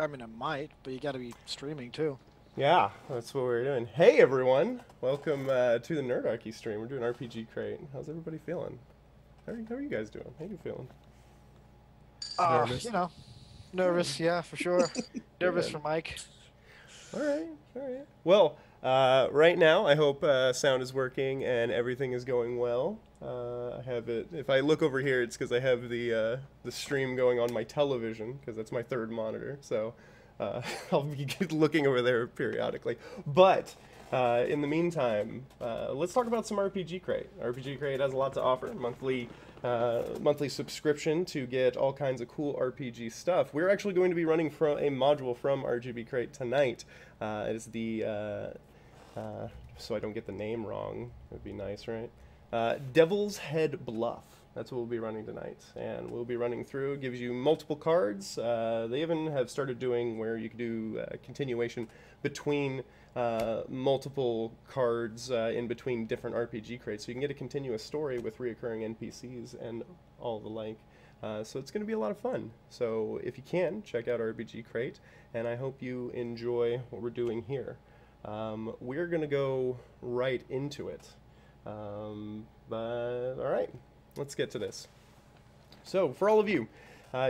I mean, I might, but you got to be streaming too. Yeah, that's what we're doing. Hey everyone, welcome to the Nerdarchy stream. We're doing RPG Crate. How's everybody feeling? How are you guys doing? How you feeling? You Nervous. know, Good. nervous, yeah, for sure. Nervous Good. for Mike. All right. All right. Well, right now I hope sound is working and everything is going well. I have it. If I look over here, it's because I have the stream going on my television because that's my third monitor. So I'll be looking over there periodically. But in the meantime, let's talk about some RPG Crate. RPG Crate has a lot to offer. Monthly subscription to get all kinds of cool RPG stuff. We're actually going to be running from a module from RGB Crate tonight. It's the so I don't get the name wrong. It'd be nice, right? Devil's Head Bluff. That's what we'll be running tonight, and we'll be running through. It gives you multiple cards. They even have started doing where you can do continuation between multiple cards in between different RPG crates, so you can get a continuous story with reoccurring NPCs and all the like. So it's going to be a lot of fun. So if you can, check out RPG Crate, and I hope you enjoy what we're doing here. We're going to go right into it. But all right, let's get to this. So for all of you,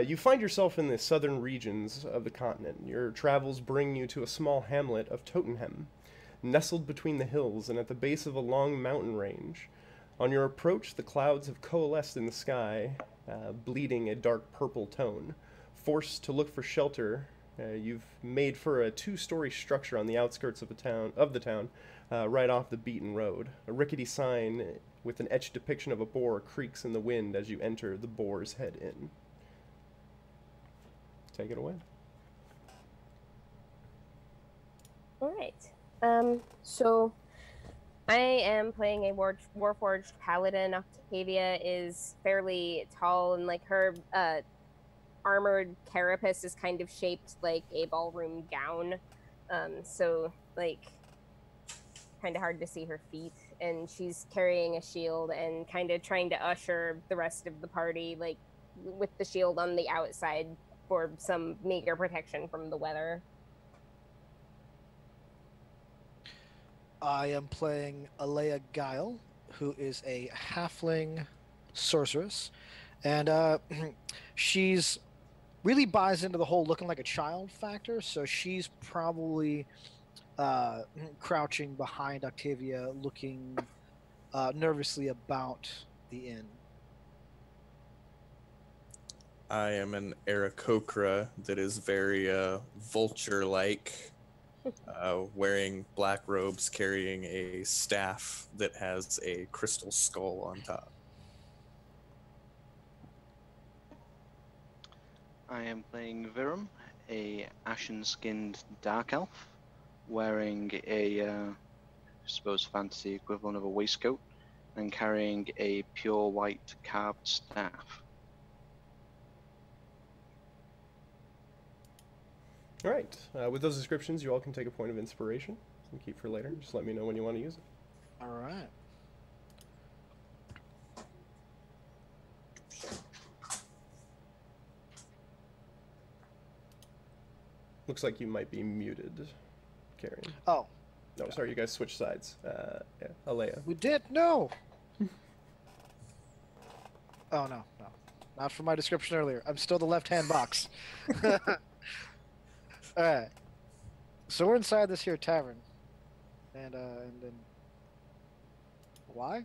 you find yourself in the southern regions of the continent. Your travels bring you to a small hamlet of Tottenham, nestled between the hills and at the base of a long mountain range. On your approach, the clouds have coalesced in the sky, bleeding a dark purple tone. Forced to look for shelter, you've made for a two-story structure on the outskirts of the town, right off the beaten road. A rickety sign with an etched depiction of a boar creaks in the wind as you enter the Boar's Head Inn. Take it away. All right. So I am playing a Warforged Paladin. Octavia is fairly tall, and like her armored carapace is kind of shaped like a ballroom gown. So like kind of hard to see her feet, and she's carrying a shield and kind of trying to usher the rest of the party like with the shield on the outside for some meager protection from the weather. I am playing Alea Guile, who is a halfling sorceress, and she's really buys into the whole looking like a child factor, so she's probably crouching behind Octavia, looking nervously about the inn. I am an Aarakocra that is very vulture-like, wearing black robes, carrying a staff that has a crystal skull on top. I am playing Virum, a ashen-skinned dark elf, wearing a, I suppose, fantasy equivalent of a waistcoat, and carrying a pure white carved staff. All right. With those descriptions, you all can take a point of inspiration and keep for later. Just let me know when you want to use it. All right. Looks like you might be muted, Karen. Oh. No, sorry, you guys switched sides. Yeah, Alea. We did? No! Oh, no. Not from my description earlier. I'm still the left-hand box. Alright. So we're inside this here tavern. And then... Why?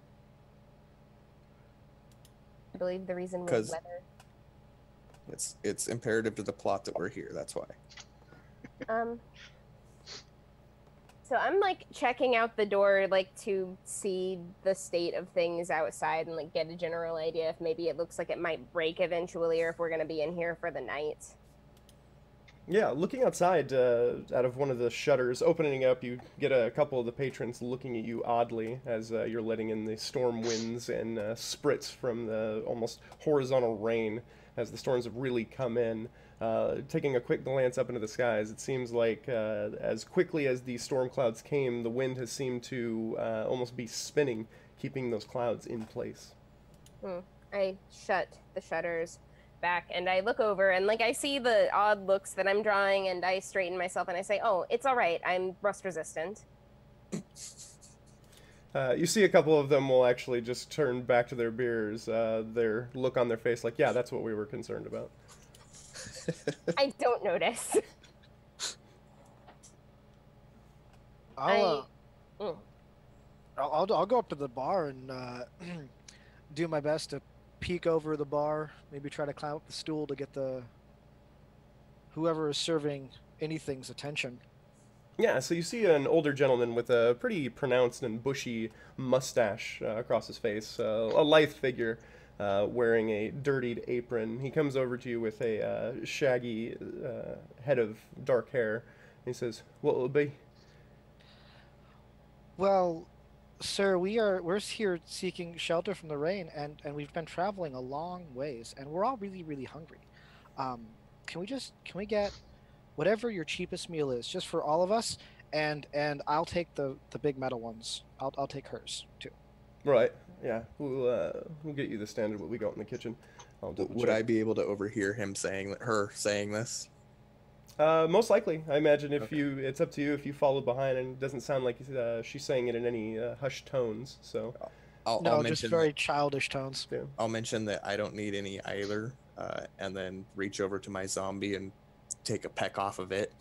I believe the reason was 'Cause- weather. It's imperative to the plot that we're here, that's why. So I'm like checking out the door like to see the state of things outside and like get a general idea if maybe it looks like it might break eventually or if we're gonna be in here for the night. Yeah, looking outside out of one of the shutters, opening up, you get a couple of the patrons looking at you oddly as you're letting in the storm winds and spritz from the almost horizontal rain as the storms have really come in. Taking a quick glance up into the skies, it seems like as quickly as the storm clouds came, the wind has seemed to almost be spinning, keeping those clouds in place. I shut the shutters back and I look over and like I see the odd looks that I'm drawing and I straighten myself and I say, "Oh, it's all right. I'm rust resistant." You see a couple of them will actually just turn back to their beers, their look on their face like, yeah, that's what we were concerned about. I don't notice. I'll go up to the bar and do my best to peek over the bar, maybe try to climb up the stool to get the whoever is serving anything's attention. Yeah, so you see an older gentleman with a pretty pronounced and bushy mustache across his face, a lithe figure wearing a dirtied apron. He comes over to you with a shaggy head of dark hair. He says, "What will it be?" Well, sir, we're here seeking shelter from the rain, and we've been traveling a long ways, and we're all really, really hungry. Can we get whatever your cheapest meal is, just for all of us, and I'll take the big metal ones. I'll take hers too. Right. Yeah. We'll get you the standard what we got in the kitchen. Would I be able to overhear him saying this? Most likely. I imagine if Okay. it's up to you if you follow behind, and it doesn't sound like she's saying it in any hushed tones. So I'll No, just mention very childish tones. yeah. I'll mention that I don't need any either, and then reach over to my zombie and take a peck off of it.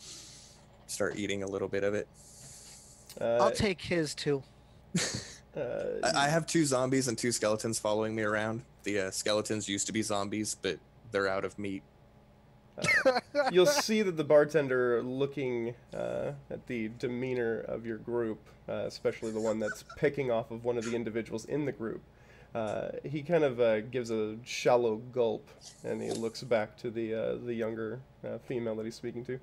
Start eating a little bit of it. I'll take his too. I have 2 zombies and 2 skeletons following me around. The skeletons used to be zombies, but they're out of meat. You'll see that the bartender, looking at the demeanor of your group, especially the one that's picking off of one of the individuals in the group, he kind of gives a shallow gulp, and he looks back to the younger female that he's speaking to.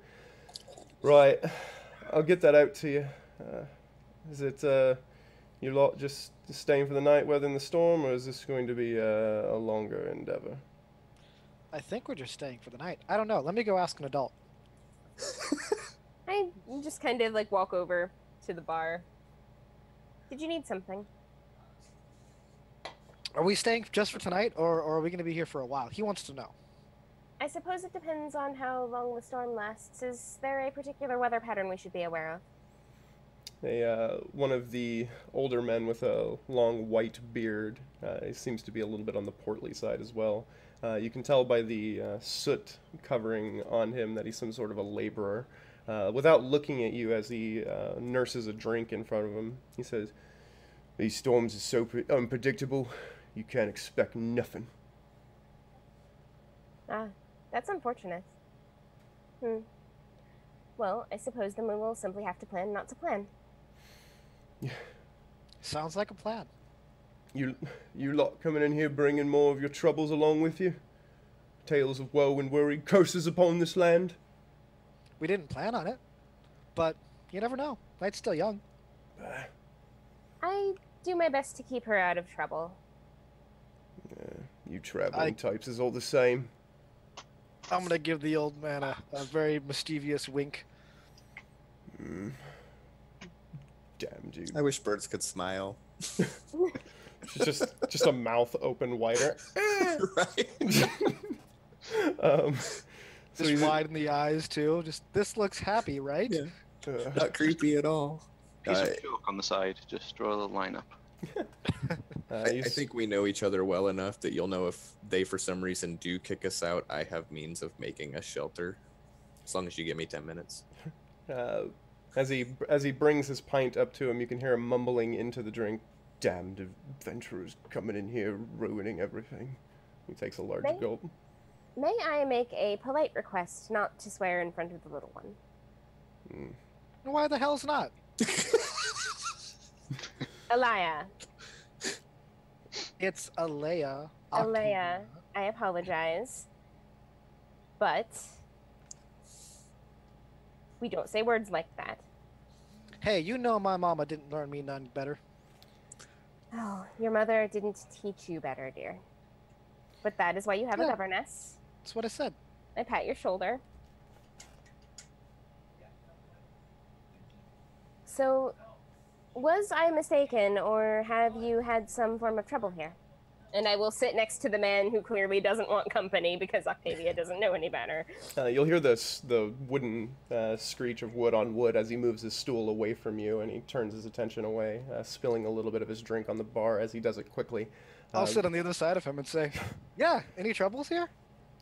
Right, I'll get that out to you. Is it you lot just staying for the night, weathering the storm, or is this going to be a longer endeavor? I think we're just staying for the night. I don't know. Let me go ask an adult. I just kind of like walk over to the bar. Did you need something? Are we staying just for tonight, or are we going to be here for a while? He wants to know. I suppose it depends on how long the storm lasts. Is there a particular weather pattern we should be aware of? One of the older men with a long white beard, he seems to be a little bit on the portly side as well. You can tell by the soot covering on him that he's some sort of a laborer. Without looking at you as he nurses a drink in front of him, he says, "These storms are so unpredictable, you can't expect nothing." Ah, that's unfortunate. Well, I suppose then we will simply have to plan not to plan. Sounds like a plan. You lot coming in here bringing more of your troubles along with you? Tales of woe and worry, curses upon this land? We didn't plan on it, but you never know. Night's still young. I do my best to keep her out of trouble. You traveling types is all the same. I'm going to give the old man a very mischievous wink. Damn, dude. I wish birds could smile. just a mouth open wider. Right? So Just widen the eyes, too. Just, this looks happy, right? Yeah. Not creepy at all. Piece of chalk on the side. Just draw a little line up. I think we know each other well enough that you'll know if they, for some reason, do kick us out, I have means of making a shelter. As long as you give me 10 minutes. As he brings his pint up to him, you can hear him mumbling into the drink, "Damned adventurers coming in here, ruining everything." He takes a large gulp. May I make a polite request not to swear in front of the little one? Why the hell's not? Alaya. It's Alea. Alea, I apologize. But we don't say words like that. Hey, you know my mama didn't learn me none better. Oh, your mother didn't teach you better, dear. But that is why you have a governess. That's what I said. I pat your shoulder. So, was I mistaken, or have you had some form of trouble here? And I will sit next to the man who clearly doesn't want company because Octavia doesn't know any better. You'll hear the wooden screech of wood on wood as he moves his stool away from you, and he turns his attention away, spilling a little bit of his drink on the bar as he does it quickly. I'll sit on the other side of him and say, "Yeah, any troubles here?"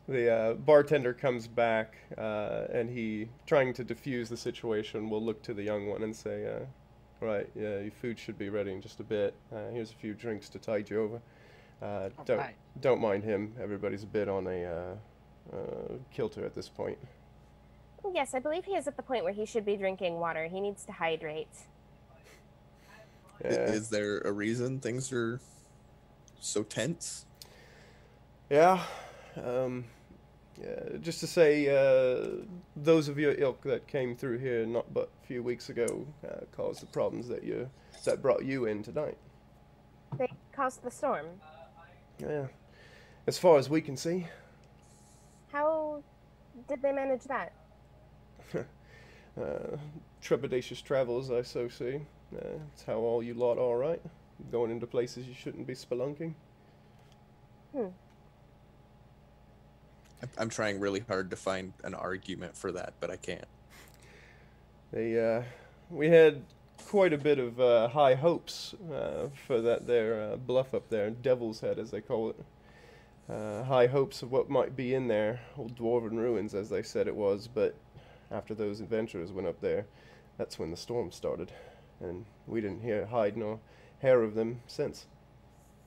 The bartender comes back, and he, trying to diffuse the situation, will look to the young one and say, "Right, yeah, your food should be ready in just a bit. Here's a few drinks to tide you over. Don't mind him. Everybody's a bit on a kilter at this point." Yes, I believe he is at the point where he should be drinking water. He needs to hydrate. Yeah. Is there a reason things are so tense? Yeah. Just to say, those of your ilk that came through here not but a few weeks ago caused the problems that brought you in tonight. They caused the storm. Yeah. As far as we can see. How did they manage that? Trepidatious travels, I so see. It's how all you lot are, right? Going into places you shouldn't be spelunking. I'm trying really hard to find an argument for that, but I can't. We had quite a bit of high hopes for that there bluff up there, Devil's Head as they call it. High hopes of what might be in there, old dwarven ruins as they said it was, but after those adventurers went up there, that's when the storm started, and we didn't hear hide nor hair of them since.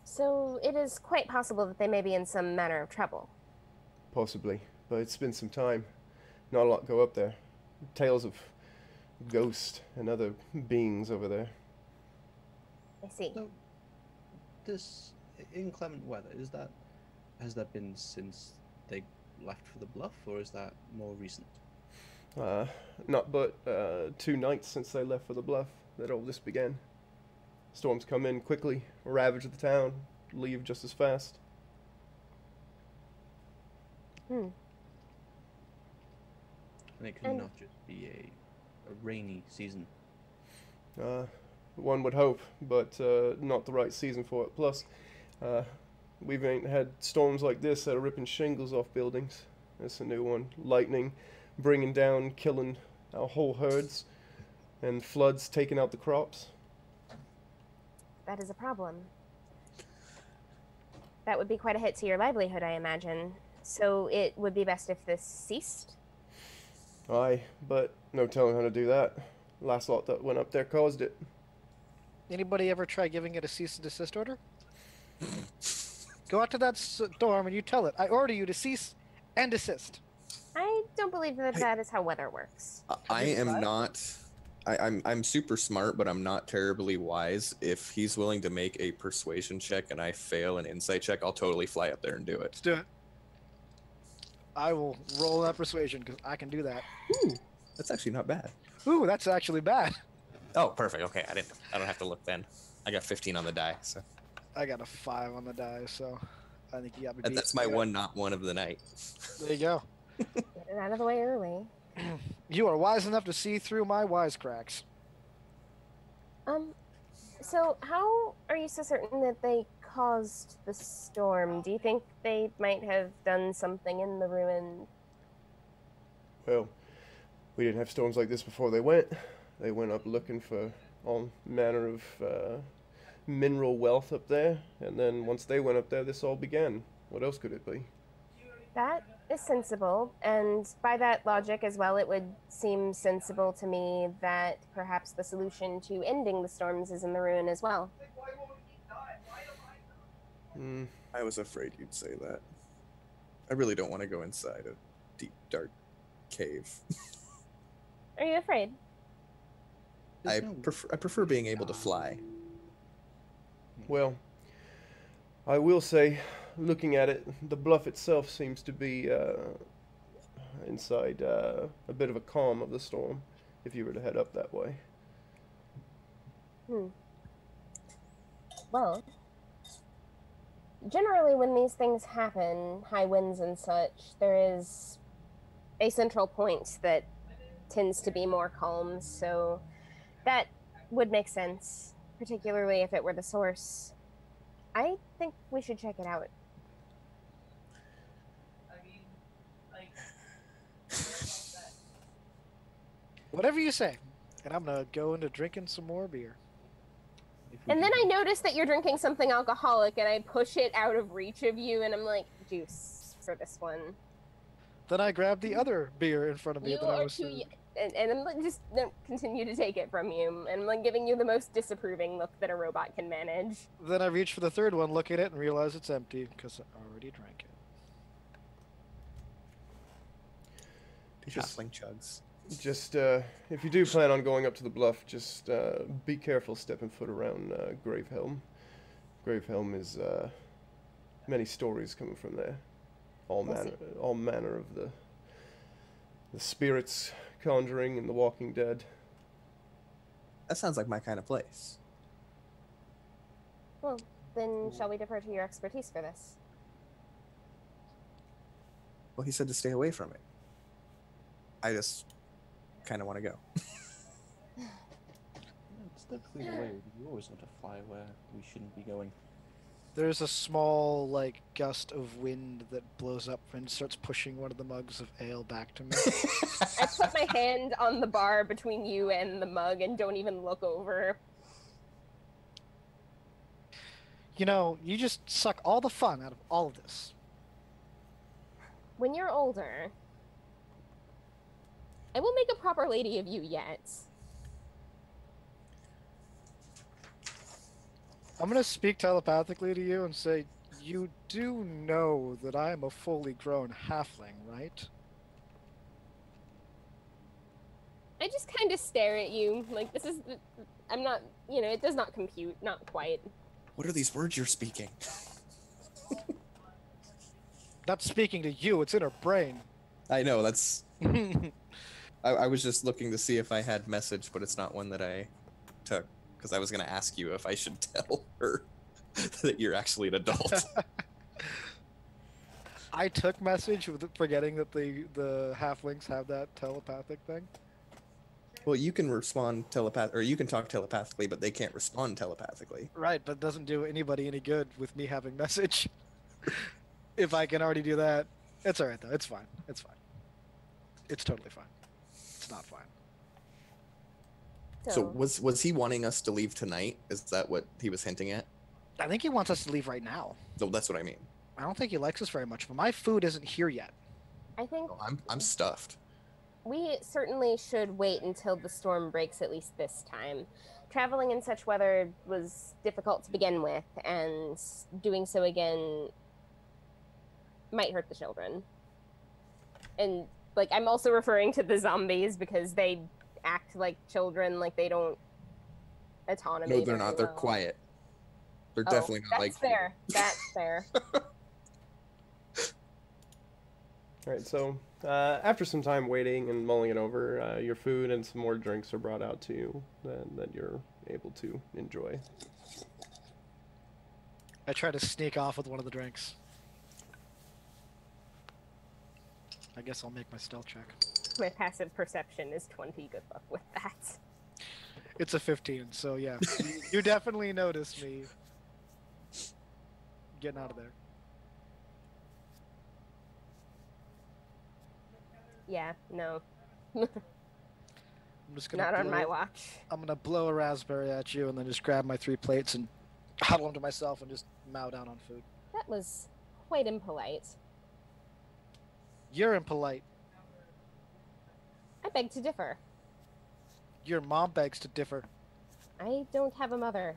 So it is quite possible that they may be in some manner of trouble. Possibly, but it's been some time. Not a lot go up there. Tales of ghosts and other beings over there. I see. So, this inclement weather, has that been since they left for the bluff, or is that more recent? Not but 2 nights since they left for the bluff that all this began. Storms come in quickly, ravage the town, leave just as fast. And it could not just be a rainy season. One would hope, but not the right season for it. Plus, we've ain't had storms like this that are ripping shingles off buildings. That's a new one. Lightning bringing down, killing our whole herds, and floods taking out the crops. That is a problem. That would be quite a hit to your livelihood, I imagine. So it would be best if this ceased? Aye, but no telling how to do that. Last lot that went up there caused it. Anybody ever try giving it a cease and desist order? Go out to that storm and you tell it, "I order you to cease and desist." I don't believe that that is how weather works. I am not. I'm super smart, but I'm not terribly wise. If he's willing to make a persuasion check and I fail an insight check, I'll totally fly up there and do it. Let's do it. I will roll that persuasion because I can do that. Ooh, that's actually not bad. Ooh, that's actually bad. Oh, perfect. Okay, I don't have to look then. I got 15 on the die, so I got a 5 on the die, so I think you got me beat. that's my one not one of the night. There you go. Get it out of the way early. You are wise enough to see through my wisecracks. So how are you so certain that they caused the storm? Do you think they might have done something in the ruin? Well, we didn't have storms like this before they went. They went up looking for all manner of mineral wealth up there, and then once they went up there, this all began. What else could it be? That is sensible, and by that logic as well, it would seem sensible to me that perhaps the solution to ending the storms is in the ruin as well. I was afraid you'd say that. I really don't want to go inside a deep, dark cave. Are you afraid? I prefer being able to fly. Well, I will say, looking at it, the bluff itself seems to be inside a bit of a calm of the storm, if you were to head up that way. Well, generally when these things happen, high winds and such, there is a central point that tends to be more calm, so that would make sense, particularly if it were the source. I think we should check it out. Whatever you say. And I'm gonna go into drinking some more beer. And then I notice that you're drinking something alcoholic, and I push it out of reach of you, and I'm like, juice for this one. Then I grab the other beer in front of me You that I are was too and I'm like, just continue to take it from you, and I'm like giving you the most disapproving look that a robot can manage. Then I reach for the third one, look at it, and realize it's empty because I already drank it. Halfling chugs. Just, if you do plan on going up to the bluff, just be careful stepping foot around Gravehelm. Gravehelm is many stories coming from there. All manner of the spirits conjuring and the Walking Dead. That sounds like my kind of place. Well, then shall we defer to your expertise for this? Well, he said to stay away from it. I just kind of want to go. It's typically the way you always want to fly where we shouldn't be going. There's a small, like, gust of wind that blows up and starts pushing one of the mugs of ale back to me. I put my hand on the bar between you and the mug and don't even look over. You know, you just suck all the fun out of all of this. When you're older, I will make a proper lady of you yet. I'm gonna speak telepathically to you and say, you do know that I am a fully grown halfling, right? I just kind of stare at you, like, this is... I'm not, you know, it does not compute, not quite. What are these words you're speaking? Not speaking to you, it's in her brain. I know, that's... I was just looking to see if I had message, but it's not one that I took. Because I was going to ask you if I should tell her that you're actually an adult. I took message with forgetting that the halflings have that telepathic thing. Well, you can respond or you can talk telepathically, but they can't respond telepathically. Right, but it doesn't do anybody any good with me having message. If I can already do that, it's alright though. It's fine. It's fine. It's totally fine. It's not fine. So was he wanting us to leave tonight? Is that what he was hinting at? I think he wants us to leave right now. No, that's what I mean. I don't think he likes us very much, but my food isn't here yet. I think No, I'm stuffed. we certainly should wait until the storm breaks, at least this time. Traveling in such weather was difficult to begin with, and doing so again might hurt the children. And, like, I'm also referring to the zombies because they act like children, like they don't autonomy. No, they're not. They're quiet. They're definitely not like... That's fair. That's fair. Alright, so after some time waiting and mulling it over, your food and some more drinks are brought out to you that you're able to enjoy. I try to sneak off with one of the drinks. I guess I'll make my stealth check. My passive perception is 20. Good luck with that. It's a 15, so yeah. You definitely noticed me getting out of there. Yeah, no. I'm just gonna Not on my watch. I'm gonna blow a raspberry at you and then just grab my 3 plates and huddle them to myself and just mow down on food. That was quite impolite. You're impolite. I beg to differ. Your mom begs to differ. I don't have a mother.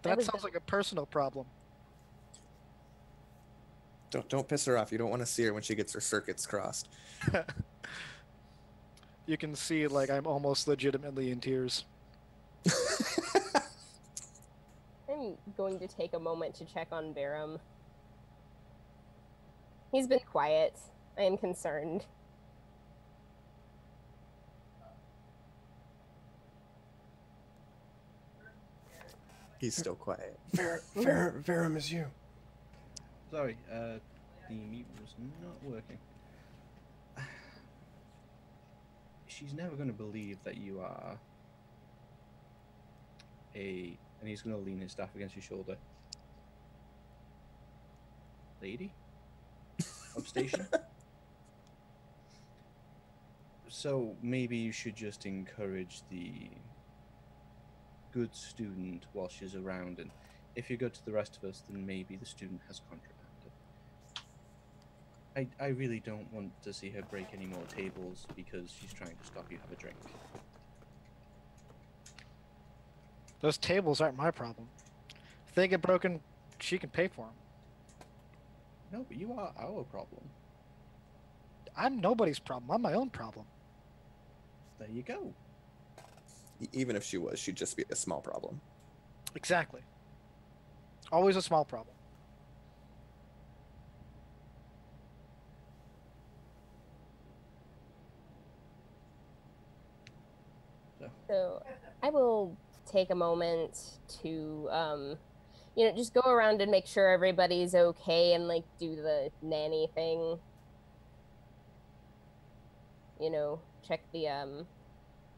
That sounds like a personal problem. Don't piss her off. You don't want to see her when she gets her circuits crossed. You can see, like, I'm almost legitimately in tears. I'm going to take a moment to check on Verum. He's been quiet. I am concerned. He's still quiet. Verum is you. Sorry, the mute was not working. She's never going to believe that you are and he's going to lean his staff against your shoulder. lady of station. So maybe you should just encourage the good student while she's around, and if you're good to the rest of us, then maybe the student has contraband. I really don't want to see her break any more tables because she's trying to stop you have a drink. Those tables aren't my problem. If they get broken, she can pay for them. No, but you are our problem. I'm nobody's problem. I'm my own problem. There you go. Even if she was, she'd just be a small problem. Exactly. Always a small problem. So I will take a moment to, just go around and make sure everybody's okay and, like, do the nanny thing. Check the,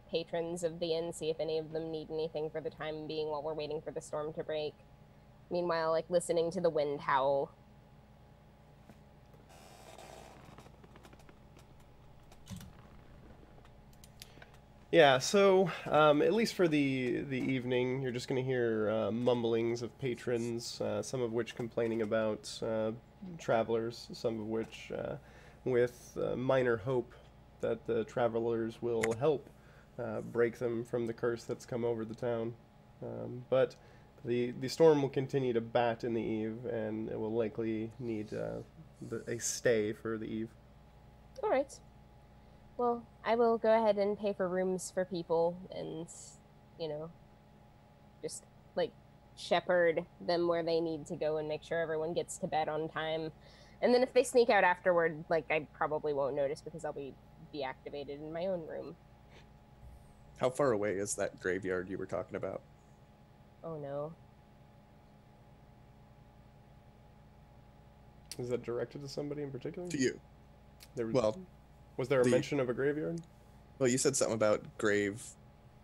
patrons of the inn, see if any of them need anything for the time being while we're waiting for the storm to break. Meanwhile, like, listening to the wind howl. Yeah, so at least for the evening, you're just going to hear mumblings of patrons, some of which complaining about travelers, some of which with minor hope that the travelers will help break them from the curse that's come over the town. But the storm will continue to bat in the eve, and it will likely need a stay for the eve. All right. Well, I will go ahead and pay for rooms for people and, just, like, shepherd them where they need to go and make sure everyone gets to bed on time. And then if they sneak out afterward, like, I probably won't notice because I'll be deactivated in my own room. How far away is that graveyard you were talking about? Oh, no. Is that directed to somebody in particular? To you. Was there a mention of a graveyard? Well, you said something about grave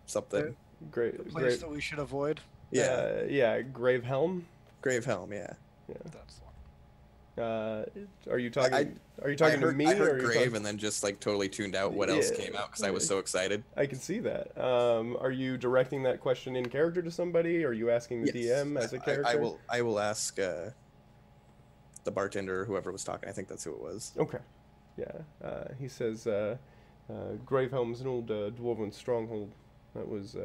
something. The place that we should avoid. Yeah, Grave Helm. Grave Helm, yeah. That's the one. Are you talking? Are you talking to me? I heard or grave talking... and then just like totally tuned out what else came out because I was so excited. I can see that. Are you directing that question in character to somebody? Or are you asking the DM as a character? I will ask the bartender or whoever was talking. I think that's who it was. Okay. Yeah. He says Gravehelm's an old dwarven stronghold that was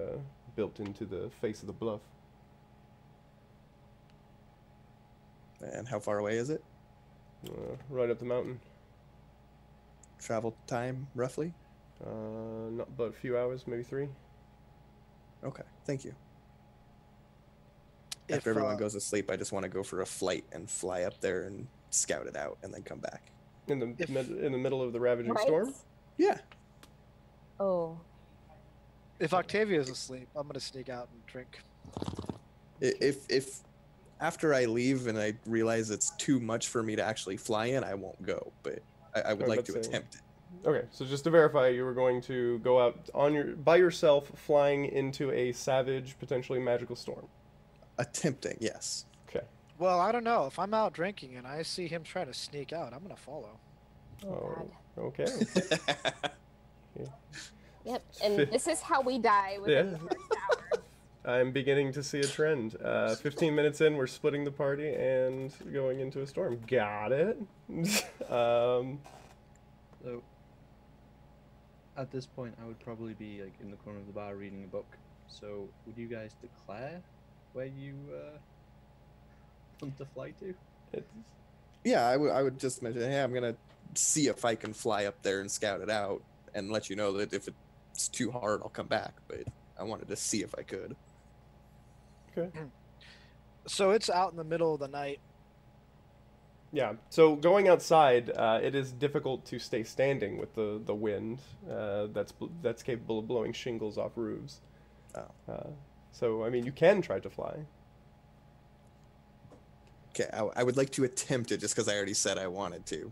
built into the face of the bluff. And how far away is it? Right up the mountain. Travel time, roughly? Not but a few hours, maybe 3. Okay, thank you. After everyone goes to sleep, I just want to go for a flight and fly up there and scout it out and then come back. In the middle of the ravaging storm? Yeah. Oh. If Octavia's asleep, I'm gonna sneak out and drink. If after I leave and I realize it's too much for me to actually fly in, I won't go. But I would like to attempt it. Okay, so just to verify, you were going to go out by yourself, flying into a savage, potentially magical storm. Attempting, yes. Okay. Well, I don't know. If I'm out drinking and I see him try to sneak out, I'm gonna follow. Oh, God. Okay. Yeah. Yep, and this is how we die within the first hour. I'm beginning to see a trend. 15 minutes in, we're splitting the party and going into a storm. Got it. So, at this point, I would probably be like in the corner of the bar reading a book. So, would you guys declare where you want to fly to? Yeah, I would just mention, hey, I'm gonna see if I can fly up there and scout it out, and let you know that if it's too hard, I'll come back. But I wanted to see if I could. Okay. So it's out in the middle of the night. Yeah. So going outside, it is difficult to stay standing with the wind that's capable of blowing shingles off roofs. Oh. So I mean, you can try to fly. Okay, I would like to attempt it just because I already said I wanted to,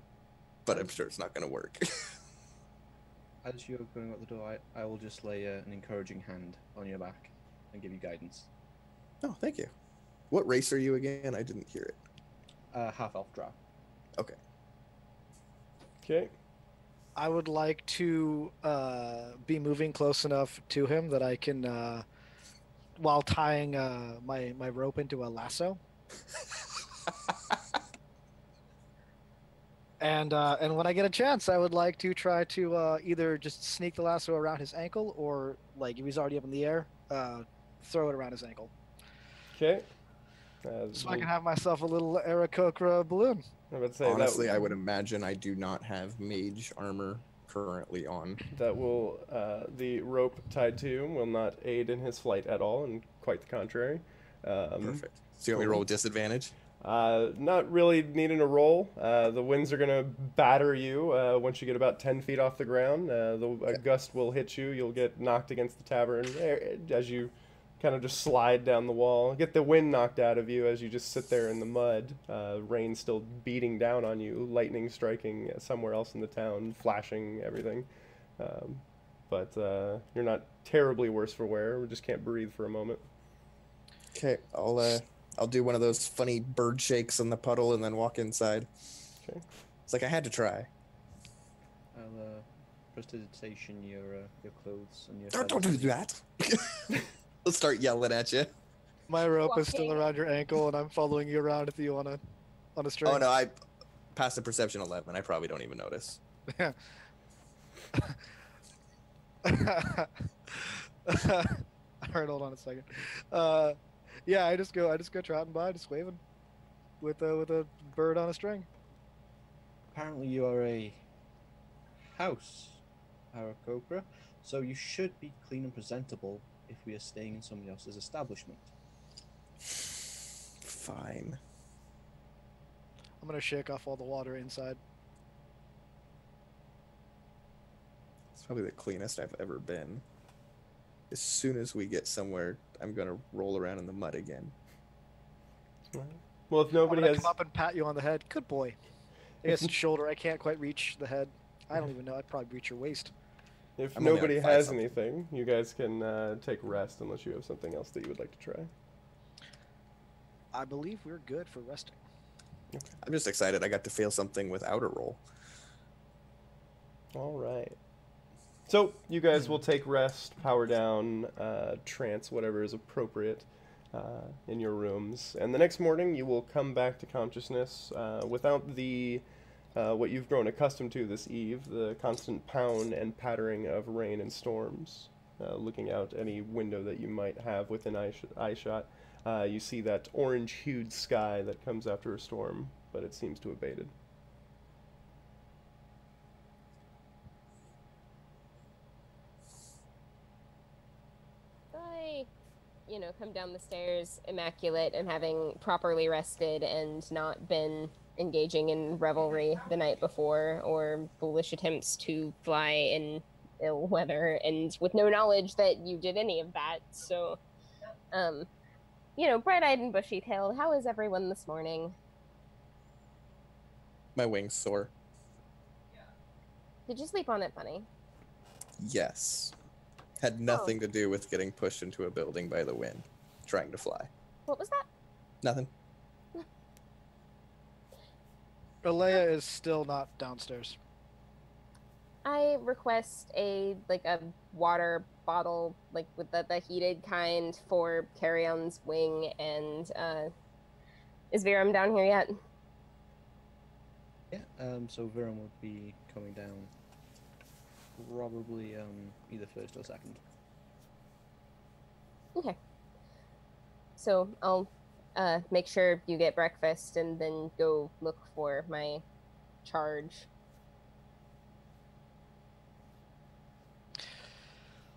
but I'm sure it's not going to work. As you're going out the door, I will just lay an encouraging hand on your back and give you guidance. Oh, thank you. What race are you again? I didn't hear it. Half elf drow. Okay. Okay. I would like to be moving close enough to him that I can, while tying my rope into a lasso, and when I get a chance, I would like to try to either just sneak the lasso around his ankle, or like if he's already up in the air, throw it around his ankle, Okay. so I can have myself a little Aarakocra balloon. I would say Honestly, I would imagine I do not have mage armor currently on. that will the rope tied to him will not aid in his flight at all, and quite the contrary. Perfect. So you want me to roll with disadvantage? Not really needing a roll. The winds are gonna batter you once you get about 10 feet off the ground. A gust will hit you. You'll get knocked against the tavern as you kind of just slide down the wall. Get the wind knocked out of you as you just sit there in the mud. Rain still beating down on you. Lightning striking somewhere else in the town, flashing everything. But you're not terribly worse for wear. We just can't breathe for a moment. Okay, I'll do one of those funny bird shakes in the puddle and then walk inside. Okay. It's like I had to try. I'll prestidigitation your clothes and your. Don't do that. Let's start yelling at you. My rope is still Walking. around your ankle, and I'm following you around with you on a string. Oh no, I passed the perception 11. I probably don't even notice. Yeah. Alright, hold on a second. Yeah, I just go trotting by, just waving, with a bird on a string. Apparently, you are a house, Aarakocra, so you should be clean and presentable if we are staying in somebody else's establishment. Fine. I'm gonna shake off all the water inside. It's probably the cleanest I've ever been. As soon as we get somewhere, I'm gonna roll around in the mud again. Well, if I'm nobody gonna has, come up and pat you on the head. Good boy. I guess shoulder. I can't quite reach the head. I don't even know. I'd probably reach your waist. if I'm only nobody like 5 has something. anything, you guys can take rest unless you have something else that you would like to try. I believe we're good for resting. I'm just excited I got to fail something without a roll. All right. So you guys will take rest, power down, trance, whatever is appropriate in your rooms, and the next morning you will come back to consciousness without the what you've grown accustomed to this eve, the constant pound and pattering of rain and storms. Looking out any window that you might have within eye shot, you see that orange-hued sky that comes after a storm, but it seems to have abated. I, come down the stairs immaculate and having properly rested and not been engaging in revelry the night before or foolish attempts to fly in ill weather, and with no knowledge that you did any of that. So, bright-eyed and bushy-tailed, how is everyone this morning? My wings sore. Did you sleep on it, funny? Yes. Had nothing to do with getting pushed into a building by the wind, trying to fly. What was that? Nothing. Alea is still not downstairs. I request a water bottle, with the heated kind, for Carrion's wing, and is Viram down here yet? Yeah. So Viren would be coming down. Probably either first or second. Okay. So I'll make sure you get breakfast and then go look for my charge.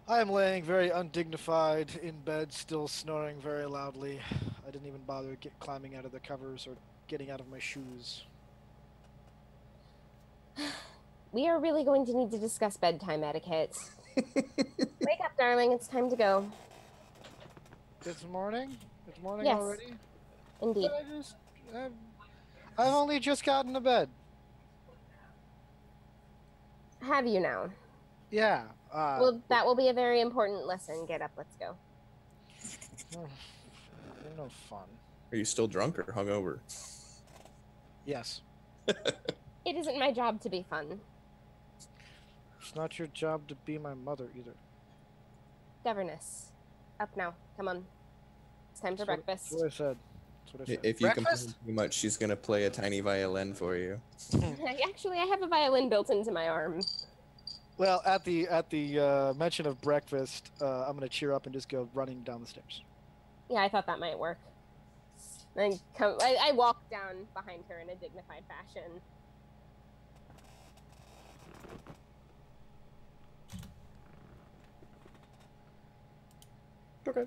I am laying very undignified in bed, still snoring very loudly. I didn't even bother climbing out of the covers or getting out of my shoes. We are really going to need to discuss bedtime etiquette. Wake up, darling. It's time to go. It's morning? It's morning Yes. already? Indeed. I've only just gotten to bed. Have you now? Yeah. Well, that will be a very important lesson. Get up. Let's go. You're no fun. Are you still drunk or hungover? Yes. It isn't my job to be fun. It's not your job to be my mother either. Governess. Up now. Come on. It's time for breakfast. That's what I said. That's what I said. If you complain Breakfast? too much, she's gonna play a tiny violin for you. Actually, I have a violin built into my arm. Well, at the mention of breakfast, I'm gonna cheer up and just go running down the stairs. Yeah, I thought that might work. I walk down behind her in a dignified fashion. Okay.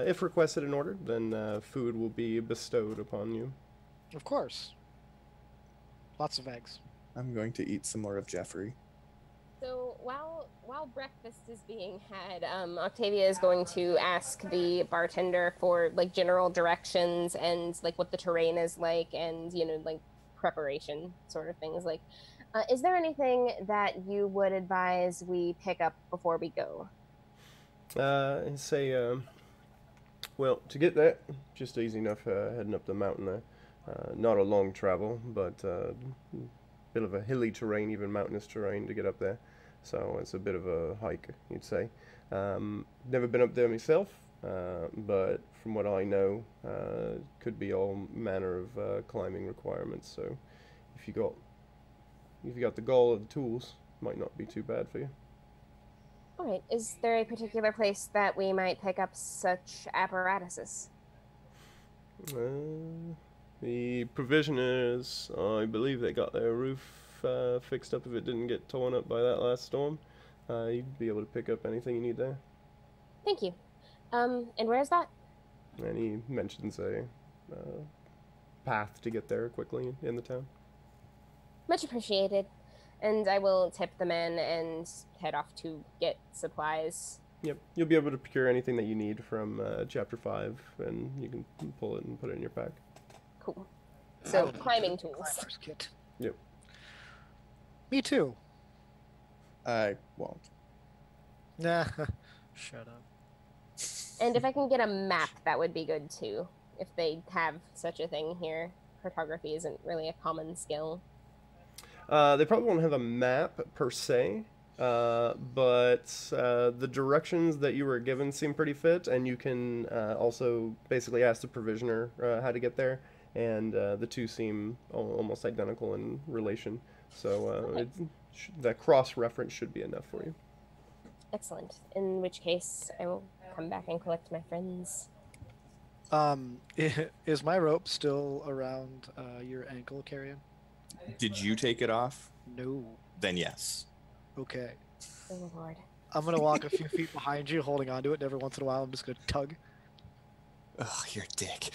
If requested in order, then food will be bestowed upon you. Of course. Lots of eggs. I'm going to eat some more of Jeffrey. So while breakfast is being had, Octavia is going to ask the bartender for like general directions and like what the terrain is like, and like preparation sort of things. Like, is there anything that you would advise we pick up before we go? Well, to get there, just easy enough heading up the mountain there. Not a long travel, but bit of a hilly terrain, even mountainous terrain to get up there. So it's a bit of a hike, you'd say. Never been up there myself, but from what I know, could be all manner of climbing requirements. So if you got the gall or the tools, might not be too bad for you. All right. Is there a particular place that we might pick up such apparatuses? The provisioners, I believe they got their roof fixed up if it didn't get torn up by that last storm. You'd be able to pick up anything you need there. Thank you. And where's that? And he mentions a path to get there quickly in the town. Much appreciated. And I will tip the men and head off to get supplies. Yep, you'll be able to procure anything that you need from Chapter 5, and you can pull it and put it in your pack. Cool. So, climbing tools. Climber's kit. Yep. Me too. I won't. Nah. Shut up. And if I can get a map, that would be good too. If they have such a thing here. Cartography isn't really a common skill. They probably won't have a map per se, but the directions that you were given seem pretty fit, and you can also basically ask the provisioner how to get there, and the two seem almost identical in relation. So Okay. That cross-reference should be enough for you. Excellent. In which case, I will come back and collect my friends. Is my rope still around your ankle, Carrion? Did you take it off? No. Then yes. Okay. Oh, Lord. I'm gonna walk a few feet behind you, holding onto it, and every once in a while I'm just gonna tug. Ugh, you're a dick.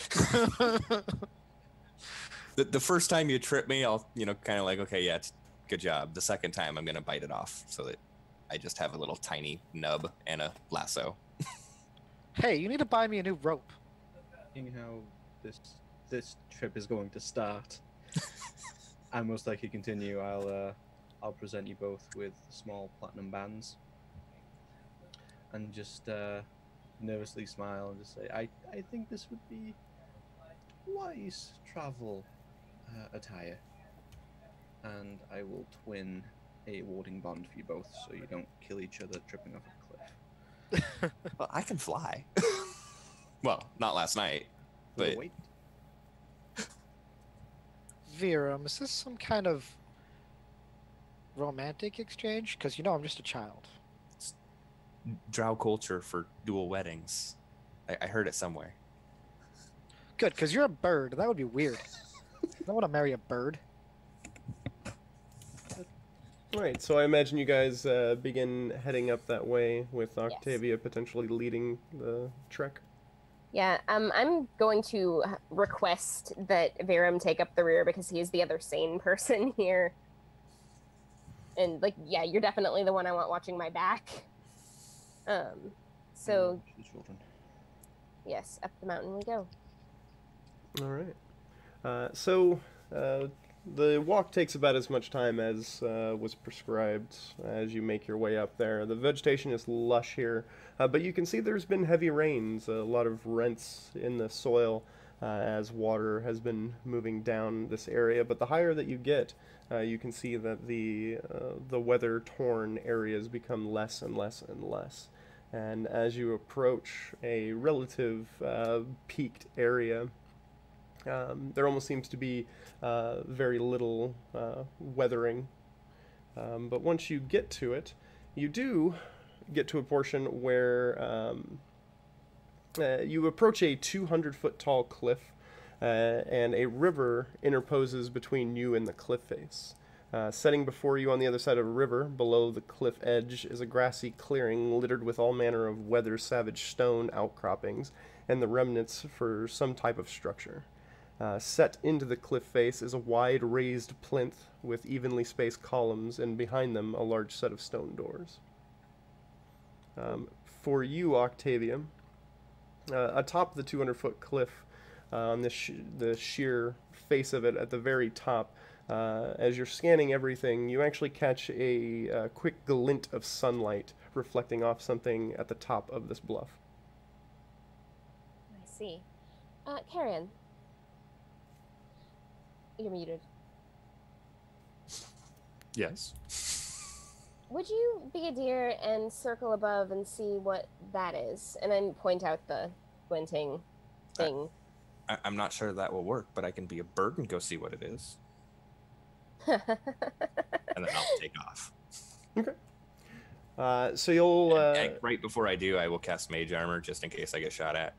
The first time you trip me, I'll, kind of like, okay, yeah, good job. The second time, I'm going to bite it off so that I just have a little tiny nub and a lasso. Hey, you need to buy me a new rope. Seeing how this trip is going to start, and most likely continue, I'll present you both with small platinum bands, and just nervously smile and just say, I think this would be wise travel attire, and I will twin a warding bond for you both so you don't kill each other tripping off a cliff. Well, I can fly. Well, not last night, but Wait. Viram, is this some kind of romantic exchange? Because I'm just a child. drow culture for dual weddings. I heard it somewhere. Good, because you're a bird. That would be weird. I don't want to marry a bird. Right, so I imagine you guys begin heading up that way with Octavia potentially leading the trek. Yeah, I'm going to request that Viram take up the rear because he is the other sane person here. And, you're definitely the one I want watching my back. So, yes, up the mountain we go. All right. The walk takes about as much time as was prescribed as you make your way up there. The vegetation is lush here, but you can see there's been heavy rains, a lot of rents in the soil, as water has been moving down this area. But the higher that you get, you can see that the weather-torn areas become less and less and less. And as you approach a relative peaked area, there almost seems to be very little weathering. But once you get to it, you do get to a portion where you approach a 200-foot tall cliff, and a river interposes between you and the cliff face. Setting before you on the other side of a river, below the cliff edge, is a grassy clearing littered with all manner of weather-savage stone outcroppings and the remnants for some type of structure. Set into the cliff face is a wide raised plinth with evenly spaced columns, and behind them a large set of stone doors. For you, Octavia, atop the 200-foot cliff, on the sheer face of it at the very top, as you're scanning everything, you actually catch a quick glint of sunlight reflecting off something at the top of this bluff. I see. Karen. You're muted. Yes. Would you be a dear and circle above and see what that is? And then point out the glinting thing. I'm not sure that will work, but I can be a bird and go see what it is. And then I'll take off. Okay. So you'll... And right before I do, I will cast Mage Armor just in case I get shot at.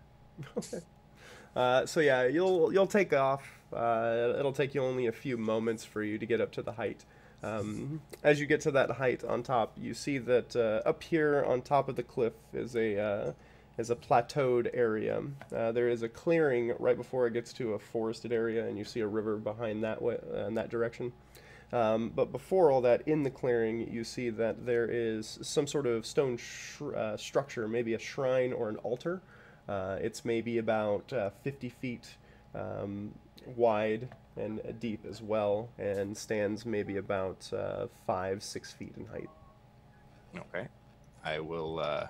Okay. So yeah, you'll take off. It'll take you only a few moments for you to get up to the height. As you get to that height on top, you see that up here on top of the cliff is a plateaued area. There is a clearing right before it gets to a forested area, and you see a river behind that way in that direction. But before all that, in the clearing, you see that there is some sort of stone structure, maybe a shrine or an altar. It's maybe about 50 feet wide and deep as well, and stands maybe about 5-6 feet in height. Okay. I will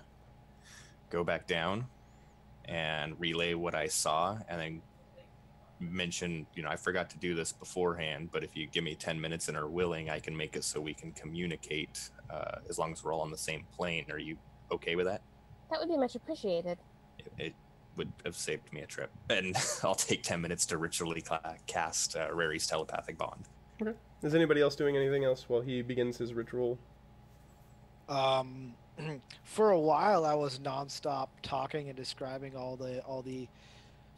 go back down and relay what I saw, and then mention, I forgot to do this beforehand, but if you give me 10 minutes and are willing, I can make it so we can communicate as long as we're all on the same plane. Are you okay with that? That would be much appreciated. It would have saved me a trip. And I'll take 10 minutes to ritually cast Rary's telepathic bond. Okay. Is anybody else doing anything else while he begins his ritual? For a while, I was nonstop talking and describing all the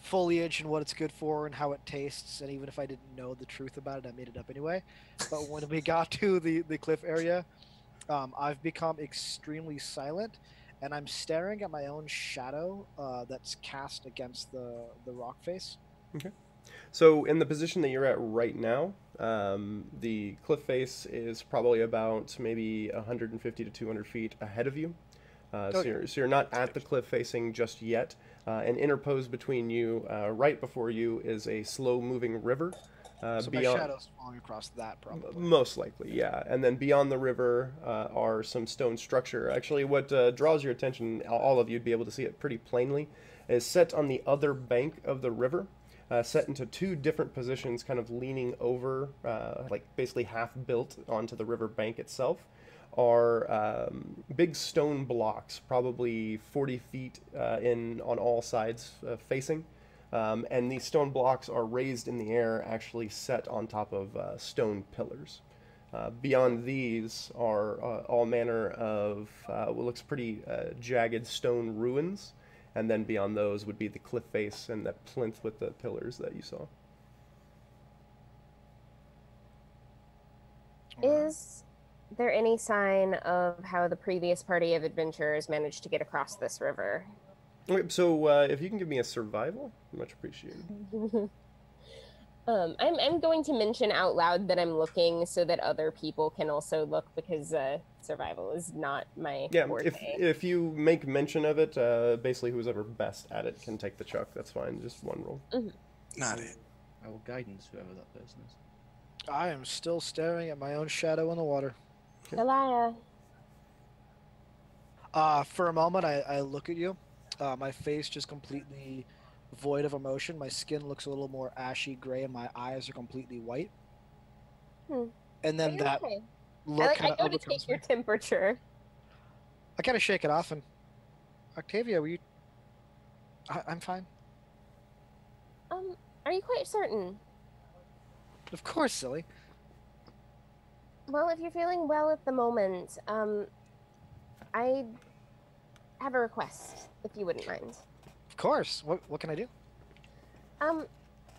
foliage and what it's good for and how it tastes. And even if I didn't know the truth about it, I made it up anyway. But when we got to the cliff area, I've become extremely silent, and I'm staring at my own shadow that's cast against the rock face. Okay. So in the position that you're at right now, the cliff face is probably about maybe 150 to 200 feet ahead of you. So you're not at the cliff facing just yet. And interposed between you, right before you, is a slow-moving river. So my shadow's falling across that, probably. Most likely, yeah. And then beyond the river are some stone structure. Actually, what draws your attention, all of you'd be able to see it pretty plainly, is set on the other bank of the river. Set into two different positions, kind of leaning over, like basically half built onto the river bank itself, are big stone blocks, probably 40 feet in on all sides facing. And these stone blocks are raised in the air, actually set on top of stone pillars. Beyond these are all manner of what looks pretty jagged stone ruins. And then beyond those would be the cliff face and that plinth with the pillars that you saw. Is there any sign of how the previous party of adventurers managed to get across this river? Okay, so if you can give me a survival, much appreciated. I'm going to mention out loud that I'm looking so that other people can also look, because survival is not my forte. If you make mention of it, basically who's ever best at it can take the chuck. That's fine, just one roll. Mm-hmm. Not it. I will guidance whoever that person is. I am still staring at my own shadow in the water. Okay. Elia. For a moment, I look at you. My face just completely void of emotion. My skin looks a little more ashy gray, and my eyes are completely white. Hmm. And then You're that okay. look I kind of go to overcomes take your me. temperature. I kind of shake it off, and Octavia, were you? I'm fine. Are you quite certain? Of course, silly. Well, if you're feeling well at the moment, I have a request, if you wouldn't mind. Of course. What can I do?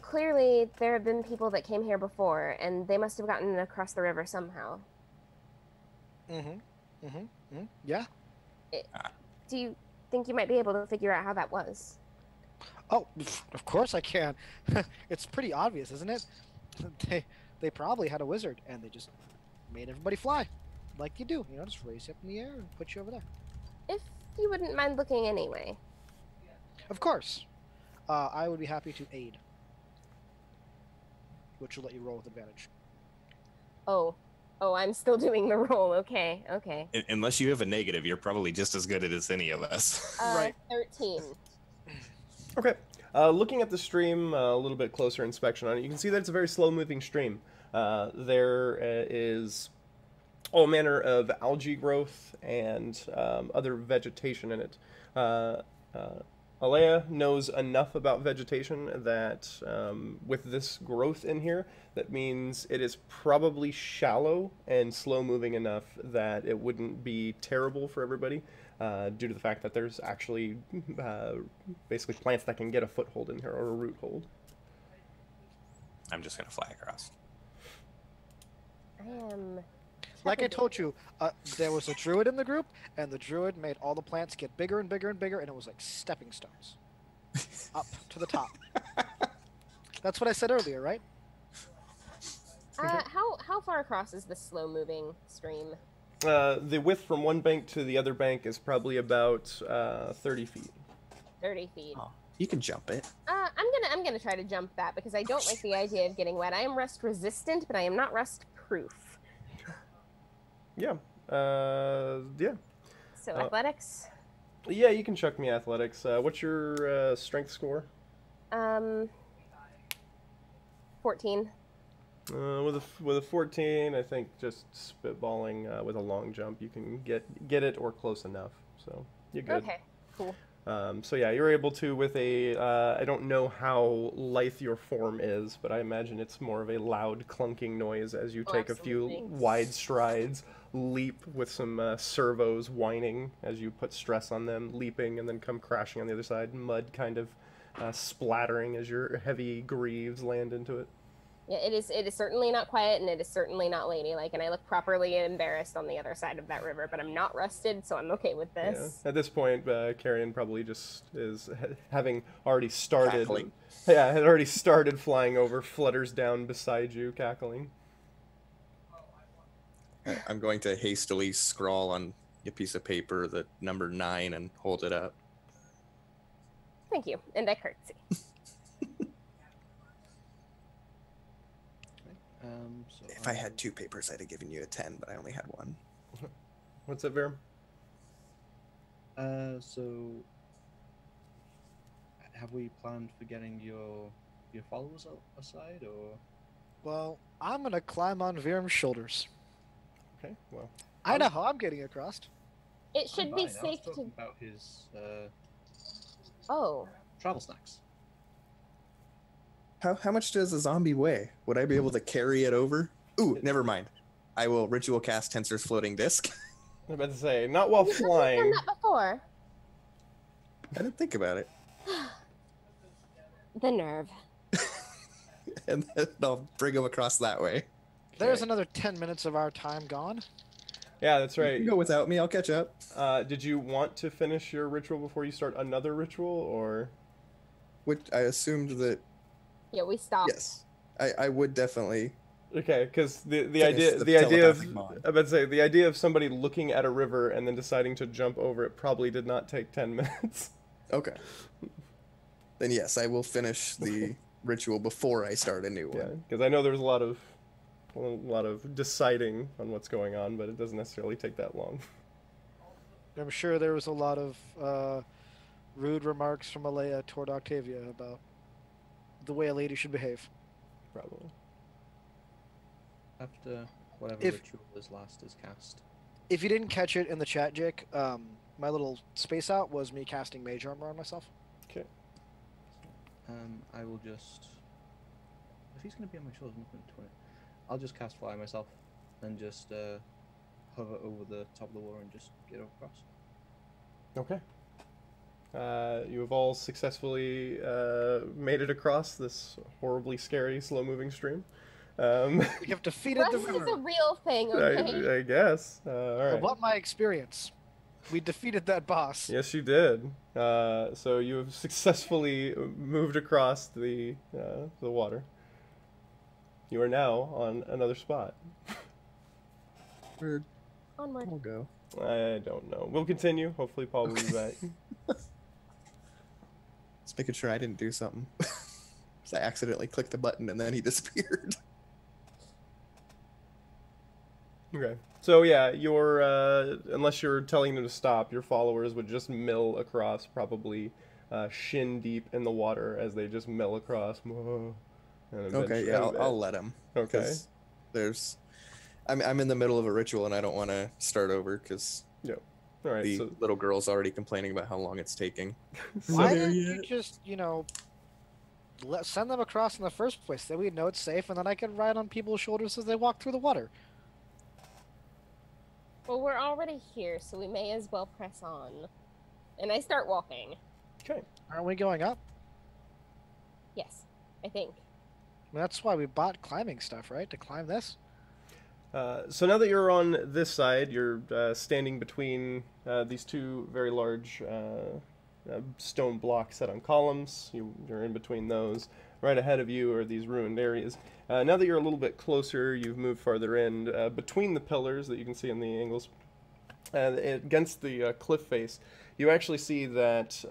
Clearly there have been people that came here before, and they must have gotten across the river somehow. Yeah. Do you think you might be able to figure out how that was? Oh, of course I can. It's pretty obvious, isn't it? They probably had a wizard, and they just made everybody fly, like you do. You know, just raise you up in the air and put you over there. If you wouldn't mind looking anyway. Of course. I would be happy to aid, which will let you roll with advantage. Oh, I'm still doing the roll. Okay. Unless you have a negative, you're probably just as good at it as any of us. Right. 13. Okay. Looking at the stream, a little bit closer inspection on it, you can see that it's a very slow-moving stream. There is all manner of algae growth and other vegetation in it. Alea knows enough about vegetation that with this growth in here, that means it is probably shallow and slow-moving enough that it wouldn't be terrible for everybody. Due to the fact that there's actually basically plants that can get a foothold in here or a root hold. I'm just gonna fly across. I am. Like I told you, there was a druid in the group, and the druid made all the plants get bigger and bigger and bigger, and it was like stepping stones up to the top. That's what I said earlier, right? How far across is this slow-moving stream? The width from one bank to the other bank is probably about 30 feet. 30 feet. Oh, you can jump it. I'm gonna try to jump that because I don't like the idea of getting wet. I am rust resistant, but I am not rust proof. Yeah. Yeah. So athletics. Yeah, you can chuck me athletics. What's your strength score? 14. With a 14, I think just spitballing with a long jump, you can get it or close enough. So you're good. Okay, cool. So yeah, you're able to with a I don't know how lithe your form is, but I imagine it's more of a loud clunking noise as you take a few wide strides, leap with some servos whining as you put stress on them, leaping and then come crashing on the other side, mud kind of splattering as your heavy greaves land into it. Yeah, it is certainly not quiet, and it is certainly not ladylike, and I look properly embarrassed on the other side of that river, but I'm not rusted, so I'm okay with this. Yeah. At this point, Carrion probably just is, having already started... Cackling. Yeah, had already started flying over, flutters down beside you, cackling. I'm going to hastily scrawl on a piece of paper the number 9 and hold it up. Thank you, and I curtsy. So If I had 2 papers, I'd have given you a 10, but I only had 1. What's up, Verum? So have we planned for getting your followers aside, or? Well, I'm gonna climb on Virum's shoulders. Okay, well. I know how I'm getting across. It should be safe I was to. talking about his Oh. travel snacks. How much does a zombie weigh? Would I be able to carry it over? Ooh, never mind. I will ritual cast Tensor's floating disc. I'm about to say, not while You've flying. done that before. I didn't think about it. The nerve. And then I'll bring him across that way. There's another 10 minutes of our time gone. Yeah, that's You right. can go without me, I'll catch up. Did you want to finish your ritual before you start another ritual, or? Which I assumed that, Yeah, we stopped. yes, I would definitely. Okay, because the Finish idea the the idea of telepathic bond. I about to say the idea of somebody looking at a river and then deciding to jump over it probably did not take 10 minutes. Okay. Then yes, I will finish the ritual before I start a new one. Yeah, because I know there's a lot of deciding on what's going on, but it doesn't necessarily take that long. I'm sure there was a lot of rude remarks from Alea toward Octavia about the way a lady should behave. Probably. After whatever If- ritual is last is cast. If you didn't catch it in the chat, Jake, my little space out was me casting mage armor on myself. Okay. I will just. If he's going to be on my shoulders, I'm not going to it. I'll just cast fly myself and just hover over the top of the water and just get across. Okay. You have all successfully made it across this horribly scary, slow-moving stream. We have defeated the Bless is river. a real thing, okay? I guess. All right. What my experience? We defeated that boss. Yes, you did. So you have successfully moved across the water. You are now on another spot. Where Onward. we'll go. I don't know. We'll continue. Hopefully, Paul will be back. Just making sure I didn't do something. 'Cause I accidentally clicked the button and then he disappeared. Okay. So yeah, your unless you're telling them to stop, your followers would just mill across, probably shin deep in the water as they just mill across. And Okay, yeah, I'll let him. Okay. There's, I'm in the middle of a ritual and I don't want to start over because All right. the So little girl's already complaining about how long it's taking. Why there didn't you yet. just, send them across in the first place? Then we'd know it's safe, and then I could ride on people's shoulders as they walk through the water. Well, we're already here, so we may as well press on. And I start walking. okay. Aren't we going up? Yes, I think. That's why we bought climbing stuff, right? To climb this? So now that you're on this side, you're standing between these two very large stone blocks set on columns. You're in between those. Right ahead of you are these ruined areas. Now that you're a little bit closer, you've moved farther in. Between the pillars that you can see in the angles, against the cliff face, you actually see that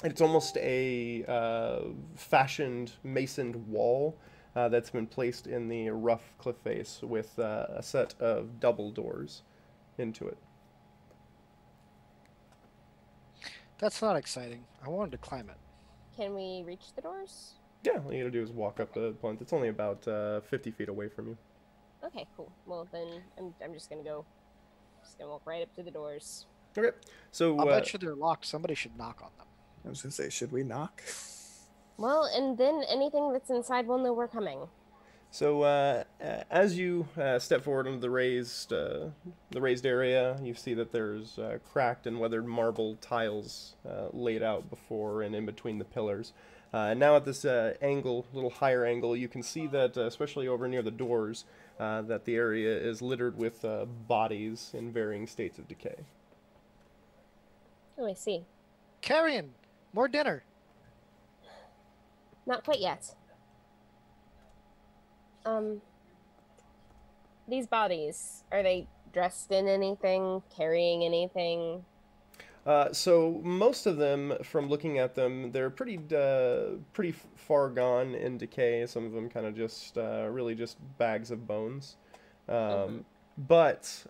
it's almost a fashioned masoned wall that's been placed in the rough cliff face with a set of double doors into it. That's not exciting. I wanted to climb it. Can we reach the doors? Yeah, all you gotta do is walk up the plinth. It's only about 50 feet away from you. Okay, cool. Well, then I'm just gonna go. Just gonna walk right up to the doors. Okay, so I'll bet you they're locked. Somebody should knock on them. I was gonna say, should we knock? Well, and then anything that's inside will know we're coming. So as you step forward into the raised area, you see that there's cracked and weathered marble tiles laid out before and in between the pillars. And now at this angle, little higher angle, you can see that, especially over near the doors, that the area is littered with bodies in varying states of decay. Oh, I see. Carrion! More dinner! Not quite yet. These bodies, are they dressed in anything, carrying anything? So most of them, from looking at them, they're pretty far gone in decay. Some of them kind of just really just bags of bones. But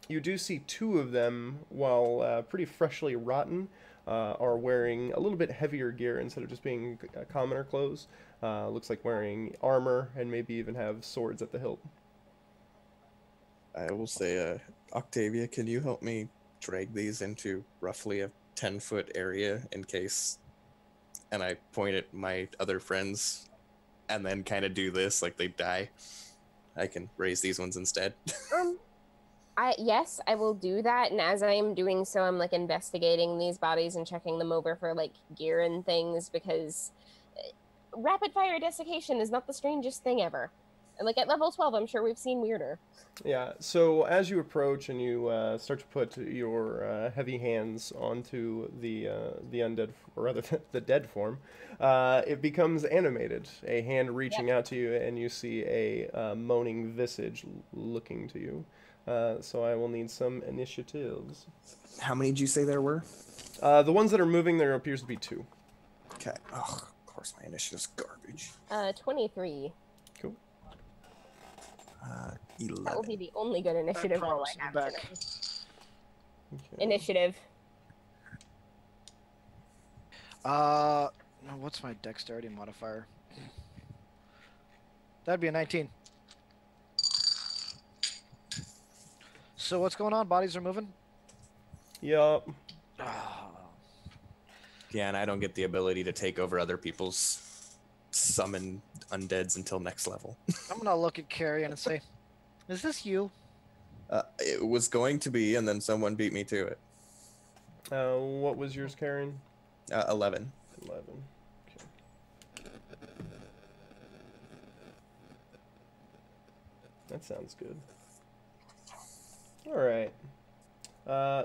you do see two of them, while pretty freshly rotten, are wearing a little bit heavier gear instead of just being commoner clothes. Looks like wearing armor and maybe even have swords at the hilt. I will say, Octavia, can you help me drag these into roughly a 10-foot area in case? And I point at my other friends and then kind of do this like they die. I can raise these ones instead. Yes, I will do that. And as I am doing so, I'm like investigating these bodies and checking them over for like gear and things, because rapid fire desiccation is not the strangest thing ever. And like at level 12, I'm sure we've seen weirder. Yeah, so as you approach and you start to put your heavy hands onto the undead, or rather the dead form, it becomes animated. A hand reaching out to you, and you see a moaning visage looking to you. So I will need some initiatives. How many did you say there were? The ones that are moving, there appears to be 2. Okay. Oh, of course my initiative's garbage. 23. Cool. 11. That will be the only good initiative roll I promise have back. tonight. Okay. Initiative. No, what's my dexterity modifier? That'd be a 19. So what's going on? Bodies are moving? Yup. Yeah, and I don't get the ability to take over other people's summon undeads until next level. I'm gonna look at Carrion and say, "Is this you?" It was going to be, and then someone beat me to it. What was yours, Karen? 11. 11. Okay. That sounds good. All right.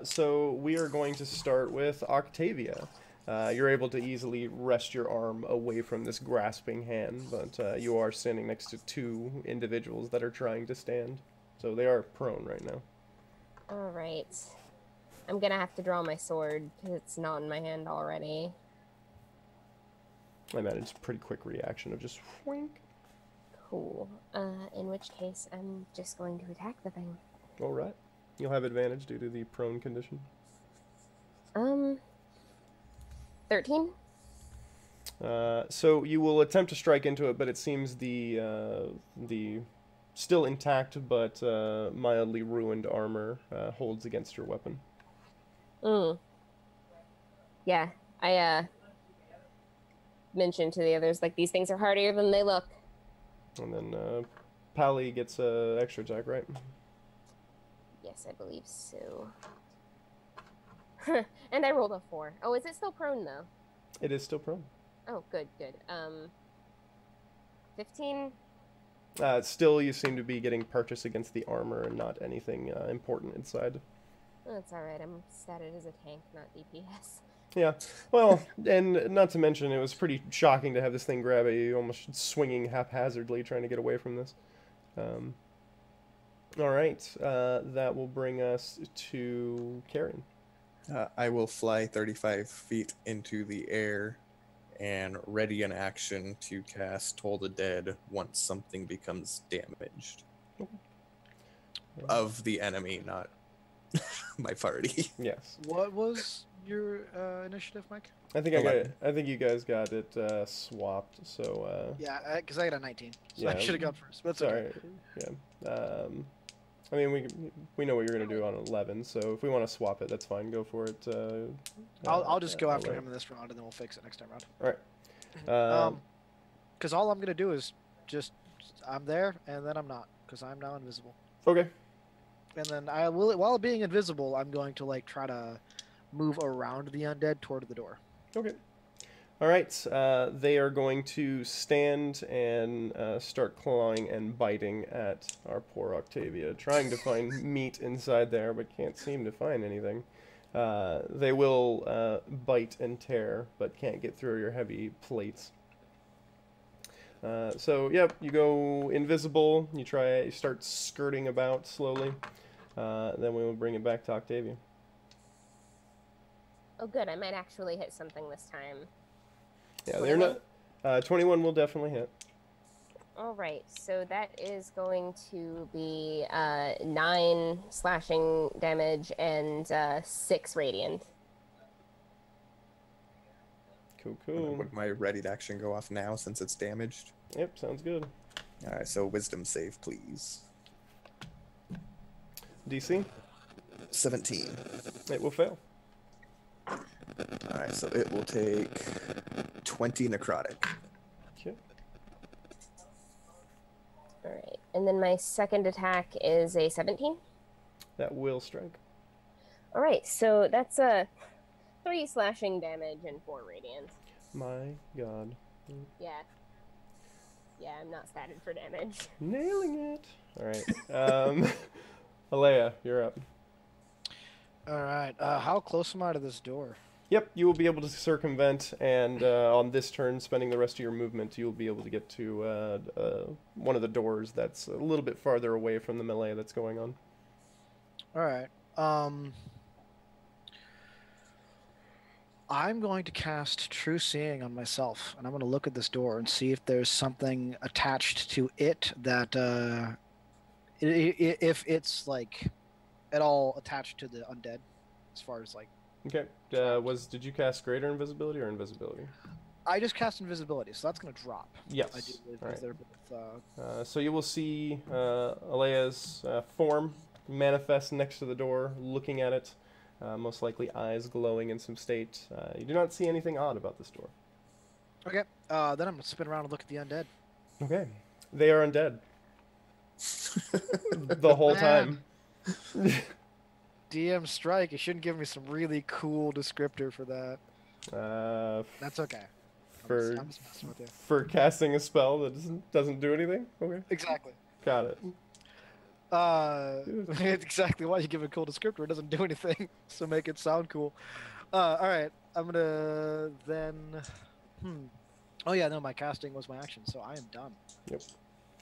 So we are going to start with Octavia. You're able to easily rest your arm away from this grasping hand, but you are standing next to two individuals that are trying to stand. So they are prone right now. All right. I'm gonna have to draw my sword because it's not in my hand already. I imagine it's a pretty quick reaction of just wink. Cool. In which case, I'm just going to attack the thing. All right. You'll have advantage due to the prone condition. 13? So you will attempt to strike into it, but it seems the still intact but mildly ruined armor holds against your weapon. Yeah, I mentioned to the others, like, these things are harder than they look. And then Pally gets an extra attack, right? Yes, I believe so. And I rolled a 4. Oh, is it still prone, though? It is still prone. Oh, good, good. 15? Still, you seem to be getting purchase against the armor and not anything important inside. That's alright, I'm statted as a tank, not DPS. Yeah, well, and not to mention, it was pretty shocking to have this thing grab at you, almost swinging haphazardly, trying to get away from this. All right, that will bring us to Karen. I will fly 35 feet into the air and ready an action to cast Toll the Dead once something becomes damaged. Of the enemy, not my party. Yes. What was your initiative, Mike? I think 11. I think you guys got it swapped. So Yeah, because I got a 19, so I yeah, should have gone first. But that's sorry. okay. Yeah. I mean, we know what you're gonna do on 11. So if we want to swap it, that's fine. Go for it. I'll just go after 11. him in this round, and then we'll fix it next time round. All right. Because all I'm gonna do is just I'm there, and then I'm not, because I'm now invisible. Okay. And then I will, while being invisible, I'm going to like try to move around the undead toward the door. Okay. All right. They are going to stand and start clawing and biting at our poor Octavia, trying to find meat inside there, but can't seem to find anything. They will bite and tear, but can't get through your heavy plates. So, yep, you go invisible. You start skirting about slowly. Then we will bring it back to Octavia. Oh, good, I might actually hit something this time. Yeah, they're not. 21 will definitely hit. Alright, so that is going to be 9 slashing damage and 6 radiant. Cool. Would my ready to action go off now since it's damaged? Yep, sounds good. Alright, so wisdom save, please. DC? 17. It will fail. Alright, so it will take 20 necrotic. Okay. Alright, and then my second attack is a 17. That will strike. Alright, so that's a 3 slashing damage and 4 radiant. My god. Yeah. Yeah, I'm not statted for damage. Nailing it. Alright. Alea, you're up. All right. How close am I to this door? Yep, you will be able to circumvent, and on this turn, spending the rest of your movement, you'll be able to get to one of the doors that's a little bit farther away from the melee that's going on. All right. I'm going to cast True Seeing on myself, and I'm going to look at this door and see if there's something attached to it that, if it's like at all attached to the undead, as far as like Okay. Did you cast greater invisibility or invisibility? I just cast invisibility, so that's going to drop. Yes. I do believe All right. they're both, So you will see Alea's form manifest next to the door, looking at it, most likely eyes glowing in some state. You do not see anything odd about this door. Okay, then I'm going to spin around and look at the undead. Okay. They are undead. The whole time. DM strike, you shouldn't give me some really cool descriptor for that. That's okay. I'm just messing with you. For casting a spell that doesn't do anything? Okay. Exactly. Got it. It's exactly why you give a cool descriptor. It doesn't do anything, so make it sound cool. All right, I'm gonna then. Oh yeah, no, my casting was my action, so I am done. Yep.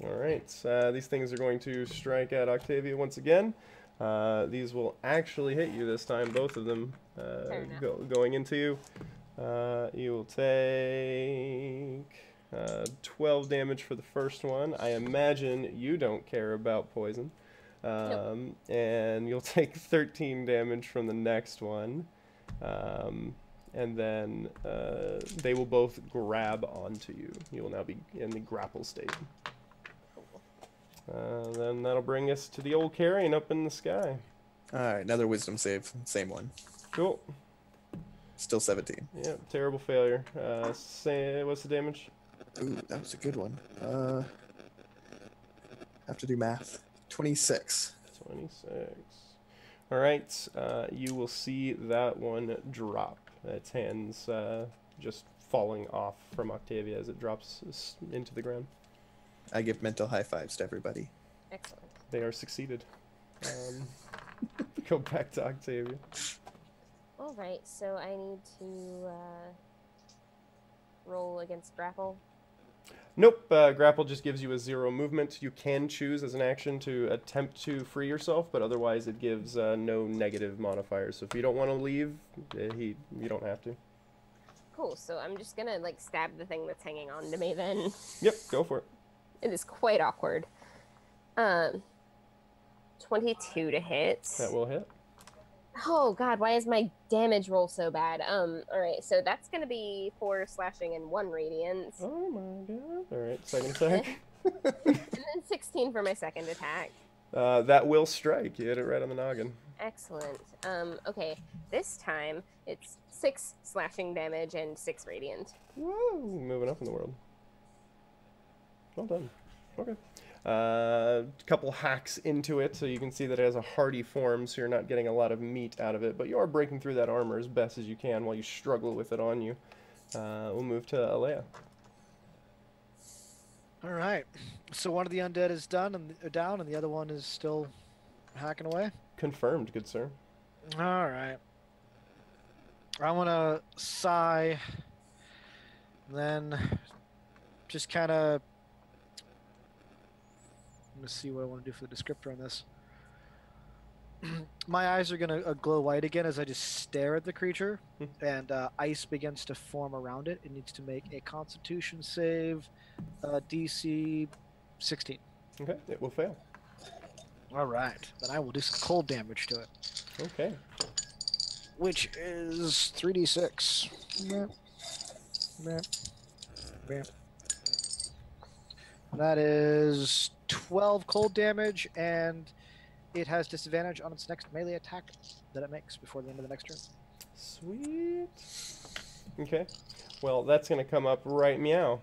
All right. These things are going to strike at Octavia once again. These will actually hit you this time, both of them going into you. You will take 12 damage for the first one. I imagine you don't care about poison. Nope. And you'll take 13 damage from the next one. And then they will both grab onto you. You will now be in the grapple state. Then that'll bring us to the old carrion up in the sky. Alright, another wisdom save. Same one. Cool. Still 17. Yeah, terrible failure. What's the damage? Ooh, that was a good one. Have to do math. 26. 26. All right, you will see that one drop. Its hands just falling off from Octavia as it drops into the ground. I give mental high fives to everybody. Excellent. They are succeeded. Go back to Octavia. All right, so I need to roll against grapple. Nope, grapple just gives you a 0 movement. You can choose as an action to attempt to free yourself, but otherwise it gives no negative modifiers. So if you don't want to leave, you don't have to. Cool, so I'm just gonna like stab the thing that's hanging on to me then. Yep, go for it. It is quite awkward. 22 to hit. That will hit. Oh god, why is my damage roll so bad? Alright, so that's gonna be 4 slashing and 1 radiant. Oh my god. Alright, second attack. And then 16 for my second attack. That will strike. You hit it right on the noggin. Excellent. Okay, this time it's 6 slashing damage and 6 radiant. Woo! Moving up in the world. Well done. Okay. Couple hacks into it, so you can see that it has a hardy form, so you're not getting a lot of meat out of it, but you are breaking through that armor as best as you can while you struggle with it on you. We'll move to Alea. All right, so one of the undead is down, and the other one is still hacking away. Confirmed, good sir. All right. I want to sigh, then just kind of. I'm going to see what I want to do for the descriptor on this. My eyes are going to glow white again as I just stare at the creature, and ice begins to form around it. It needs to make a Constitution save, DC 16. Okay, it will fail. All right, then I will do some cold damage to it. Okay. Which is 3d6. That is 12 cold damage, and it has disadvantage on its next melee attack that it makes before the end of the next turn. Sweet. Okay. Well, that's going to come up right meow.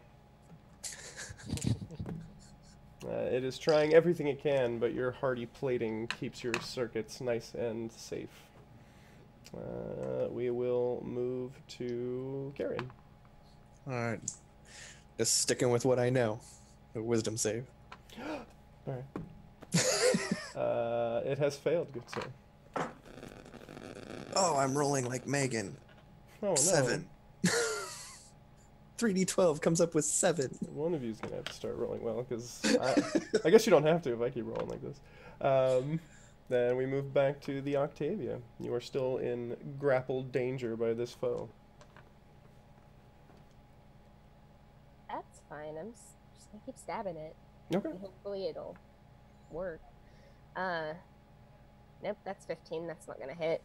It is trying everything it can, but your hardy plating keeps your circuits nice and safe. We will move to Carrion. Alright. Just sticking with what I know. A wisdom save. Alright. It has failed, good sir. Oh, I'm rolling like Megan. Oh, no. 7. 3d12 comes up with 7. One of you is going to have to start rolling well, because I guess you don't have to if I keep rolling like this. Then we move back to the Octavia. You are still in grappled danger by this foe. That's fine. I'm just gonna keep stabbing it. Okay. And hopefully it'll work. Nope, that's 15. That's not gonna hit.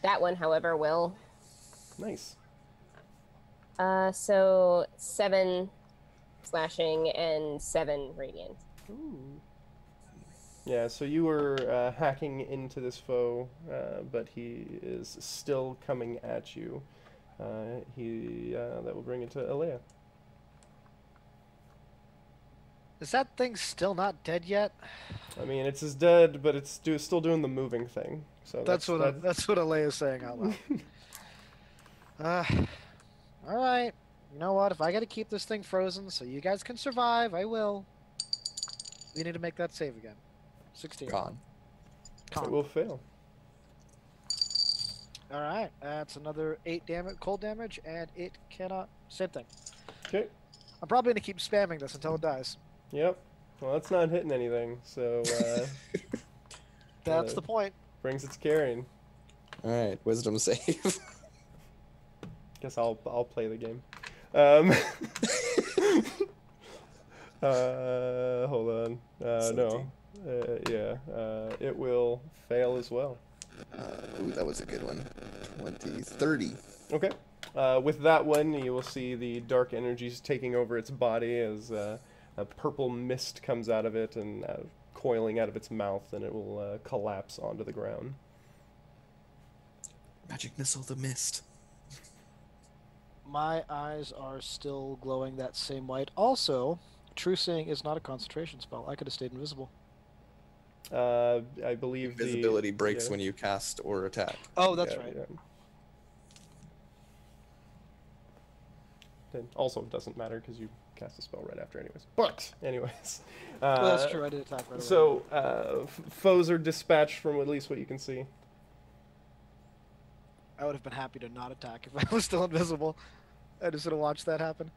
That one, however, will. Nice. So 7 slashing and 7 radiant. Ooh. Yeah, so you were hacking into this foe, but he is still coming at you. That will bring it to Alea. Is that thing still not dead yet? I mean, it's dead, but it's still doing the moving thing. So That's what Alea's saying out loud. All right. You know what? If I got to keep this thing frozen so you guys can survive, I will. We need to make that save again. 16. Gone. It will fail. All right. That's another 8 damage, cold damage, and it cannot. Same thing. Okay. I'm probably gonna keep spamming this until it dies. Yep. Well, that's not hitting anything, so That's the point. brings its carrying. All right, wisdom save. Guess I'll play the game. Hold on. No. Yeah. It will fail as well. Ooh, that was a good one. 30. Okay. With that one, you will see the dark energies taking over its body as a purple mist comes out of it and coiling out of its mouth, and it will collapse onto the ground. Magic missile, the mist. My eyes are still glowing that same white. Also, True Seeing is not a concentration spell. I could have stayed invisible. I believe Invisibility breaks when you cast or attack. Oh, that's right. Yeah. It also doesn't matter because you cast a spell right after anyways. But, anyways. Well, that's true. I did attack right away. So, foes are dispatched from at least what you can see. I would have been happy to not attack if I was still invisible. I just would have watched that happen.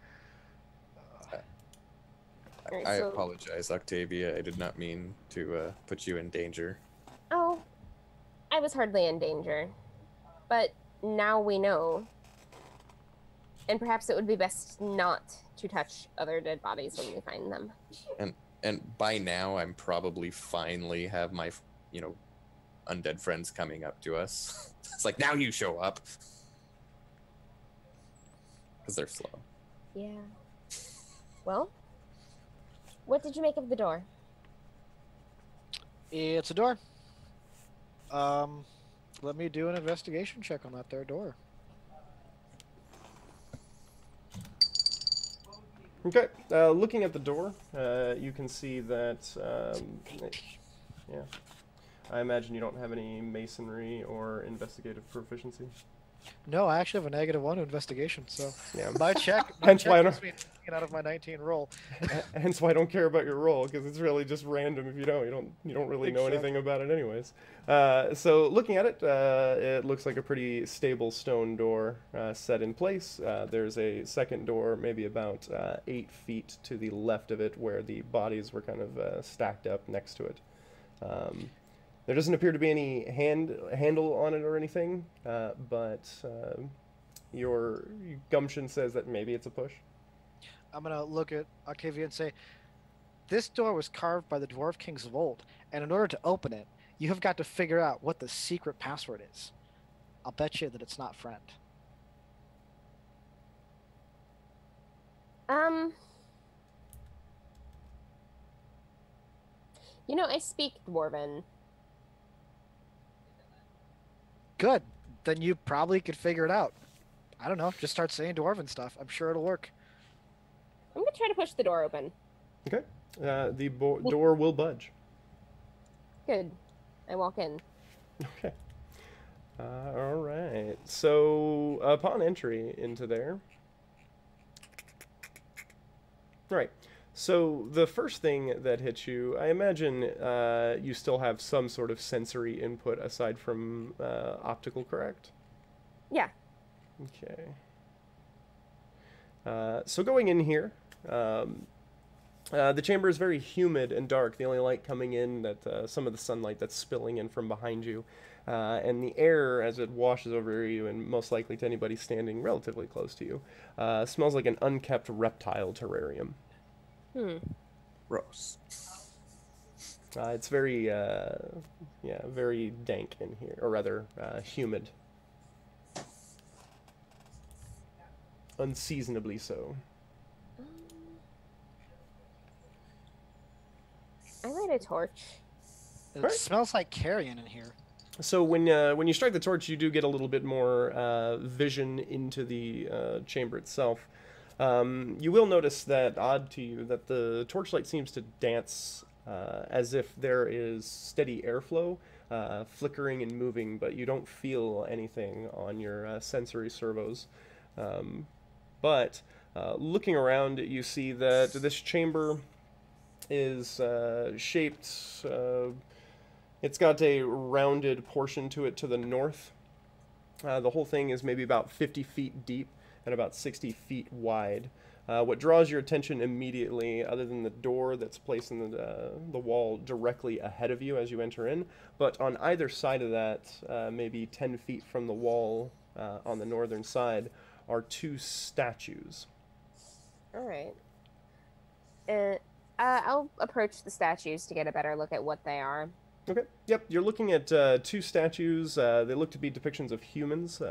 Alright, I so- apologize, Octavia. I did not mean to put you in danger. Oh, I was hardly in danger. But now we know. And perhaps it would be best not to touch other dead bodies when we find them. And by now, I'm probably finally have my, undead friends coming up to us. It's like, now you show up. Because they're slow. Yeah. Well, what did you make of the door? It's a door. Let me do an investigation check on that there door. Okay, looking at the door, you can see that, yeah, I imagine you don't have any masonry or investigative proficiency. No, I actually have a -1 to investigation, so Yeah. my check Hence why I makes me 19 out of my 19 roll. Hence why I don't care about your roll, because it's really just random if you don't really know anything about it anyways. So looking at it, it looks like a pretty stable stone door set in place. There's a second door, maybe about 8 feet to the left of it, where the bodies were kind of stacked up next to it. There doesn't appear to be any handle on it or anything, but your gumption says that maybe it's a push. I'm gonna look at Octavia and say, this door was carved by the Dwarf Kings of old, and in order to open it, you have got to figure out what the secret password is. I'll bet you that it's not friend. I speak Dwarven. Good. Then you probably could figure it out. I don't know. Just start saying Dwarven stuff. I'm sure it'll work. I'm gonna try to push the door open. Okay. The door will budge. Good. I walk in. Okay. All right. So upon entry into there. Right. So the first thing that hits you, I imagine you still have some sort of sensory input aside from optical, correct? Yeah. Okay. So going in here, the chamber is very humid and dark. The only light coming in, that some of the sunlight that's spilling in from behind you, and the air as it washes over you, and most likely to anybody standing relatively close to you, smells like an unkept reptile terrarium. Gross. It's very, very dank in here, or rather, humid. unseasonably so. I light a torch. It Right. smells like carrion in here. So when you strike the torch, you do get a little bit more vision into the chamber itself. You will notice that, odd to you, that the torchlight seems to dance as if there is steady airflow, flickering and moving, but you don't feel anything on your sensory servos. But looking around, you see that this chamber is shaped. It's got a rounded portion to it to the north. The whole thing is maybe about 50 feet deep and about 60 feet wide. What draws your attention immediately, other than the door that's placed in the wall directly ahead of you as you enter in, but on either side of that, maybe 10 feet from the wall on the northern side, are two statues. All right. I'll approach the statues to get a better look at what they are. Okay. Yep. You're looking at two statues. They look to be depictions of humans,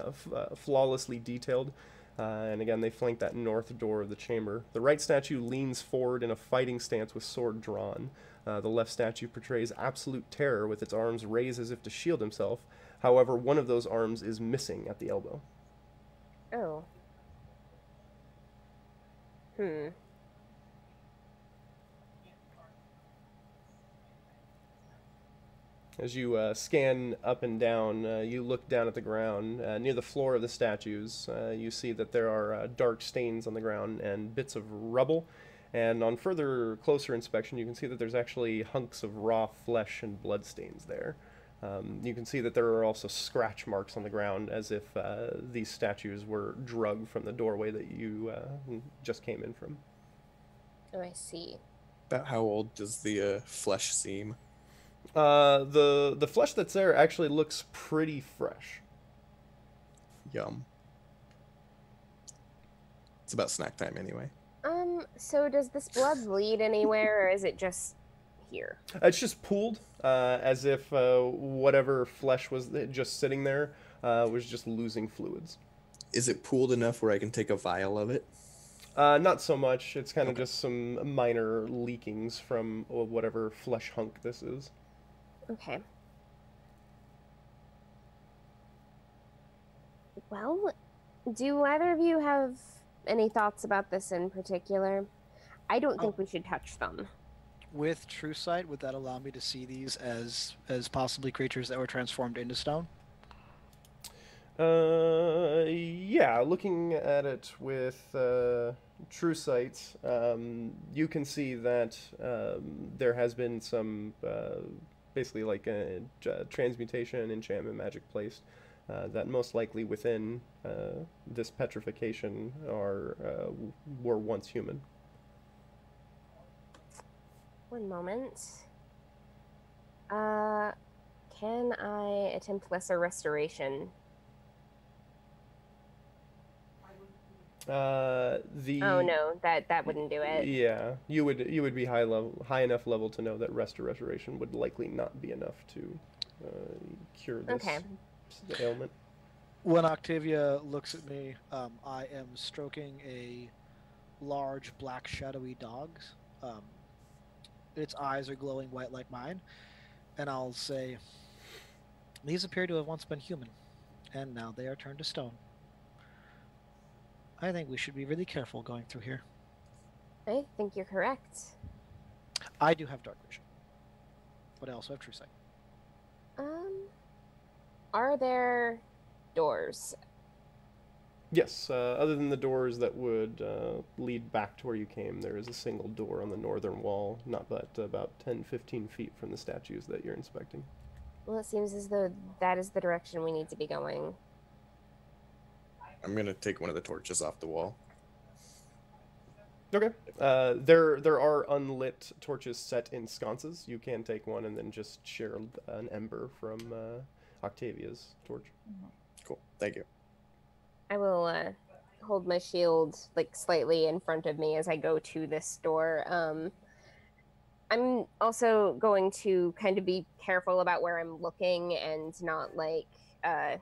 flawlessly detailed. And again, they flank that north door of the chamber. The right statue leans forward in a fighting stance with sword drawn. The left statue portrays absolute terror with its arms raised as if to shield himself. However, one of those arms is missing at the elbow. Oh. As you scan up and down, you look down at the ground. Near the floor of the statues, you see that there are dark stains on the ground and bits of rubble. And on further, closer inspection, you can see that there's actually hunks of raw flesh and blood stains there. You can see that there are also scratch marks on the ground, as if these statues were drugged from the doorway that you just came in from. Oh, I see. About how old does the flesh seem? The flesh that's there actually looks pretty fresh. Yum. It's about snack time anyway. So does this blood bleed anywhere, or is it just here? It's just pooled, as if whatever flesh was just sitting there was just losing fluids. Is it pooled enough where I can take a vial of it? Not so much. It's kind of just some minor leakings from whatever flesh hunk this is. Okay. Well, do either of you have any thoughts about this in particular? I don't think we should touch them. With True Sight, would that allow me to see these as possibly creatures that were transformed into stone? Yeah, looking at it with True Sight, you can see that there has been some basically like a transmutation, enchantment, magic placed that most likely within this petrification were once human. One moment. Can I attempt lesser restoration? Oh no, that wouldn't do it. Yeah, you would be high enough level to know that restoration would likely not be enough to cure this ailment. When Octavia looks at me, I am stroking a large black shadowy dog. Its eyes are glowing white like mine, and I'll say, these appear to have once been human, and now they are turned to stone. I think we should be really careful going through here. I think you're correct. I do have dark vision, but I also have True Sight. Are there doors? Yes, other than the doors that would lead back to where you came, there is a single door on the northern wall, not but about 10-15 feet from the statues that you're inspecting. Well, it seems as though that is the direction we need to be going. I'm gonna take one of the torches off the wall. Okay. There are unlit torches set in sconces. You can take one and then just share an ember from Octavia's torch. Cool. Thank you. I will hold my shield like slightly in front of me as I go to this door. I'm also going to kind of be careful about where I'm looking and not like, like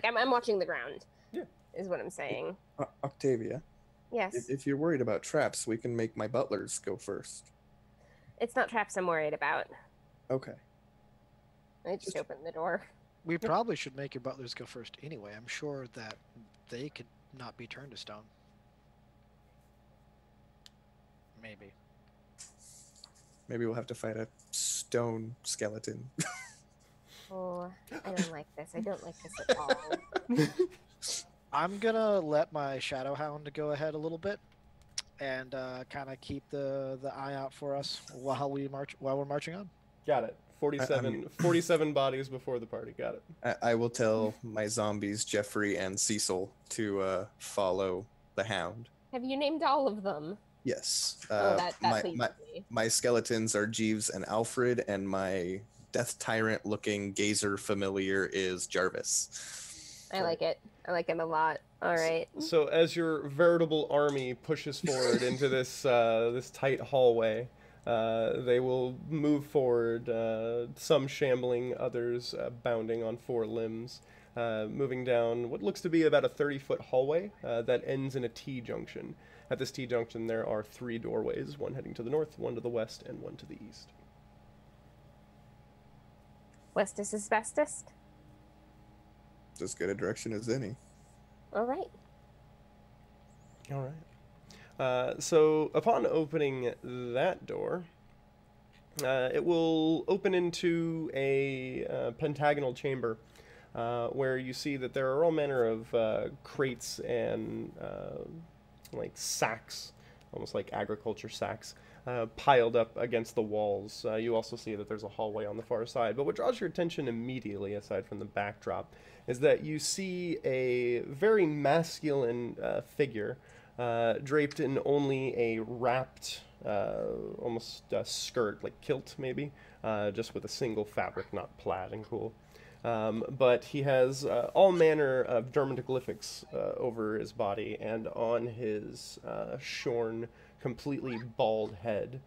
I'm watching the ground. Yeah. is what I'm saying. Octavia, Yes. if you're worried about traps, we can make my butlers go first. It's not traps I'm worried about. Okay. I just opened the door. We probably should make your butlers go first anyway. I'm sure that they could not be turned to stone. Maybe. Maybe we'll have to fight a stone skeleton. Oh, I don't like this. I don't like this at all. I'm gonna let my shadow hound go ahead a little bit, and kind of keep the eye out for us while we're marching on. Got it. 47 bodies before the party. Got it. I will tell my zombies, Jeffrey and Cecil, to follow the hound. Have you named all of them? Yes. That pleases me. My skeletons are Jeeves and Alfred, and my death tyrant-looking gazer familiar is Jarvis. I like it. I like it a lot. All right. So as your veritable army pushes forward into this this tight hallway, they will move forward, some shambling, others bounding on four limbs, moving down what looks to be about a 30-foot hallway that ends in a T-junction. At this T-junction, there are 3 doorways, one heading to the north, one to the west, and one to the east. West is bestest. As good a direction as any. All right. All right. So upon opening that door, it will open into a pentagonal chamber where you see that there are all manner of crates and like sacks, almost like agriculture sacks, piled up against the walls. You also see that there's a hallway on the far side. But what draws your attention immediately, aside from the backdrop, is that you see a very masculine figure draped in only a wrapped, almost skirt, like kilt maybe, just with a single fabric, not plaid and cool. But he has all manner of dermatoglyphics over his body, and on his shorn, completely bald head.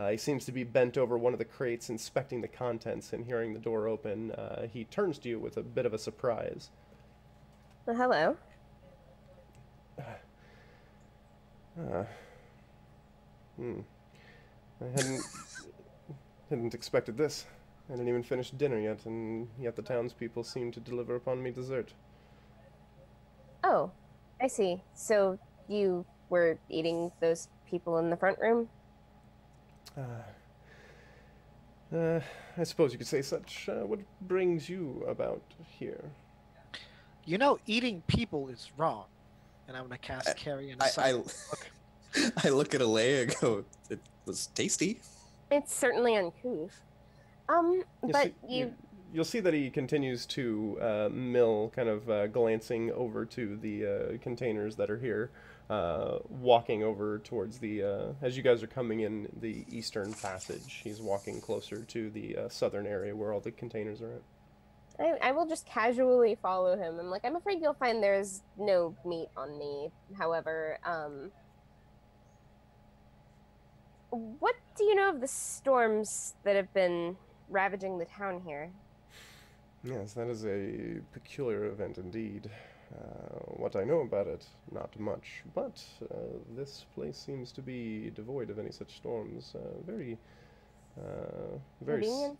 He seems to be bent over one of the crates, inspecting the contents, and hearing the door open, he turns to you with a bit of a surprise. Well, hello. I hadn't expected this. I didn't even finish dinner yet, and yet the townspeople seem to deliver upon me dessert. Oh, I see. So you were eating those people in the front room? I suppose you could say such. What brings you about here? You know, eating people is wrong. And I'm gonna cast carry and I look at Alea and go, it was tasty. It's certainly uncouth. You'll see that he continues to mill, kind of glancing over to the containers that are here, walking over towards the, as you guys are coming in the eastern passage, he's walking closer to the southern area where all the containers are at. I will just casually follow him. I'm afraid you'll find there's no meat on me. However, what do you know of the storms that have been ravaging the town here? Yes, that is a peculiar event indeed. What I know about it, not much, but this place seems to be devoid of any such storms. Very. Convenient?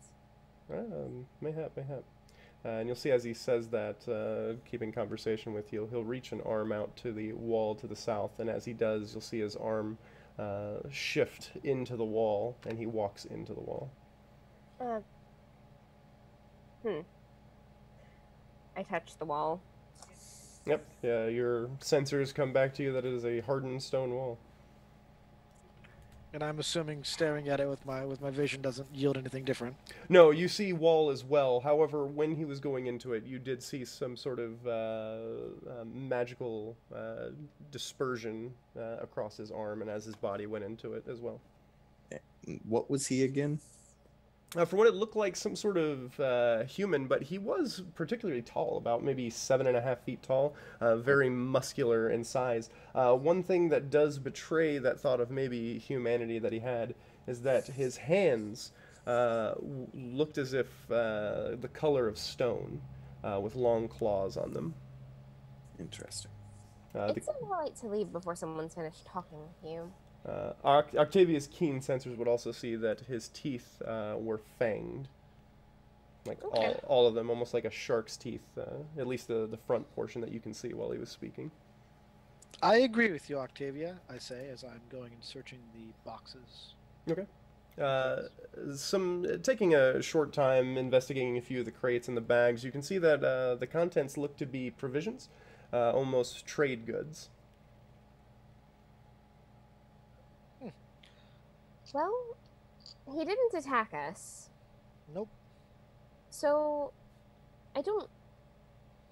Mayhap. And you'll see as he says that, keeping conversation with you, he'll reach an arm out to the wall to the south, and as he does, you'll see his arm shift into the wall, and he walks into the wall. I touch the wall. Yep. Yeah, your sensors come back to you that it is a hardened stone wall. And I'm assuming staring at it with my vision doesn't yield anything different. No, you see wall as well. However, when he was going into it, you did see some sort of magical dispersion across his arm, and as his body went into it as well. What was he again? For what it looked like, some sort of human, but he was particularly tall, about maybe 7.5 feet tall, very muscular in size. One thing that does betray that thought of maybe humanity that he had is that his hands looked as if the color of stone, with long claws on them. Interesting. It's impolite to leave before someone's finished talking with you. Octavia's keen sensors would also see that his teeth were fanged. Like Okay. all of them, almost like a shark's teeth, at least the front portion that you can see while he was speaking. I agree with you, Octavia, I say, as I'm going and searching the boxes. Okay. Taking a short time investigating a few of the crates and the bags, you can see that the contents look to be provisions, almost trade goods. Well, he didn't attack us. Nope. So, I don't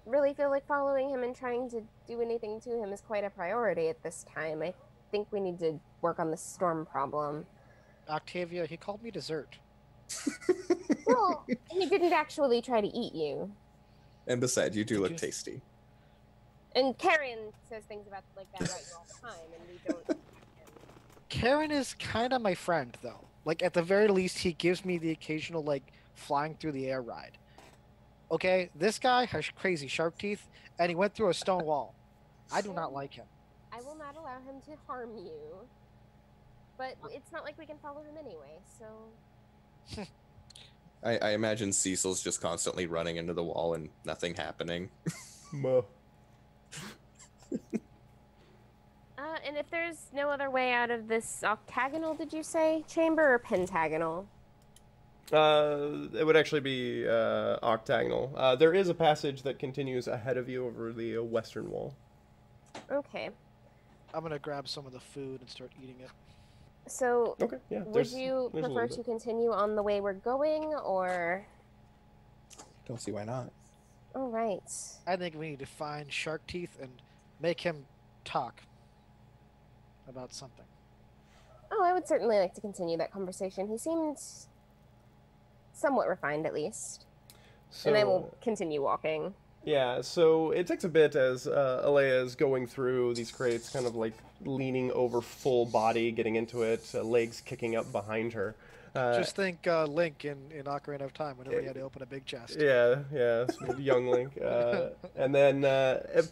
really feel like following him and trying to do anything to him is quite a priority at this time. I think we need to work on the storm problem. Octavia, he called me dessert. Well, he didn't actually try to eat you. And besides, you do look tasty. And Karen says things about like that right all the time, and we don't attack him. Karen is kind of my friend, though. Like, at the very least, he gives me the occasional, like, flying through the air ride. Okay, this guy has crazy sharp teeth, and he went through a stone wall. I do not like him. I will not allow him to harm you. But it's not like we can follow him anyway, so... I imagine Cecil's just constantly running into the wall and nothing happening. Muh. And if there's no other way out of this octagonal, did you say, chamber, or pentagonal? It would actually be octagonal. There is a passage that continues ahead of you over the western wall. Okay. I'm gonna grab some of the food and start eating it. So, Okay, yeah. would you there's a prefer little to bit. continue on the way we're going, or... Don't see why not. All right. I think we need to find Shark Teeth and make him talk about something. Oh, I would certainly like to continue that conversation. He seemed somewhat refined, at least. So, And I will continue walking. Yeah, so it takes a bit as Alea is going through these crates, kind of like leaning over full body, getting into it, legs kicking up behind her. Just think Link in Ocarina of Time, whenever he had to open a big chest. Yeah, young Link. And then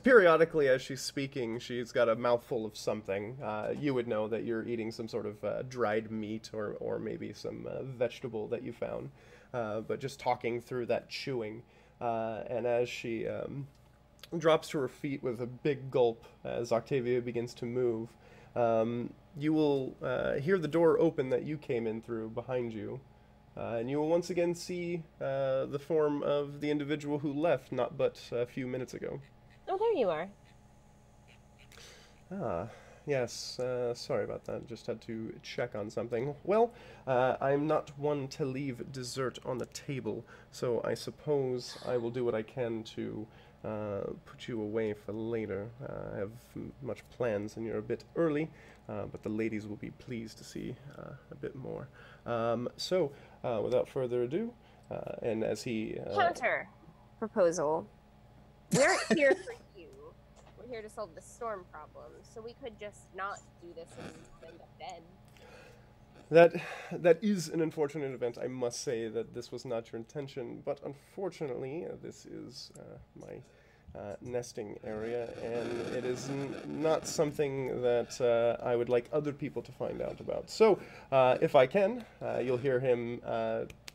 periodically as she's speaking, she's got a mouthful of something. You would know that you're eating some sort of dried meat or maybe some vegetable that you found. But just talking through that chewing. And as she drops to her feet with a big gulp as Octavia begins to move, you will hear the door open that you came in through behind you. And you will once again see the form of the individual who left not but a few minutes ago. Oh, there you are. Ah, yes, sorry about that. Just had to check on something. Well, I'm not one to leave dessert on the table, so I suppose I will do what I can to put you away for later. I have much plans and you're a bit early, but the ladies will be pleased to see a bit more. So, without further ado, and as he... Counter proposal. We aren't here for you. We're here to solve the storm problem, so we could just not do this and end up dead. That is an unfortunate event. I must say that this was not your intention, but unfortunately, this is my nesting area, and it is not something that I would like other people to find out about. So, if I can, you'll hear him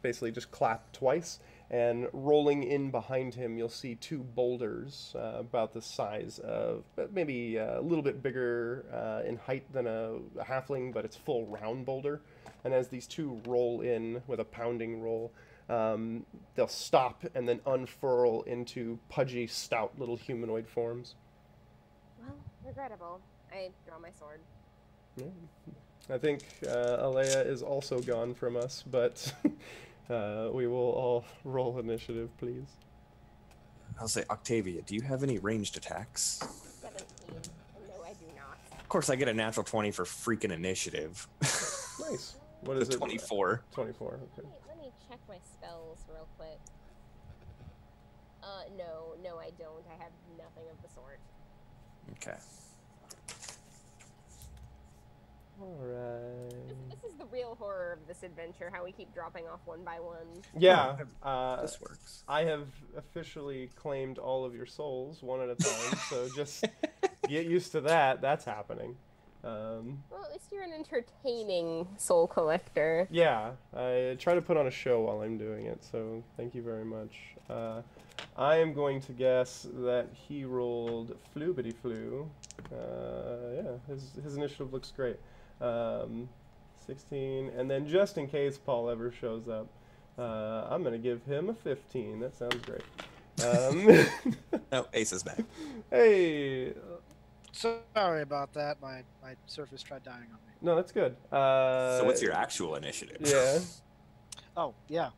basically just clap twice, and rolling in behind him, you'll see two boulders about the size of maybe a little bit bigger in height than a halfling, but it's full round boulder. And as these two roll in with a pounding roll, they'll stop and then unfurl into pudgy, stout little humanoid forms. Well, regrettable. I draw my sword. Yeah. I think Alea is also gone from us, but we will all roll initiative, please. I'll say, Octavia, do you have any ranged attacks? 17. No, I do not. Of course, I get a natural 20 for freaking initiative. Nice. What is it? 24. 24, okay. Let me check my spells real quick. No, I don't. I have nothing of the sort. Okay. Alright. This is the real horror of this adventure, how we keep dropping off one by one. Yeah, This works. I have officially claimed all of your souls one at a time, so just Get used to that. That's happening. Well, at least you're an entertaining soul collector. Yeah, I try to put on a show while I'm doing it, so thank you very much. I am going to guess that he rolled floobity flu. Yeah, his initiative looks great. 16, and then just in case Paul ever shows up, I'm going to give him a 15. That sounds great. Oh, Ace is back. Hey. Sorry about that. My surface tried dying on me. No, that's good. So what's your actual initiative? Yeah. Oh, yeah.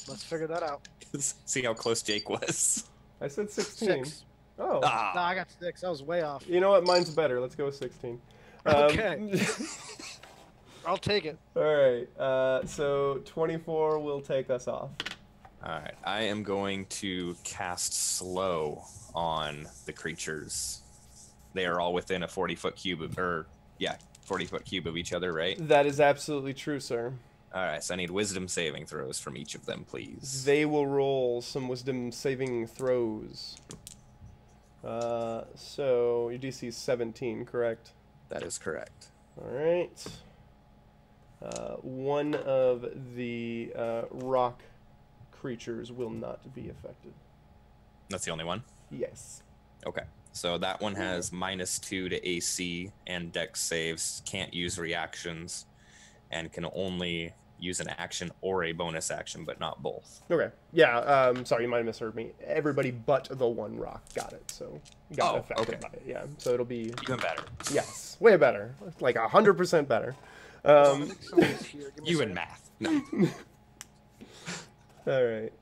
Let's figure that out. See how close Jake was. I said 16. 6. Oh. No, I got 6. I was way off. You know what? Mine's better. Let's go with 16. Okay. I'll take it. All right. So 24 will take us off. All right, I am going to cast slow on the creatures. They are all within a 40-foot cube of, 40-foot cube of each other, right? That is absolutely true, sir. All right, so I need wisdom saving throws from each of them, please. They will roll some wisdom saving throws. So your DC is 17, correct? That is correct. All right. One of the rock creatures will not be affected. That's the only one? Yes. Okay. So that one has -2 to AC and dex saves, can't use reactions, and can only use an action or a bonus action, but not both. Okay. Yeah, sorry, you might have misheard me. Everybody but the one rock got it, so got affected by it. Yeah, so it'll be... Even better. Yes, way better. Like 100% better. You and math. No. All right.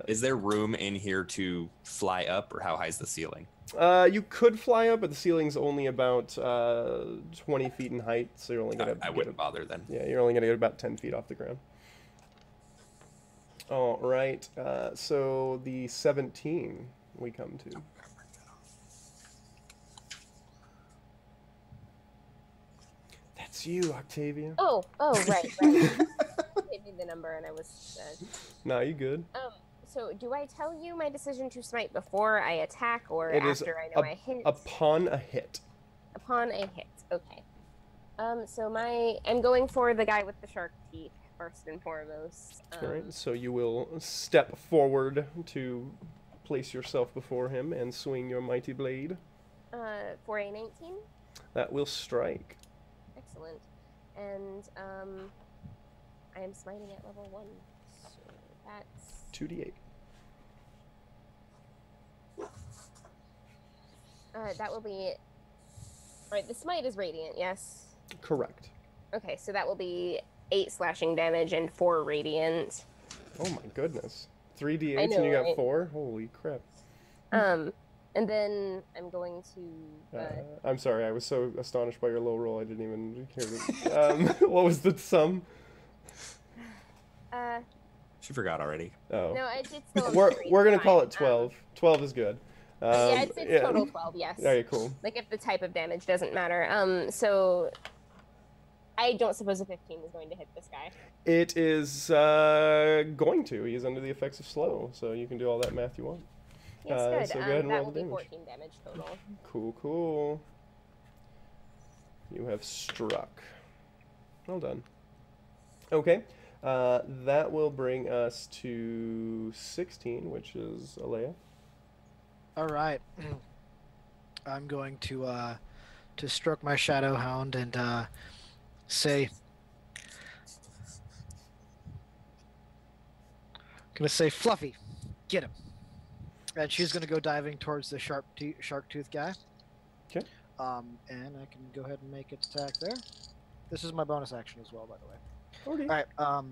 Is there room in here to fly up, or how high is the ceiling? You could fly up, but the ceiling's only about 20 feet in height, so you're only gonna. I wouldn't bother then. Yeah, you're only gonna get about 10 feet off the ground. All right. So the 17 we come to. That's you, Octavia. Oh, right. Gave me the number, and I was. Nah, you good? So do I tell you my decision to smite before I attack, or It is after I know I hit? Upon a hit. Upon a hit. Okay. So I'm going for the guy with the shark teeth first and foremost. All right. So you will step forward to place yourself before him and swing your mighty blade. For a 19. That will strike. Excellent. And I am smiting at level 1. So that's 2d8. That will be. Alright, the smite is radiant, yes? Correct. Okay, so that will be 8 slashing damage and 4 radiant. Oh my goodness. 3 d8s I know, and you got right? 4? Holy crap. And then I'm going to. I'm sorry, I was so astonished by your low roll I didn't even hear it. What was the sum? She forgot already. Oh. No, it's still. We're gonna call it 12. 12 is good. Yeah, it's total 12, yes. Okay, cool. Like if the type of damage doesn't matter. So I don't suppose a 15 is going to hit this guy. It is going to. He's under the effects of slow, so you can do all that math you want. Yes, good. So go ahead and that roll will the be damage. 14 damage total. Cool. You have struck. Well done. Okay. That will bring us to 16, which is Alea. All right. I'm going to stroke my shadow hound and say, Fluffy, get him. And she's gonna go diving towards the shark tooth guy. Okay. And I can go ahead and make it attack there. This is my bonus action as well, by the way. Okay. All right.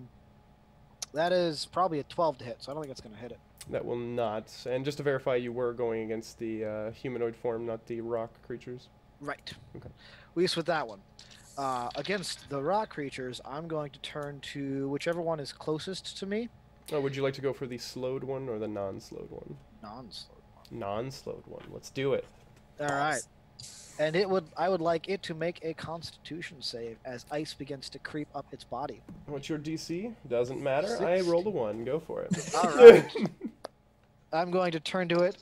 That is probably a 12 to hit, so I don't think it's gonna hit it. That will not. And just to verify, you were going against the humanoid form, not the rock creatures. Right. Okay. At least with that one. Against the rock creatures, I'm going to turn to whichever one is closest to me. Oh, would you like to go for the slowed one or the non-slowed one? Non-slowed one. Non-slowed one. Let's do it. All right. And I would like it to make a Constitution save as ice begins to creep up its body. What's your DC? Doesn't matter. I rolled a 1. Go for it. All right. I'm going to turn to it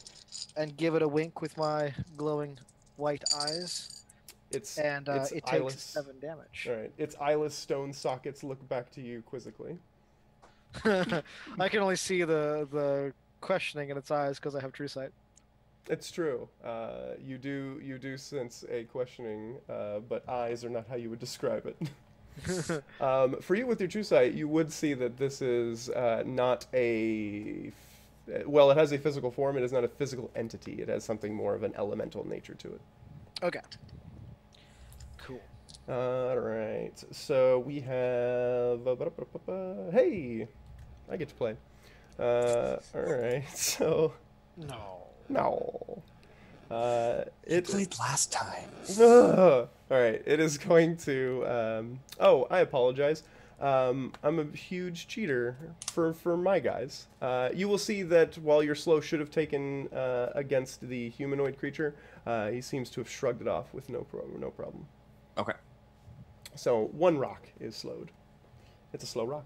and give it a wink with my glowing white eyes, It's and it's it eyeless. takes 7 damage. All right. Its eyeless stone sockets look back to you quizzically. I can only see the questioning in its eyes because I have true sight. It's true. You do sense a questioning, but eyes are not how you would describe it. For you with your true sight, you would see that this is not a. Well, it has a physical form. It is not a physical entity. It has something more of an elemental nature to it. Okay. Cool. All right. So we have. Hey, I get to play. All right. So. No. It played last time. All right. It is going to. Oh, I apologize. I'm a huge cheater for my guys. You will see that while your slow should have taken against the humanoid creature, he seems to have shrugged it off with no problem. Okay. So 1 rock is slowed. It's a slow rock.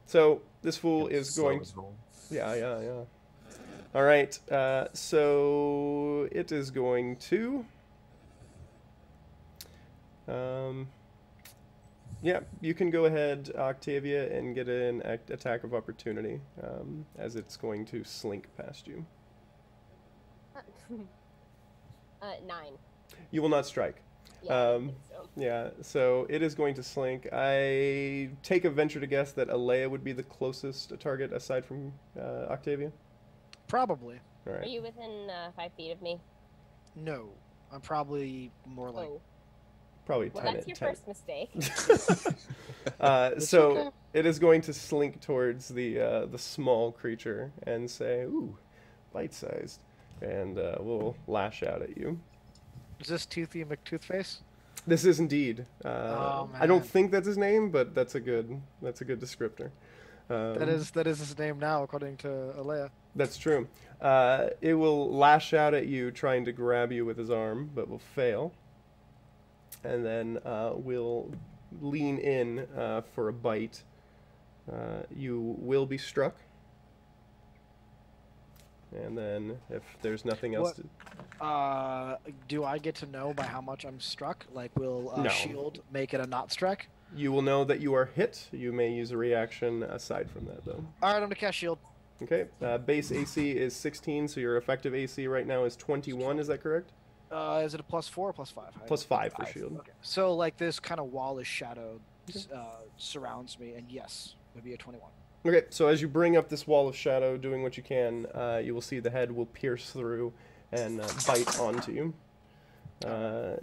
So this fool is going. Yeah. All right. So it is going to. Yeah, you can go ahead, Octavia, and get an attack of opportunity, as it's going to slink past you. 9. You will not strike. Yeah, I didn't think so. Yeah, so it is going to slink. I take a venture to guess that Alea would be the closest target aside from Octavia. Probably. All Are right. you within 5 feet of me? No. I'm probably more like. Oh, Probably well, 10. that's your 10. first mistake. So okay. it is going to slink towards the small creature and say, "Ooh, bite-sized," and will lash out at you. Is this Toothy McToothface? This is indeed. Oh, I don't man. think that's his name, but that's a good descriptor. That is his name now, according to Alea. That's true. It will lash out at you, trying to grab you with his arm, but will fail. And then will lean in for a bite. You will be struck. And then, if there's nothing else Do I get to know by how much I'm struck? Like, will No. shield make it a not struck? you will know that you are hit. You may use a reaction aside from that, though. All right, I'm gonna cast shield. Okay. Base AC is 16, so your effective AC right now is 21. Is that correct? Is it a +4 or +5? Plus 5 for shield. Okay. So like this kind of wall is shadowed, surrounds me, and yes, would be a 21. Okay, so as you bring up this wall of shadow, doing what you can, you will see the head will pierce through and bite onto you.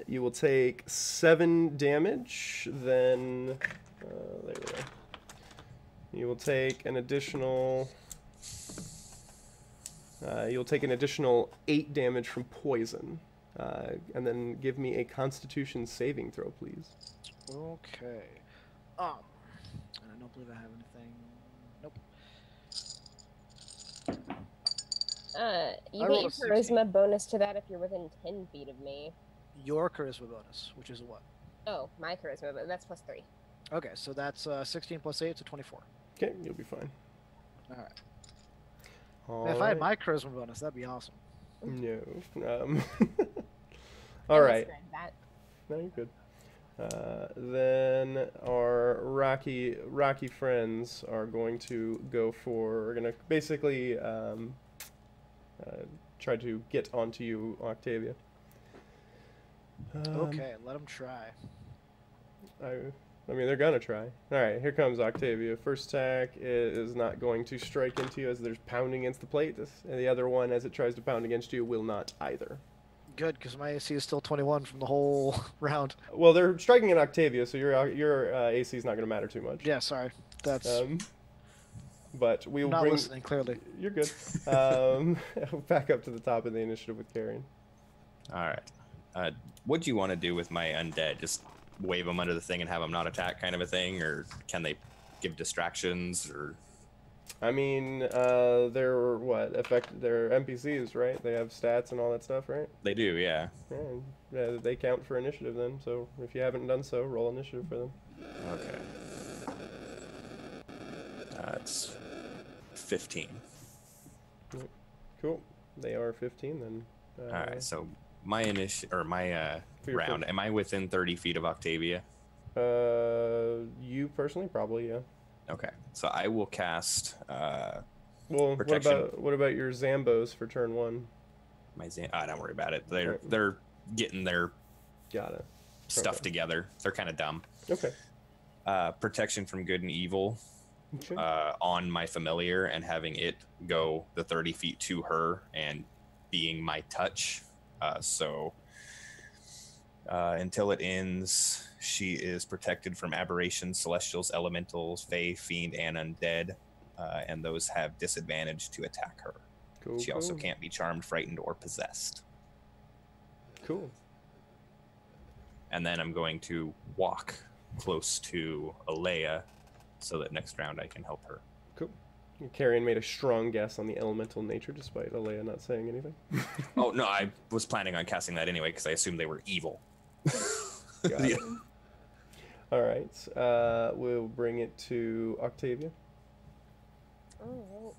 You will take 7 damage, then there we go. You will take an additional. You'll take an additional 8 damage from poison, and then give me a Constitution saving throw, please. Okay. And I don't believe I have anything. Nope. You I get rolled your a 16. charisma bonus to that if you're within 10 feet of me. Your charisma bonus, which is a what? Oh, my charisma, but that's +3. Okay, so that's 16 + 8, so 24. Okay, you'll be fine. All right. All Man, if I had right. my charisma bonus, that'd be awesome. No. I All right. misread that. No, you're good. Then our Rocky friends are going to go for. We're gonna basically try to get onto you, Octavia. Okay, let them try. I mean, they're gonna try. All right, here comes Octavia. First attack is not going to strike into you as there's pounding against the plate. And the other one, as it tries to pound against you, will not either. Good, because my AC is still 21 from the whole round. Well, they're striking at Octavia, so your AC is not going to matter too much. Yeah, sorry. That's But we will not bring. listening clearly. You're good. Back up to the top of the initiative with Carrion. All right. What do you want to do with my undead? Just wave them under the thing and have them not attack, kind of a thing, or can they give distractions? Or I mean, they're what? They're NPCs, right? They have stats and all that stuff, right? they do, yeah. Yeah, they count for initiative then. So if you haven't done so, roll initiative for them. Okay. It's 15. Cool. They are 15 then. All right. So my initial or my For your round. first- Am I within 30 feet of Octavia? You personally, probably, yeah. Okay, so I will cast Well, protection. what about your Zambos for turn 1? Don't worry about it. They're Right. they're getting their Got it. stuff Okay. together. They're kind of dumb. Okay. Protection from good and evil Okay. on my familiar, and having it go the 30 feet to her and being my touch. So until it ends, she is protected from aberrations, celestials, elementals, fae, fiend, and undead, and those have disadvantage to attack her. Cool. She also cool. can't be charmed, frightened, or possessed. Cool. And then I'm going to walk close to Alea so that next round I can help her. Cool. Carrion made a strong guess on the elemental nature, despite Alea not saying anything. Oh, no, I was planning on casting that anyway because I assumed they were evil. Got it. All right. We'll bring it to Octavia. All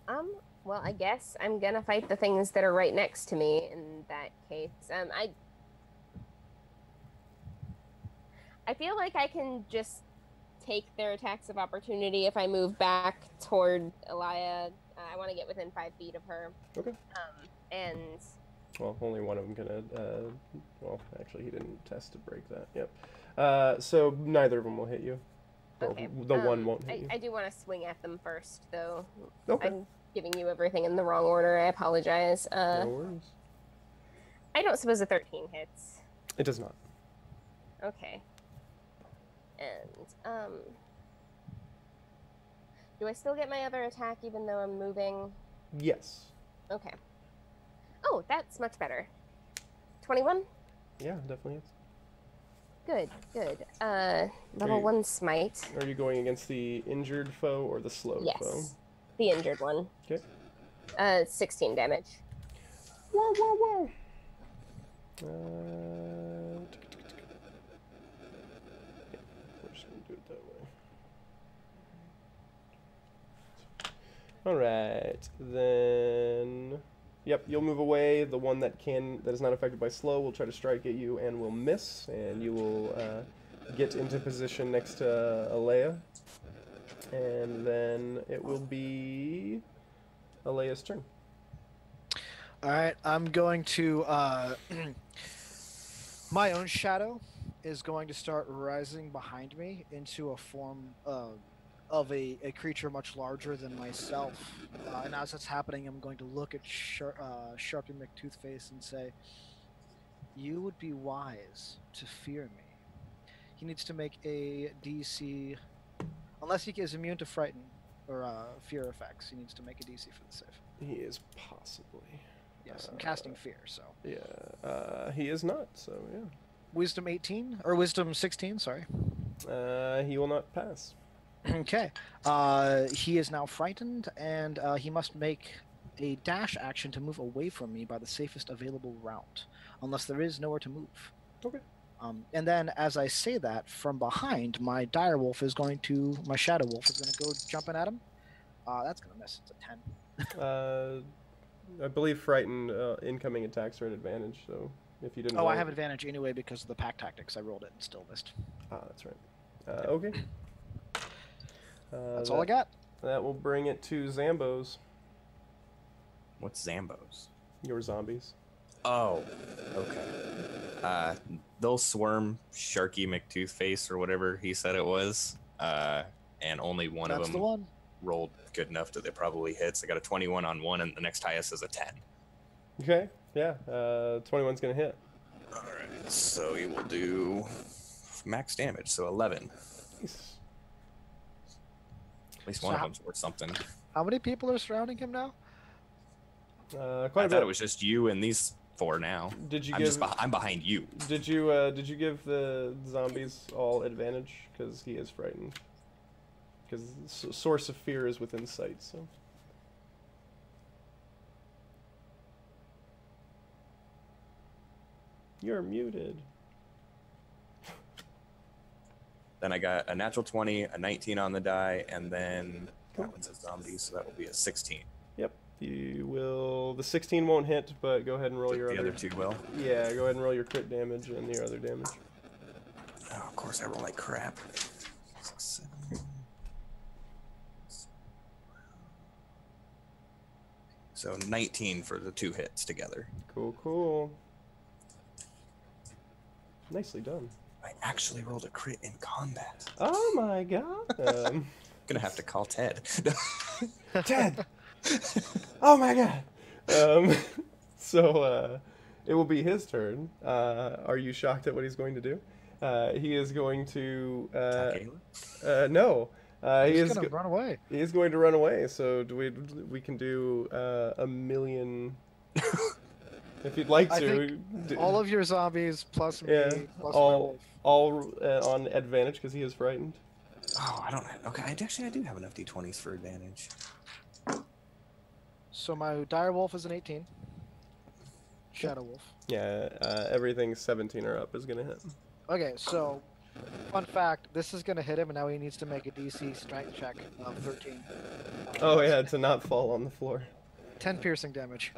right. Well, I guess I'm gonna fight the things that are right next to me in that case. I feel like I can just take their attacks of opportunity if I move back toward Elia. I want to get within 5 feet of her. Okay. And Well, only one of them gonna. Well, actually, he didn't test to break that. Yep. So neither of them will hit you. Well, okay. The one won't hit you. I do want to swing at them first, though. Okay. I'm giving you everything in the wrong order. I apologize. No worries. I don't suppose a 13 hits. It does not. Okay. And do I still get my other attack even though I'm moving? Yes. Okay. Oh, that's much better. 21? Yeah, definitely is. Good, good. Level you- 1 smite. Are you going against the injured foe or the slowed foe? Yes. The injured one. Okay. 16 damage. Whoa, whoa, whoa. We're just gonna do it that way. All right, then. Yep, you'll move away. The one that is not affected by slow will try to strike at you and will miss, and you will get into position next to Alea. And then it will be Alea's turn. All right, I'm going to. My own shadow is going to start rising behind me into a form of a creature much larger than myself. And as that's happening, I'm going to look at Sharpie McToothface and say, "You would be wise to fear me." He needs to make a DC, unless he is immune to frighten or fear effects. He needs to make a DC for the save. He is possibly. Yes, I'm casting fear, so. Yeah, he is not, so yeah. Wisdom 18 or Wisdom 16. Sorry. He will not pass. Okay. He is now frightened, and he must make a dash action to move away from me by the safest available route, unless there is nowhere to move. Okay. And then, as I say that, from behind, my dire wolf is going to, my shadow wolf is going to go jumping at him. That's going to miss. It's a 10. I believe frightened incoming attacks are at advantage, so if you didn't. Oh, roll I have advantage anyway because of the pack tactics. I rolled it and still missed. Ah, that's right. Okay. That's all I got. That will bring it to Zambos, What's Zambos? your zombies. Oh, okay. They'll swarm Sharky McToothface or whatever he said it was, and only one That's of the them one. rolled good enough that it probably hits. I got a 21 on one, and the next highest is a 10. Okay. Yeah. 21's gonna hit. All right, so he will do max damage, so 11. Nice. At least So one of how- them's worth something. How many people are surrounding him now? Quite I a thought bit. it was just you and these four now. Did you I'm give? just I'm behind you. Did you give the zombies all advantage because he is frightened? Because source of fear is within sight. So. You're muted. Then I got a natural 20, a 19 on the die, and then that one's a zombie, so that will be a 16. Yep. You will. the 16 won't hit, but go ahead and roll your The other two will. Yeah, go ahead and roll your crit damage and your other damage. Oh, of course, I roll like crap. 6, 7. So 19 for the 2 hits together. Cool, cool. Nicely done. I actually rolled a crit in combat. Oh my god. Gonna have to call Ted. Ted! Oh my god! So, it will be his turn. Are you shocked at what he's going to do? He is going to... no. He's going to run away. He is going to run away, so we can do a million... If you'd like to. All of your zombies plus me, yeah, plus all on advantage because he is frightened. Oh, I don't. Okay, I do have enough d20s for advantage. So my dire wolf is an 18. Shadow wolf. Yeah, everything 17 or up is gonna hit. Okay, so fun fact: this is gonna hit him, and now he needs to make a DC strength check of 13. Oh yeah, to not fall on the floor. 10 piercing damage.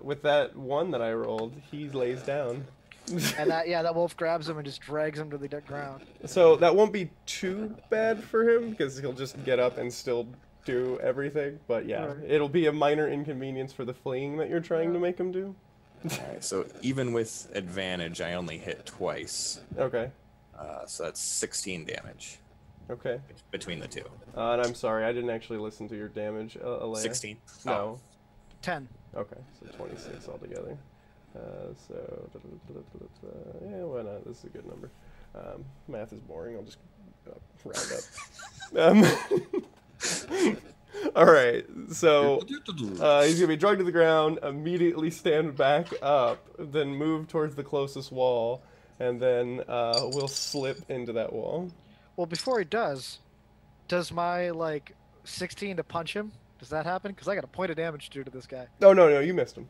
With that 1 that I rolled, he lays down. And that wolf grabs him and just drags him to the ground. So that won't be too bad for him because he'll just get up and still do everything. But yeah, Right. It'll be a minor inconvenience for the fleeing that you're trying to make him do. Alright, so even with advantage, I only hit twice. Okay. So that's 16 damage Okay. between the two. And I'm sorry, I didn't actually listen to your damage, Alea. 16? No. 10. Okay, so 26 altogether. Yeah, why not? This is a good number. Math is boring. I'll just round up. All right, so he's gonna be dragged to the ground, immediately stand back up, then move towards the closest wall, and then we'll slip into that wall. Well, before he does my 16 to punch him? Does that happen? Because I got a point of damage to do to this guy. Oh no, you missed him.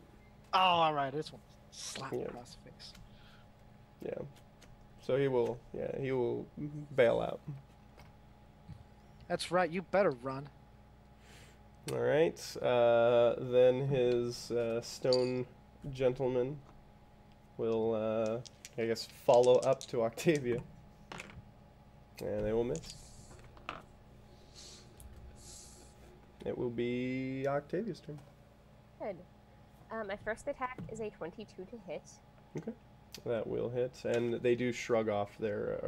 Oh, all right. This one slap Yeah. across the face. Yeah. So he will bail out. That's right. You better run. All right. Then his stone gentleman will, I guess, follow up to Octavia, and they will miss. It will be Octavia's turn. Good. My first attack is a 22 to hit. Okay. That will hit, and they do shrug off their,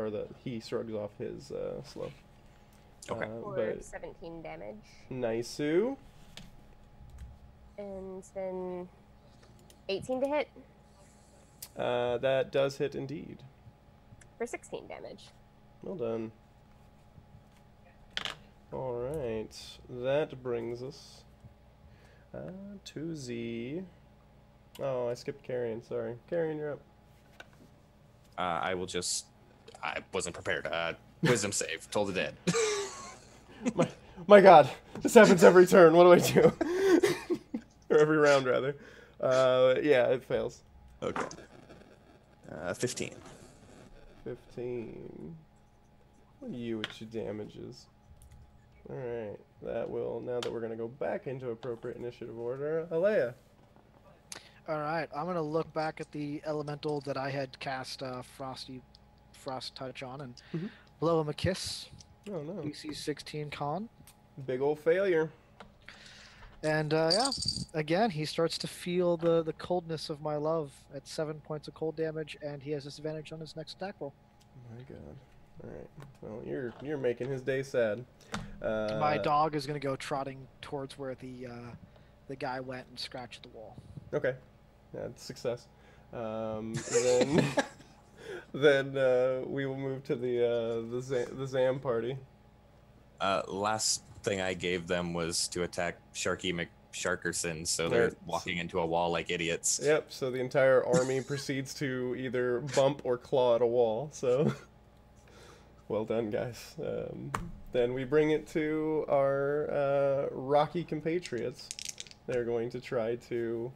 he shrugs off his slow. Okay. For 17 damage. Nice-oo. And then 18 to hit That does hit indeed. for 16 damage. Well done. Alright, that brings us to Z. Oh, I skipped Carrion, sorry. Carrion, you're up. I wasn't prepared. Wisdom save. Toll the dead. My god, this happens every turn, what do I do? Or every round, rather. Yeah, it fails. Okay. 15. 15. What are you with your damages? Alright, that will, now that we're going to go back into appropriate initiative order, Alea. All right. I'm gonna look back at the elemental that I had cast frost touch on and blow him a kiss. Oh no. DC 16 con. Big old failure. And yeah, again, he starts to feel the coldness of my love at 7 points of cold damage, and he has disadvantage on his next attack roll. Oh my god. Alright. Well, you're making his day sad. My dog is gonna go trotting towards where the guy went and scratch the wall. Okay. Yeah, success. Then we will move to the Zam party. Last thing I gave them was to attack Sharky McSharkerson, so they're walking into a wall like idiots. Yep, so the entire army proceeds to either bump or claw at a wall, so well done, guys. Then we bring it to our rocky compatriots. They're going to try to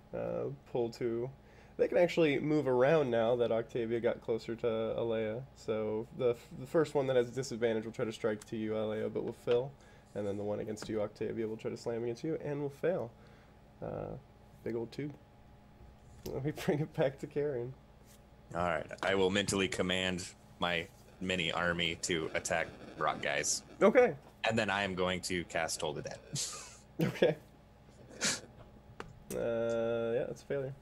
pull to... They can actually move around now that Octavia got closer to Alea. So the first one that has disadvantage will try to strike to you, Alea, but will fail. And then the one against you, Octavia, will try to slam against you and will fail. Big old tube. Let me bring it back to Carrion. All right, I will mentally command my mini army to attack rock guys, Okay. and then I am going to cast Toll the Dead. Okay. Yeah, that's a failure.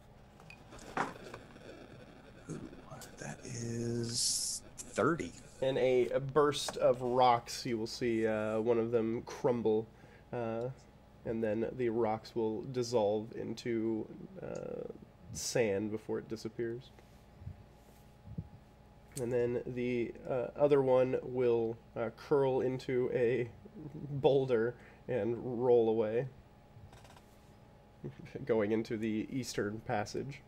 That is 30. In a burst of rocks, you will see one of them crumble, and then the rocks will dissolve into sand before it disappears. And then the other one will curl into a boulder and roll away, going into the eastern passage.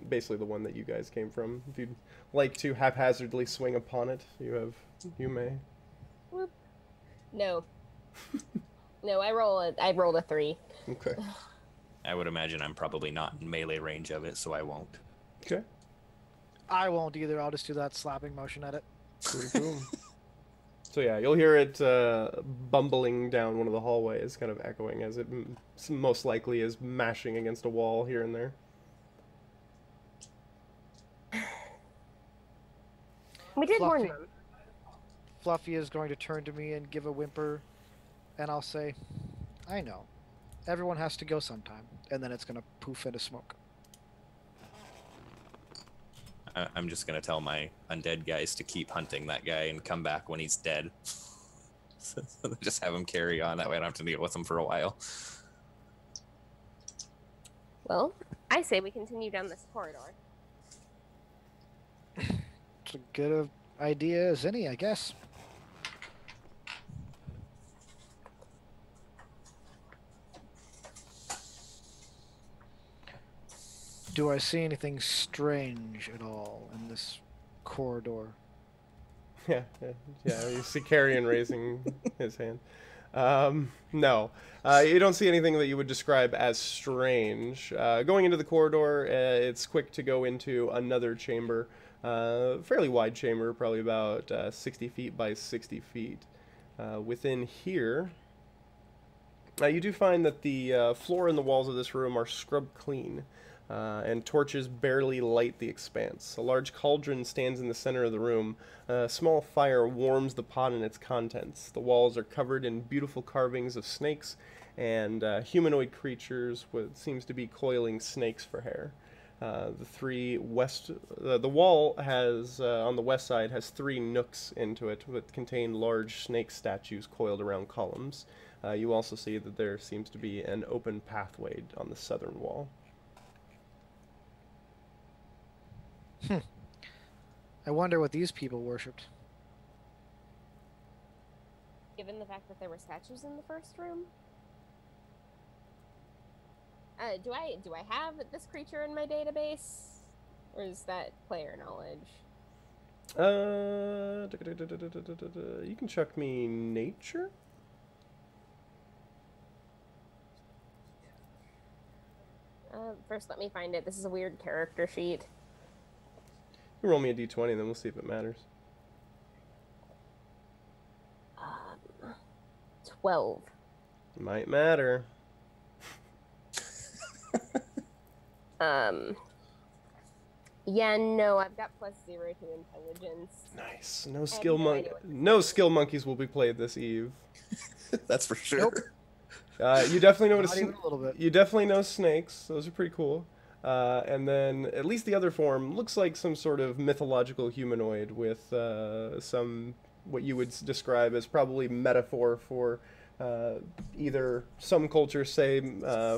Basically the one that you guys came from. If you'd like to haphazardly swing upon it, you may. Whoop. No. No, I rolled a 3. Okay. I would imagine I'm probably not in melee range of it, so I won't. Okay. I won't either. I'll just do that slapping motion at it. Cool. So yeah, you'll hear it bumbling down one of the hallways, kind of echoing as it most likely is mashing against a wall here and there. We did warn Fluffy, them. Fluffy is going to turn to me and give a whimper, and I'll say, I know. Everyone has to go sometime. And then it's going to poof into smoke. I'm just going to tell my undead guys to keep hunting that guy and come back when he's dead. So just have him carry on. That way I don't have to deal with him for a while. Well, I say we continue down this corridor. It's a good idea as any, I guess. Do I see anything strange at all in this corridor? Yeah. You see Carrion raising his hand. No, you don't see anything that you would describe as strange. Going into the corridor, it's quick to go into another chamber, fairly wide chamber, probably about 60 feet by 60 feet. Within here, you do find that the floor and the walls of this room are scrubbed clean. And torches barely light the expanse. A large cauldron stands in the center of the room. A small fire warms the pot and its contents. The walls are covered in beautiful carvings of snakes and humanoid creatures with seems to be coiling snakes for hair. The wall has on the west side has 3 nooks into it that contain large snake statues coiled around columns. You also see that there seems to be an open pathway on the southern wall. I wonder what these people worshipped. Given the fact that there were statues in the first room? Do I have this creature in my database? Or is that player knowledge? You can chuck me nature? First let me find it. This is a weird character sheet. You roll me a d20 and then we'll see if it matters. 12. Might matter. Yeah, no, I've got +0 to intelligence. Nice. No skill monkeys will be played this eve. That's for sure. Nope. You definitely know Not even a little bit. You definitely know snakes. Those are pretty cool. And then at least the other form looks like some sort of mythological humanoid with some what you would describe as probably metaphor for either some cultures say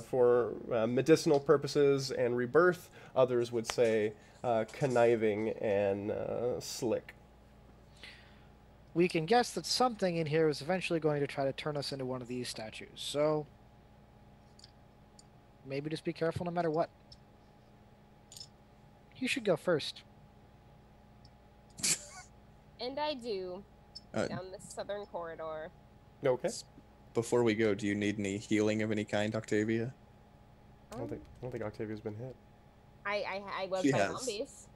for medicinal purposes and rebirth. Others would say conniving and slick. We can guess that something in here is eventually going to try to turn us into one of these statues. So maybe just be careful no matter what. You should go first. And I do. Down this southern corridor. Okay. Before we go, do you need any healing of any kind, Octavia? I don't think Octavia's been hit. I was She by has. zombies.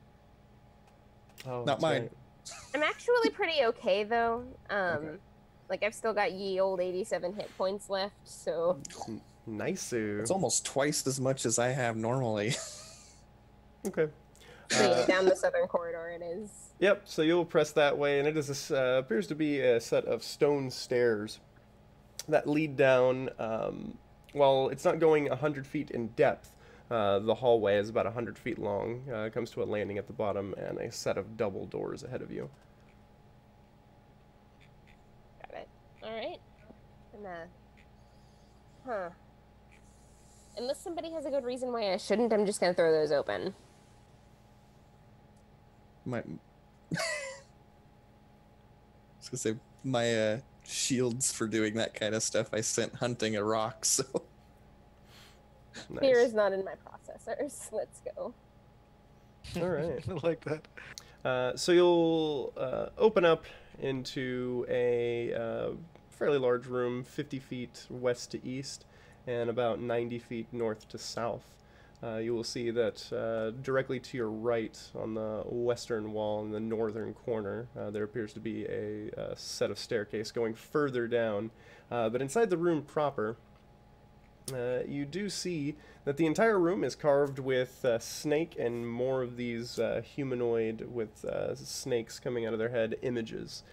Oh, Not that's mine. right. I'm actually pretty okay though. Okay. Like I've still got ye old 87 hit points left, so Nice. It's almost twice as much as I have normally. Okay. Yeah, down the southern corridor it is. Yep, so you'll press that way, and it is appears to be a set of stone stairs that lead down. Well, it's not going 100 feet in depth. The hallway is about 100 feet long. It comes to a landing at the bottom and a set of double doors ahead of you. Got it. Alright. Huh. Unless somebody has a good reason why I shouldn't, I'm just gonna throw those open. I was gonna say my shields for doing that kind of stuff I sent hunting a rock, so Nice. Fear is not in my processors. Let's go. All right. I like that. So you'll open up into a fairly large room, 50 feet west to east and about 90 feet north to south. You will see that directly to your right on the western wall in the northern corner, there appears to be a set of staircase going further down. But inside the room proper, you do see that the entire room is carved with snake and more of these humanoid with snakes coming out of their head images.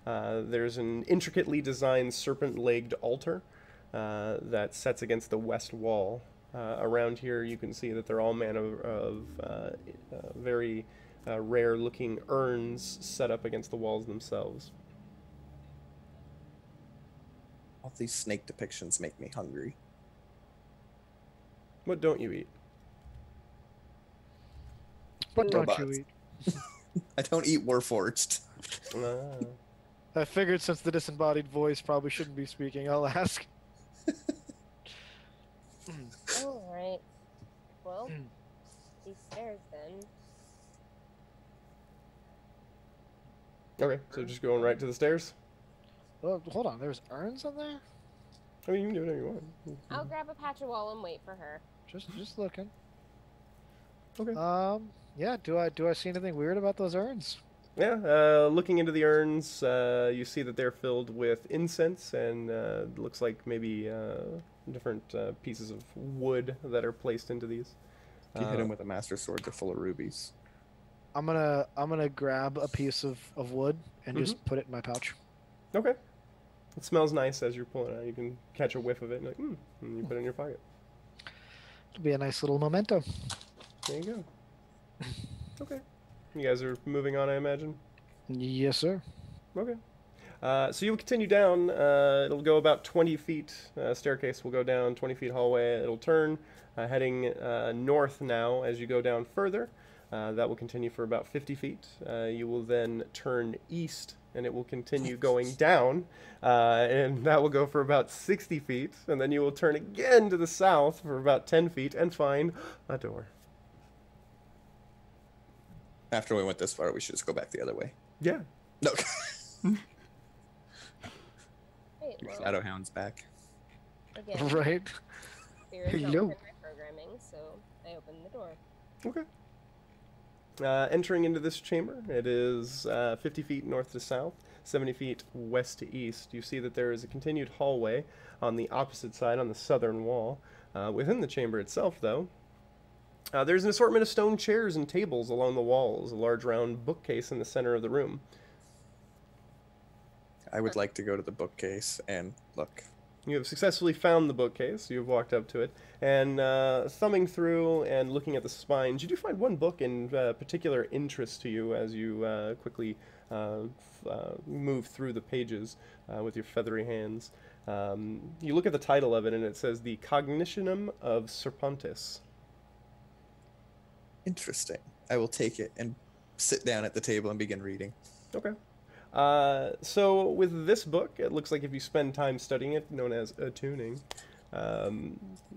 There's an intricately designed serpent-legged altar that sets against the west wall. Around here you can see that they're all manner of very rare-looking urns set up against the walls themselves. all these snake depictions make me hungry. What don't you eat? What don't you Robots. eat? I don't eat Warforged. Ah. I figured since the disembodied voice probably shouldn't be speaking, I'll ask. All right. Well, these stairs then. Okay, so just going right to the stairs? Oh, hold on, there's urns on there? I mean, you can do whatever you want. I'll grab a patch of wall and wait for her. Just looking. Okay. Yeah, do I see anything weird about those urns? Yeah, looking into the urns, you see that they're filled with incense and looks like maybe different pieces of wood that are placed into these. If you hit him with a master sword, they're full of rubies. I'm gonna grab a piece of wood and just put it in my pouch. Okay. It smells nice as you're pulling it out. You can catch a whiff of it and, like, and you put it in your pocket. It'll be a nice little memento. There you go. Okay. You guys are moving on, I imagine? Yes, sir. Okay. So you'll continue down. It'll go about 20 feet. Staircase will go down 20 feet hallway. It'll turn, heading north now as you go down further. That will continue for about 50 feet. You will then turn east, and it will continue going down, and that will go for about 60 feet. And then you will turn again to the south for about 10 feet and find a door. After we went this far, we should just go back the other way. Yeah. No. Wait, well, Shadowhound's back. again, Right. fear is not Hello. within my programming, so I opened the door. Okay. Entering into this chamber, it is 50 feet north to south, 70 feet west to east. You see that there is a continued hallway on the opposite side, on the southern wall. Within the chamber itself, though, there's an assortment of stone chairs and tables along the walls, a large round bookcase in the center of the room. I would like to go to the bookcase and look. You have successfully found the bookcase. You have walked up to it, and thumbing through and looking at the spines, you do find one book in particular interest to you as you quickly move through the pages with your feathery hands. You look at the title of it, and it says The Cognitionum of Serpontis. Interesting. I will take it and sit down at the table and begin reading. Okay. So with this book, it looks like if you spend time studying it, known as attuning,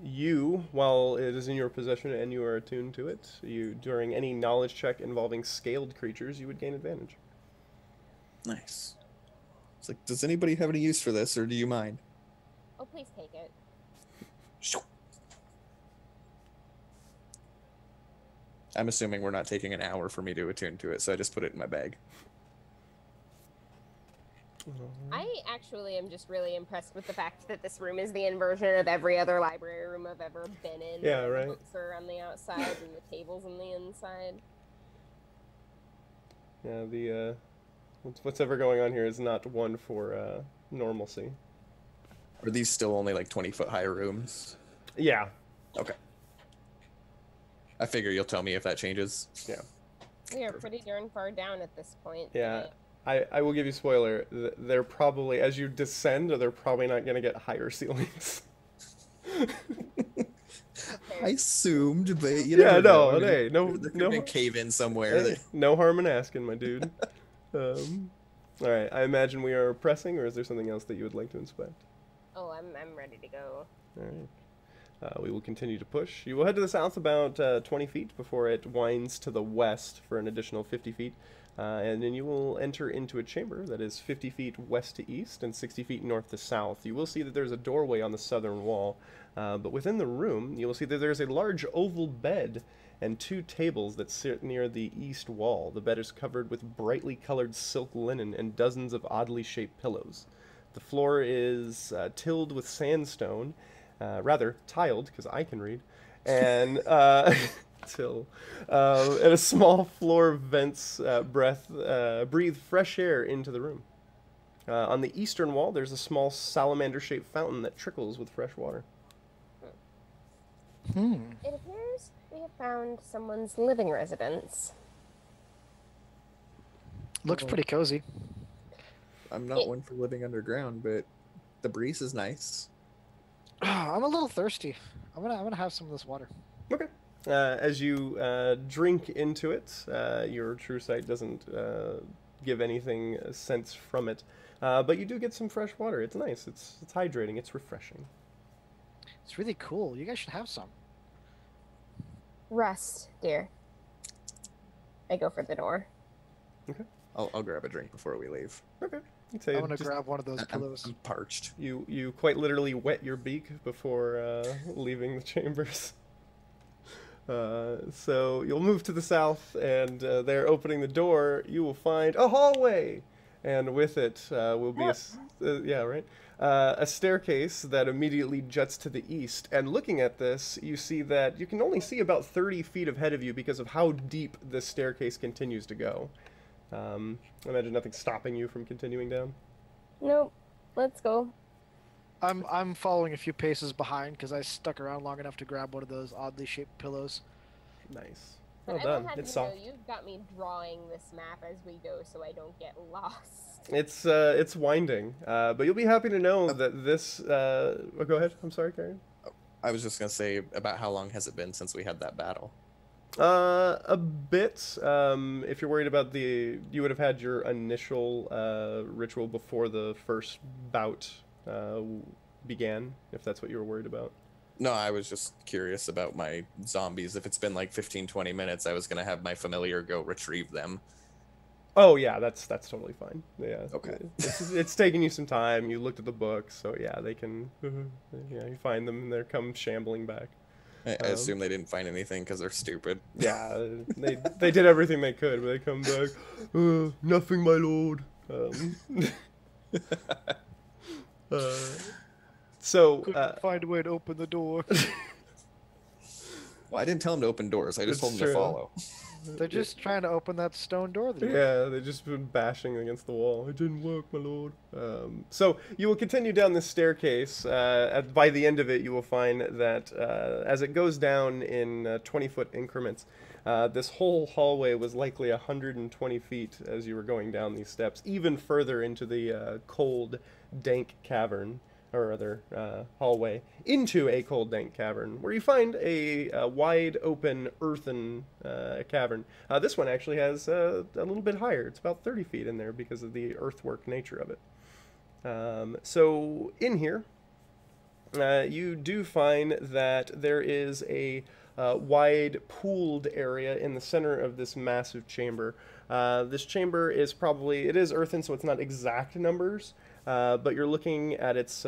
you, while it is in your possession and you are attuned to it, during any knowledge check involving scaled creatures, you would gain advantage. Nice. It's like, does anybody have any use for this, or do you mind? Oh, please take it. I'm assuming we're not taking an hour for me to attune to it, so I just put it in my bag. I actually am just really impressed with the fact that this room is the inversion of every other library room I've ever been in. Yeah, where right. The books are on the outside and the tables on the inside. Yeah, the what's ever going on here is not one for normalcy. Are these still only like 20-foot high rooms? Yeah. Okay. I figure you'll tell me if that changes. Yeah. We are pretty darn far down at this point. Yeah. I will give you a spoiler. They're probably, as you descend, they're probably not going to get higher ceilings. I assumed, but you Yeah, never know. hey, no, There could no, be a cave in somewhere. hey, no harm in asking, my dude. All right, I imagine we are pressing, or is there something else that you would like to inspect? Oh, I'm ready to go. All right. We will continue to push. You will head to the south about 20 feet before it winds to the west for an additional 50 feet. And then you will enter into a chamber that is 50 feet west to east and 60 feet north to south. You will see that there's a doorway on the southern wall. But within the room, you will see that there's a large oval bed and 2 tables that sit near the east wall. The bed is covered with brightly colored silk linen and dozens of oddly shaped pillows. The floor is tilled with sandstone, rather tiled, because I can read, and and a small floor vents breathe fresh air into the room. On the eastern wall, there's a small salamander-shaped fountain that trickles with fresh water. It appears we have found someone's living residence. Looks pretty cozy. I'm not one for living underground, but the breeze is nice. I'm a little thirsty. I'm gonna have some of this water. Okay. As you drink into it, your true sight doesn't give anything sense from it, but you do get some fresh water. It's nice. It's hydrating. It's refreshing. It's really cool. You guys should have some. Rust, dear. I go for the door. Okay. I'll grab a drink before we leave. Okay. I'm gonna grab one of those pillows. I'm parched. You quite literally wet your beak before leaving the chambers. So you'll move to the south, and there, opening the door, you will find a hallway, and with it will be a staircase that immediately juts to the east. And looking at this, you see that you can only see about 30 feet ahead of you because of how deep this staircase continues to go. I imagine nothing's stopping you from continuing down. Nope. Let's go. I'm following a few paces behind because I stuck around long enough to grab one of those oddly shaped pillows. Nice. But Well I will done. have It's you know, soft. you've got me drawing this map as we go so I don't get lost. It's winding, but you'll be happy to know that this. Oh, go ahead. I'm sorry, Karen. I was just gonna say, about how long has it been since we had that battle? A bit. If you're worried about you would have had your initial ritual before the first bout began, if that's what you were worried about. No, I was just curious about my zombies. If it's been like 15-20 minutes, I was gonna have my familiar go retrieve them. Oh yeah, that's totally fine. Yeah. Okay. It's taking you some time. You looked at the book, so yeah, they can. Yeah, you find them and they come shambling back. I assume they didn't find anything because they're stupid. Yeah, they did everything they could, but they come back. Nothing, my lord. Couldn't find a way to open the door. Well, I didn't tell them to open doors. I just told them to follow. They're just trying to open that stone door. Yeah, they've just been bashing against the wall. It didn't work, my lord. So you will continue down this staircase. By the end of it, you will find that as it goes down in 20-foot increments, this whole hallway was likely 120 feet as you were going down these steps, even further into the cold, dank cavern, or rather hallway, into a cold, dank cavern, where you find a wide open earthen cavern. This one actually has a little bit higher. It's about 30 feet in there because of the earthwork nature of it. So in here, you do find that there is a wide pooled area in the center of this massive chamber. This chamber is it is earthen, so it's not exact numbers, but you're looking at its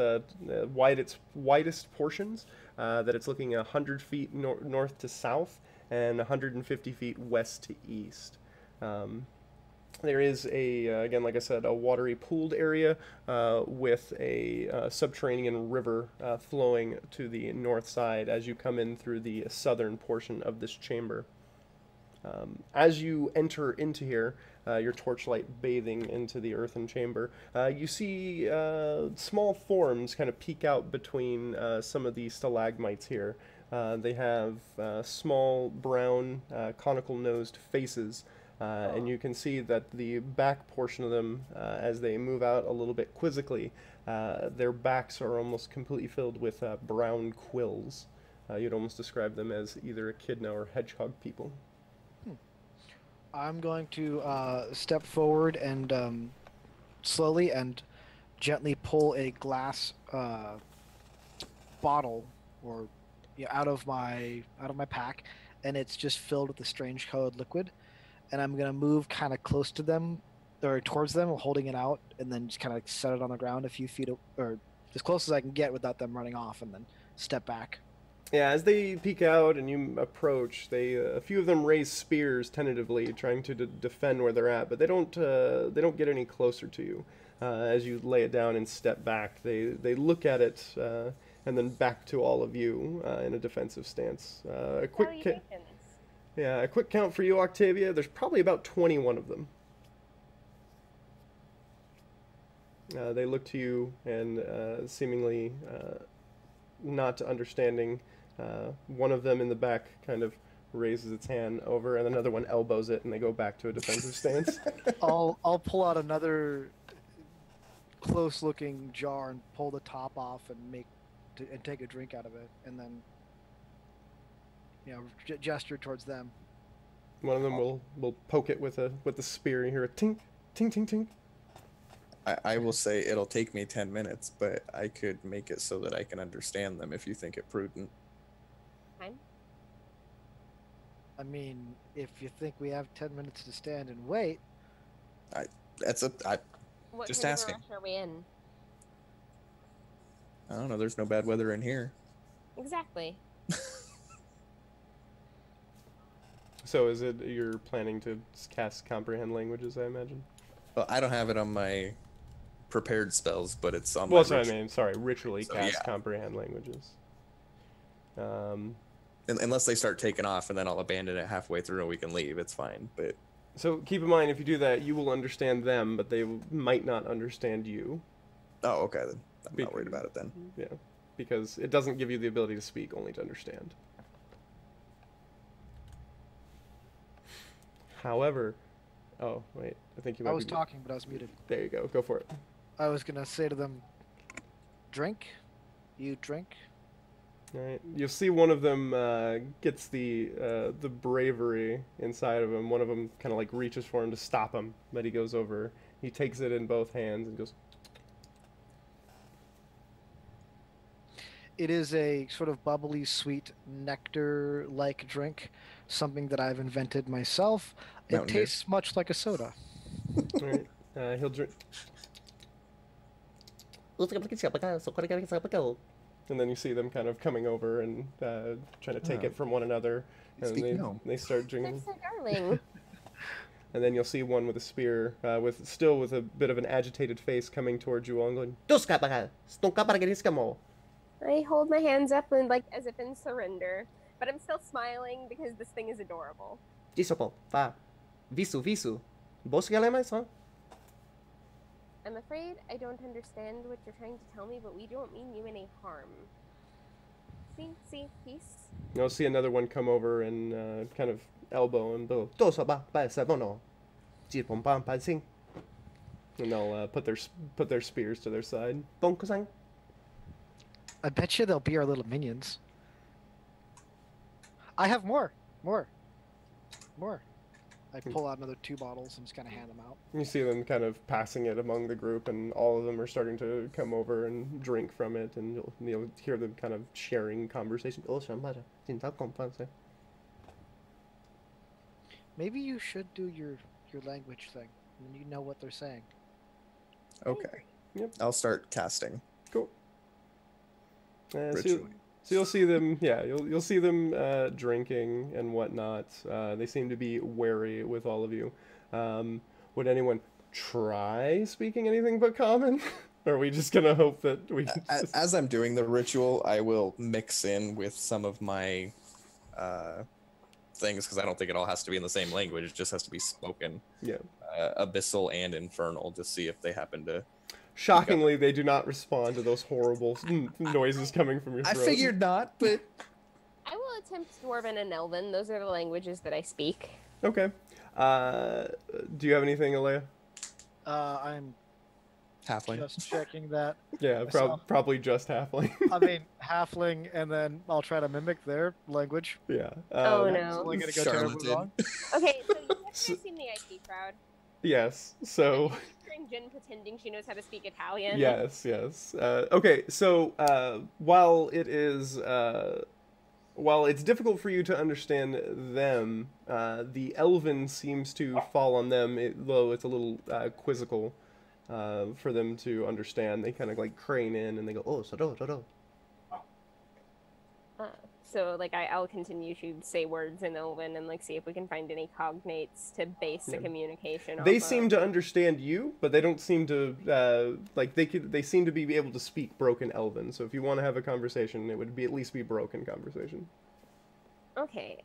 widest portions, that it's looking 100 feet north to south and 150 feet west to east. There is again, like I said, a watery pooled area with a subterranean river flowing to the north side as you come in through the southern portion of this chamber. As you enter into here, your torchlight bathing into the earthen chamber, you see small forms kind of peek out between some of the stalagmites here. They have small, brown, conical-nosed faces. And you can see that the back portion of them, as they move out a little bit quizzically, their backs are almost completely filled with brown quills. You'd almost describe them as either echidna or hedgehog people. I'm going to step forward and slowly and gently pull a glass bottle or out of my pack, and it's just filled with a strange colored liquid. And I'm gonna move kind of close to them, or towards them, holding it out, and then just kind of set it on the ground a few feet, or as close as I can get without them running off, and then step back. Yeah, as they peek out and you approach, a few of them raise spears tentatively, trying to defend where they're at, but they don't get any closer to you. As you lay it down and step back, they look at it and then back to all of you in a defensive stance. A quick count for you, Octavia. There's probably about 21 of them. They look to you and seemingly not understanding. One of them in the back kind of raises its hand over, and another one elbows it, and they go back to a defensive stance. I'll pull out another close-looking jar and pull the top off and take a drink out of it, and then gesture towards them. One of them will poke it with a spear. You hear a tink, tink, tink, tink. I will say it'll take me 10 minutes, but I could make it so that I can understand them if you think it prudent. Fine. I mean, if you think we have 10 minutes to stand and wait. What just kind asking. of a rush are we in? I don't know. There's no bad weather in here. Exactly. So is it you're planning to cast comprehend languages, I imagine? Well, I don't have it on my prepared spells, but it's on Well, my that's what I mean. Sorry, ritually So, cast yeah. comprehend languages. Unless they start taking off, and then I'll abandon it halfway through and we can leave. It's fine. But So keep in mind, if you do that, you will understand them, but they might not understand you. oh, okay then. I'm not worried about it then. Yeah, because it doesn't give you the ability to speak, only to understand. However, oh wait, I think you might I was be... talking, but I was muted. There you go. Go for it. I was gonna say to them, drink. You drink. All right. You'll see one of them gets the bravery inside of him. One of them kind of like reaches for him to stop him, but he goes over. He takes it in both hands and goes. It is a sort of bubbly, sweet, nectar-like drink, something that I've invented myself. It Mountain Dew. tastes much like a soda. All right. He'll drink. And then you see them kind of coming over and trying to take it from one another. And Speak now. they start drinking. That's so darling. And then you'll see one with a spear, with a bit of an agitated face coming towards you all and going, I hold my hands up and like as if in surrender, but I'm still smiling because this thing is adorable. I'm afraid I don't understand what you're trying to tell me, but we don't mean you any harm. See, peace. You'll see another one come over and kind of elbow and go, and they'll put their spears to their side. I bet you they'll be our little minions. I have more. I pull out another 2 bottles and just kind of hand them out. You see them kind of passing it among the group, and all of them are starting to come over and drink from it, and you'll hear them kind of sharing conversation. Maybe you should do your language thing when you know what they're saying. Okay. Yep. I'll start casting. Cool. Ritually. So you'll see them, yeah, you'll see them drinking and whatnot. They seem to be wary with all of you. would anyone try speaking anything but common? Or are we just gonna hope that we? As I'm doing the ritual, I will mix in with some of my things because I don't think it all has to be in the same language. It just has to be spoken. Yeah. Abyssal and infernal to see if they happen to. Shockingly, they do not respond to those horrible noises coming from your throat. I figured not, but I will attempt Dwarven and Elven. Those are the languages that I speak. Okay. Do you have anything, Alea? I'm halfling. just checking that. Yeah, probably just halfling. I mean, halfling, and then I'll try to mimic their language. Yeah. Oh It's no. only gonna go terribly Charlatan. wrong. Okay, so you have seen the IT crowd. Yes. So. Hearing Jen pretending she knows how to speak Italian. Yes. Okay. So while it's difficult for you to understand them, the Elven seems to fall on them, though it's a little quizzical for them to understand. They kind of like crane in and they go, oh, so. So like I'll continue to say words in Elven and like see if we can find any cognates to base the communication off They of. seem to understand you, but they don't seem to they seem to be able to speak broken Elven. So if you want to have a conversation, it would at least be broken conversation. Okay.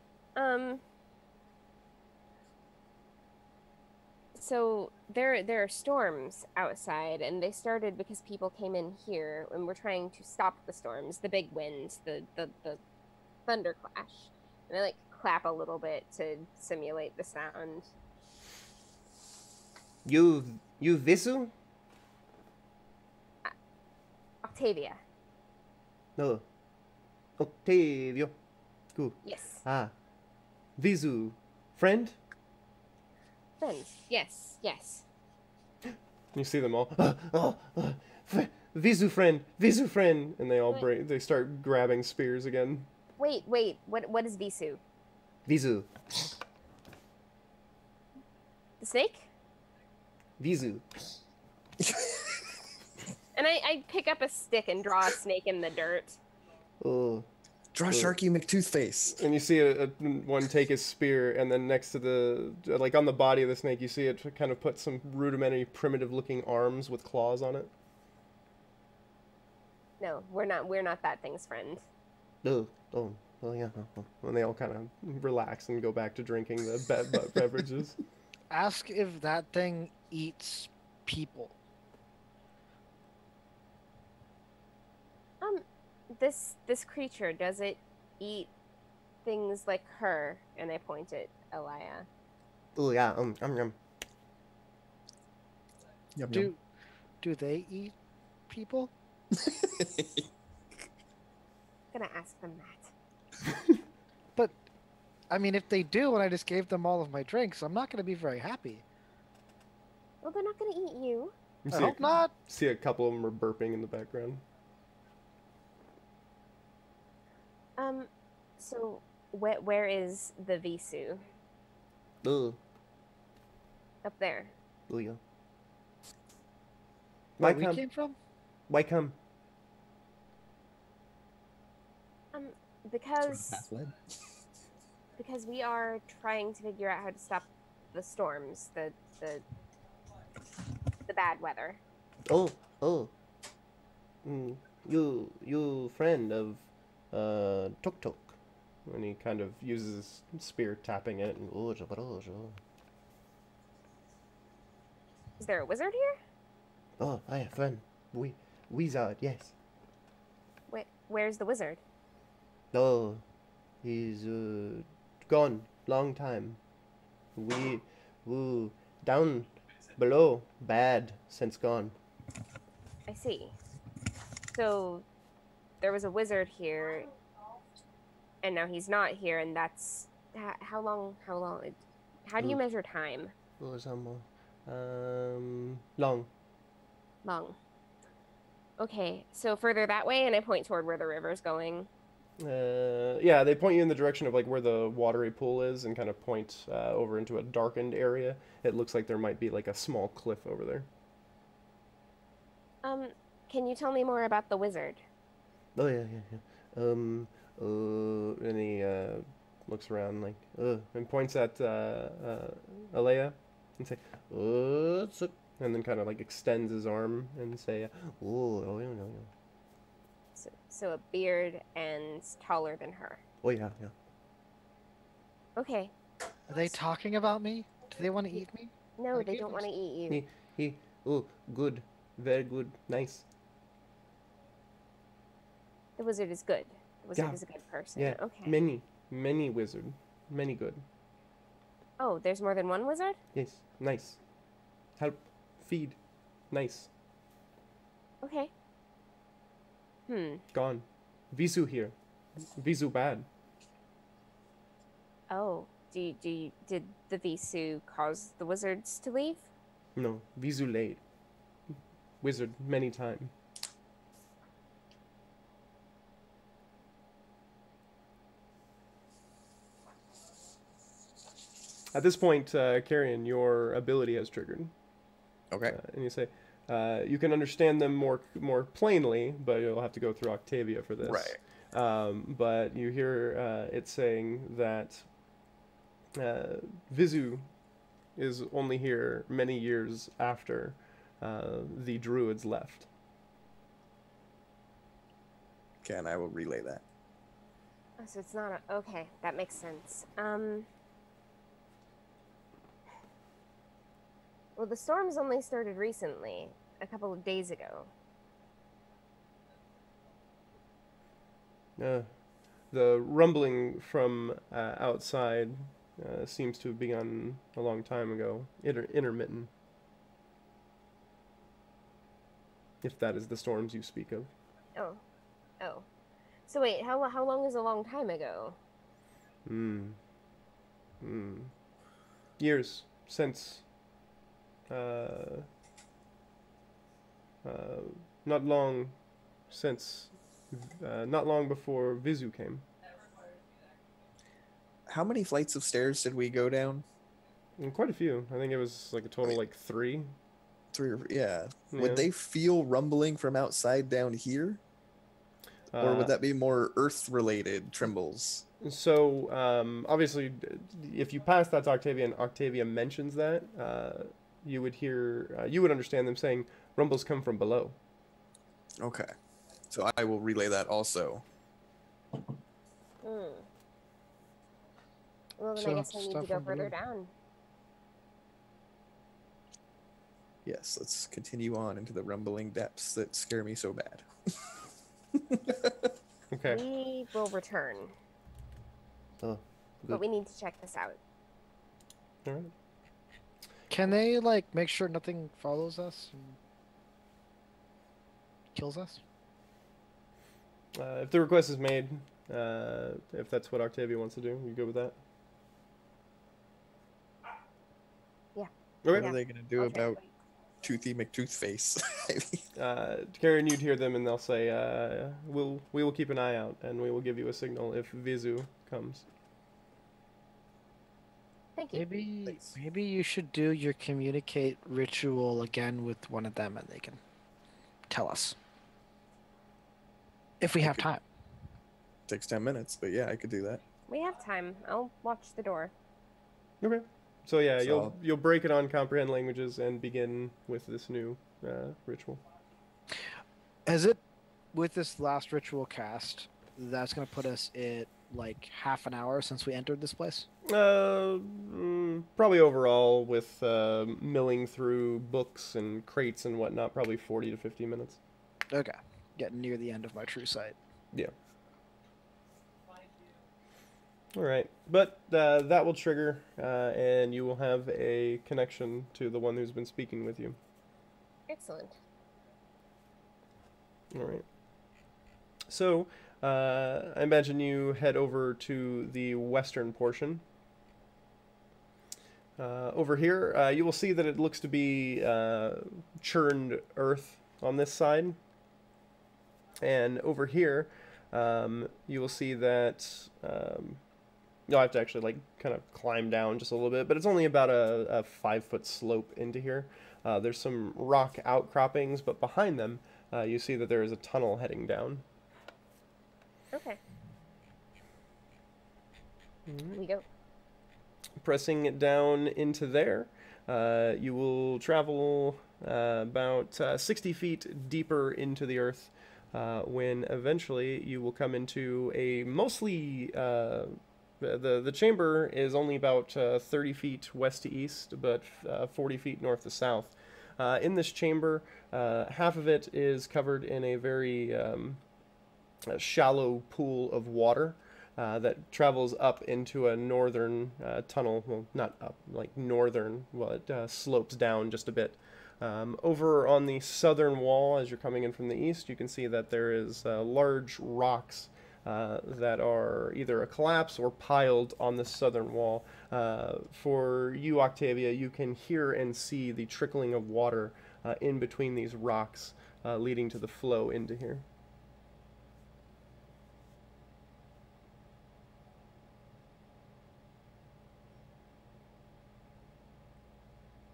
So there are storms outside, and they started because people came in here, and we're trying to stop the storms, the big winds, the thunderclash. And I like clap a little bit to simulate the sound. You Visu? Octavia. No. Octavio. Good. Yes. Ah. Visu. Friend? Friends. Yes. You see them all. Visu friend, and they all they start grabbing spears again. Wait. What is Visu? Visu. The snake? Visu. And I pick up a stick and draw a snake in the dirt. Oh. Draw Sharky McToothface. And you see one take his spear, and then next to the on the body of the snake, you see it kind of put some rudimentary, primitive-looking arms with claws on it. No, we're not that thing's friend. Oh, yeah. And they all kind of relax and go back to drinking the beverages. Ask if that thing eats people. This creature, does it eat things like her? And I point at Elia. Oh yeah, Do they eat people? I'm gonna ask them that. But, I mean, if they do, and I just gave them all of my drinks, I'm not gonna be very happy. Well, they're not gonna eat you. I hope not. See a couple of them are burping in the background. So where is the Visu? Oh. Up there. Oh yeah. Where we came from? Why come? Because we are trying to figure out how to stop the storms, the bad weather. Oh. You friend of Tuk Tuk. And he kind of uses his spear, tapping it. And, Is there a wizard here? oh, I have friend. Wizard, yes. Where's the wizard? Oh, he's gone. Long time. We down below. Bad since gone. I see. So there was a wizard here, and now he's not here, and that's how long? How do you measure time? Oh, some more. Long. Okay, so further that way, and I point toward where the river's going. Yeah, they point you in the direction of like where the watery pool is, and kind of point over into a darkened area. It looks like there might be like a small cliff over there. Can you tell me more about the wizard? Oh yeah. And he looks around like, and points at Alea. and say, "What's up?" And then kind of like extends his arm and say, "Oh, yeah, yeah." So a beard and taller than her. Oh, yeah, yeah. Okay. Are they talking about me? Do they want to eat me? No, I they gave don't them want to eat you. Oh, good. Very good. Nice. The wizard is good. The wizard Yeah. is a good person. Yeah. Okay. Many wizard. Many good. Oh, there's more than one wizard? Yes. Nice. Help. Feed. Nice. Okay. Gone. Visu here. Visu bad. Oh, did the Visu cause the wizards to leave? No. Visu late. Wizard many time. At this point, Carrion, your ability has triggered. Okay. And you say, you can understand them more plainly, but you'll have to go through Octavia for this. Right. But you hear it saying that Visu is only here many years after the druids left. Okay, and I will relay that. Oh, so it's not a... Okay, that makes sense. Well, the storms only started recently, a couple of days ago. The rumbling from outside seems to have begun a long time ago. Intermittent. If that is the storms you speak of. Oh. So wait, how long is a long time ago? Years since. Not long since. Not long before Visu came. How many flights of stairs did we go down? And quite a few. I think it was like a total like 3. 3 or yeah. Yeah. Would they feel rumbling from outside down here? Or would that be more earth-related trembles? So, obviously, if you pass that to Octavia and Octavia mentions that, you would hear, you would understand them saying, rumbles come from below. Okay. So I will relay that also. Well, then So, I guess I need to stuff go from further below. down. Yes, let's continue on into the rumbling depths that scare me so bad. Okay. We will return. Oh, But we need to check this out. all right. Can they like make sure nothing follows us and kills us? If the request is made, if that's what Octavia wants to do, you go with that? Yeah. Okay. What are they going to do I'll try about to- Toothy McToothface? Karen, you'd hear them and they'll say, we will keep an eye out and we will give you a signal if Visu comes. Thank you. Maybe you should do your communicate ritual again with one of them and they can tell us. If we have time. Takes 10 minutes, but yeah, I could do that. We have time. I'll watch the door. Okay. So yeah, So- you'll break it on comprehend languages and begin with this new ritual. As it with this last ritual cast, that's gonna put us at like half an hour since we entered this place. Probably overall with milling through books and crates and whatnot, probably 40 to 50 minutes. Okay. Getting near the end of my true sight. Yeah. All right, but that will trigger, and you will have a connection to the one who's been speaking with you. Excellent. All right. So, I imagine you head over to the western portion. Over here, you will see that it looks to be churned earth on this side. And over here, you will see that you'll have to actually like kind of climb down just a little bit, but it's only about a 5-foot slope into here. There's some rock outcroppings, but behind them, you see that there is a tunnel heading down. Okay. We go. Pressing it down into there, You will travel about 60 feet deeper into the earth when eventually you will come into a mostly... the chamber is only about 30 feet west to east, but 40 feet north to south. In this chamber, half of it is covered in a very shallow pool of water that travels up into a northern tunnel. Well, not up, like northern. Well, it slopes down just a bit. Over on the southern wall, as you're coming in from the east, you can see that there is large rocks that are either a collapse or piled on the southern wall. For you, Octavia, you can hear and see the trickling of water in between these rocks, leading to the flow into here.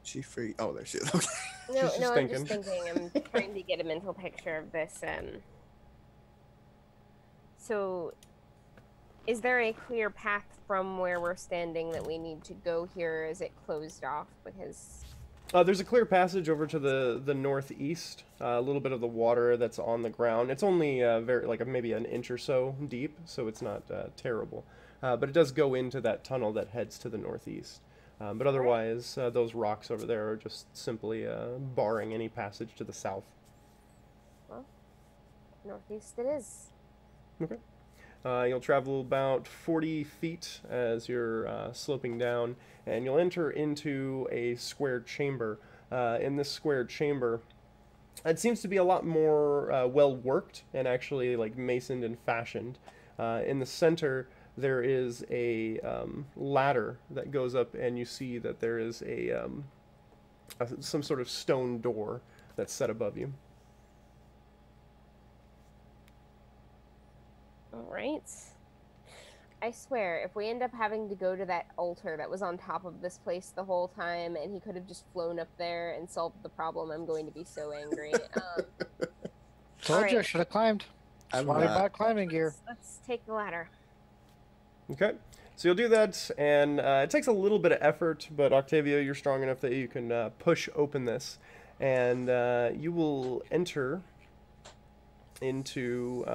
She free? Oh, there she is. Okay. No, She's no, just I'm thinking. just thinking. I'm trying to get a mental picture of this. So, is there a clear path from where we're standing that we need to go here? Is it closed off because... There's a clear passage over to the northeast. A little bit of the water that's on the ground. It's only very maybe an inch or so deep, so it's not terrible. But it does go into that tunnel that heads to the northeast. But otherwise, those rocks over there are just simply barring any passage to the south. Well, northeast it is. Okay. You'll travel about 40 feet as you're sloping down, and you'll enter into a square chamber. In this square chamber, it seems to be a lot more well worked and actually like masoned and fashioned. In the center, there is a ladder that goes up, and you see that there is some sort of stone door that's set above you. All right. I swear, if we end up having to go to that altar that was on top of this place the whole time, and he could have just flown up there and solved the problem, I'm going to be so angry. Told you I right. should have climbed. That's why we bought climbing gear. Let's take the ladder. Okay, so you'll do that, and it takes a little bit of effort, but Octavia, you're strong enough that you can push open this, and you will enter into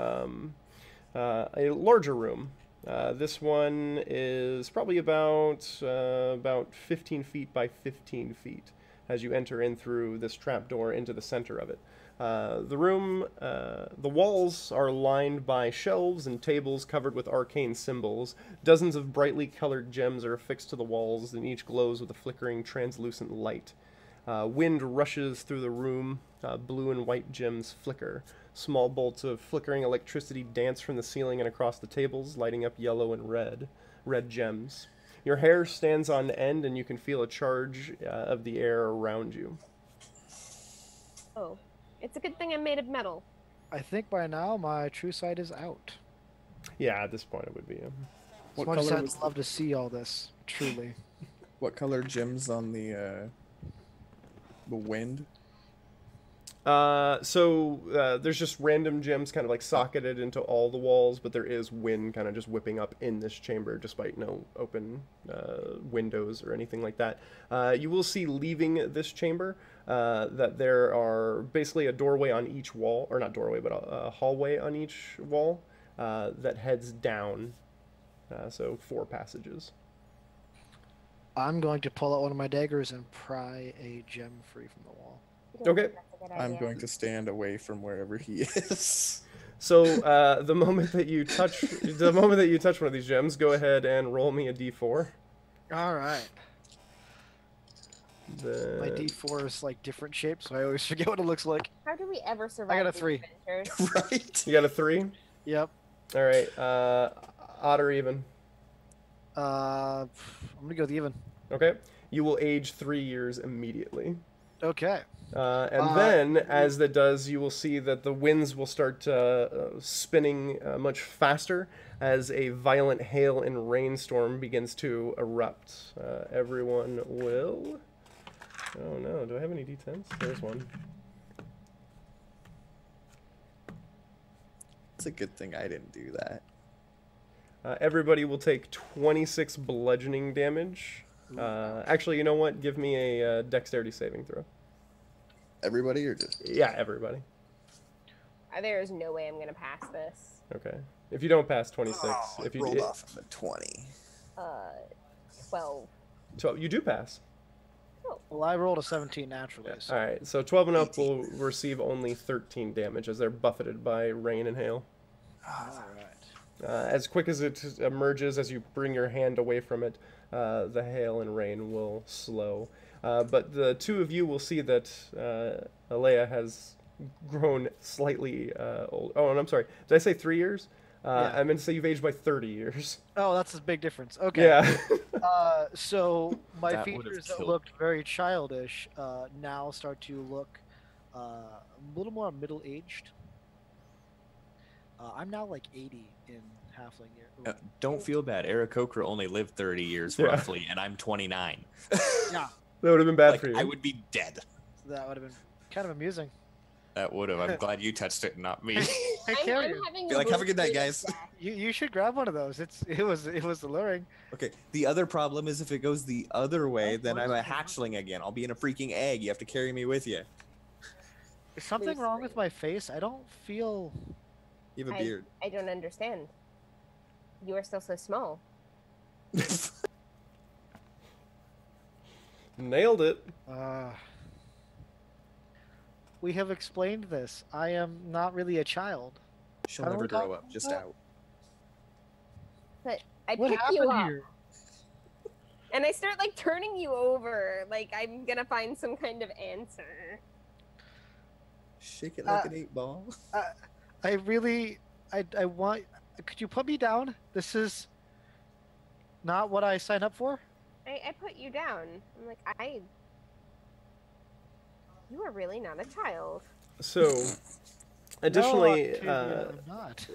a larger room. This one is probably about 15 feet by 15 feet as you enter in through this trapdoor into the center of it. The room, the walls are lined by shelves and tables covered with arcane symbols. Dozens of brightly colored gems are affixed to the walls, and each glows with a flickering, translucent light. Wind rushes through the room. Blue and white gems flicker. Small bolts of flickering electricity dance from the ceiling and across the tables, lighting up yellow and red gems. Your hair stands on end, and you can feel a charge of the air around you. Oh. It's a good thing I'm made of metal. I think by now my true sight is out. Yeah, at this point it would be. As much as I'd love to see all this, truly. What color gems on the wind? There's just random gems kind of like socketed into all the walls, but there is wind kind of just whipping up in this chamber despite no open windows or anything like that. You will see leaving this chamber that there are basically a doorway on each wall, or not doorway, but a hallway on each wall that heads down. So 4 passages. I'm going to pull out one of my daggers and pry a gem free from the wall. Okay. I'm going to stand away from wherever he is. So the moment that you touch one of these gems, go ahead and roll me a d4. All right. My d4 is like different shapes, so I always forget what it looks like. How do we ever survive? I got a these 3. adventures? Right? You got a 3? Yep. All right. Odd or even? I'm gonna go with even. Okay. You will age 3 years immediately. Okay. And then, as that does, you will see that the winds will start spinning much faster as a violent hail and rainstorm begins to erupt. Everyone will... Oh no, do I have any d10s? There's one. It's a good thing I didn't do that. Everybody will take 26 bludgeoning damage. Actually, you know what? Give me a dexterity saving throw. Everybody or just? Yeah, everybody. There is no way I'm gonna pass this. Okay. If you don't pass 26, Oh, if you rolled off of a 20. 12. So you do pass. Well, I rolled a 17 naturally. So. All right. So 12 and up will receive only 13 damage as they're buffeted by rain and hail. All right. As quick as it emerges, as you bring your hand away from it, the hail and rain will slow. But the two of you will see that Alea has grown slightly old. Oh, and I'm sorry. Did I say 3 years? Yeah. I meant to say you've aged by 30 years. Oh, that's a big difference. Okay. Yeah. So my That would've features that killed looked very childish now start to look a little more middle-aged. I'm now like 80 in halfling year. Don't feel bad. Aarakocra only lived 30 years Yeah. roughly, and I'm 29. Yeah, That would have been bad Like, for you. I would be dead. that would have been kind of amusing. That would have. I'm glad you touched it, not me. Hey, carrier, having Be like, "Have a good night, guys." you should grab one of those. It was alluring. Okay, the other problem is if it goes the other way, Oh, then what I'm is a going on? hatchling again. I'll be in a freaking egg. You have to carry me with you. Is something wrong with my face? I don't feel. You have a beard. I don't understand. You are still so small. Nailed it. We have explained this. I am not really a child. She'll How do never we grow talk up, just about- out. But I What pick you happened up, here? and I start like turning you over, like I'm gonna find some kind of answer. Shake it like an 8-ball. I really, I want. Could you put me down? This is not what I signed up for. I put you down. I'm like, you are really not a child. So, additionally, no, Octavia, I'm not.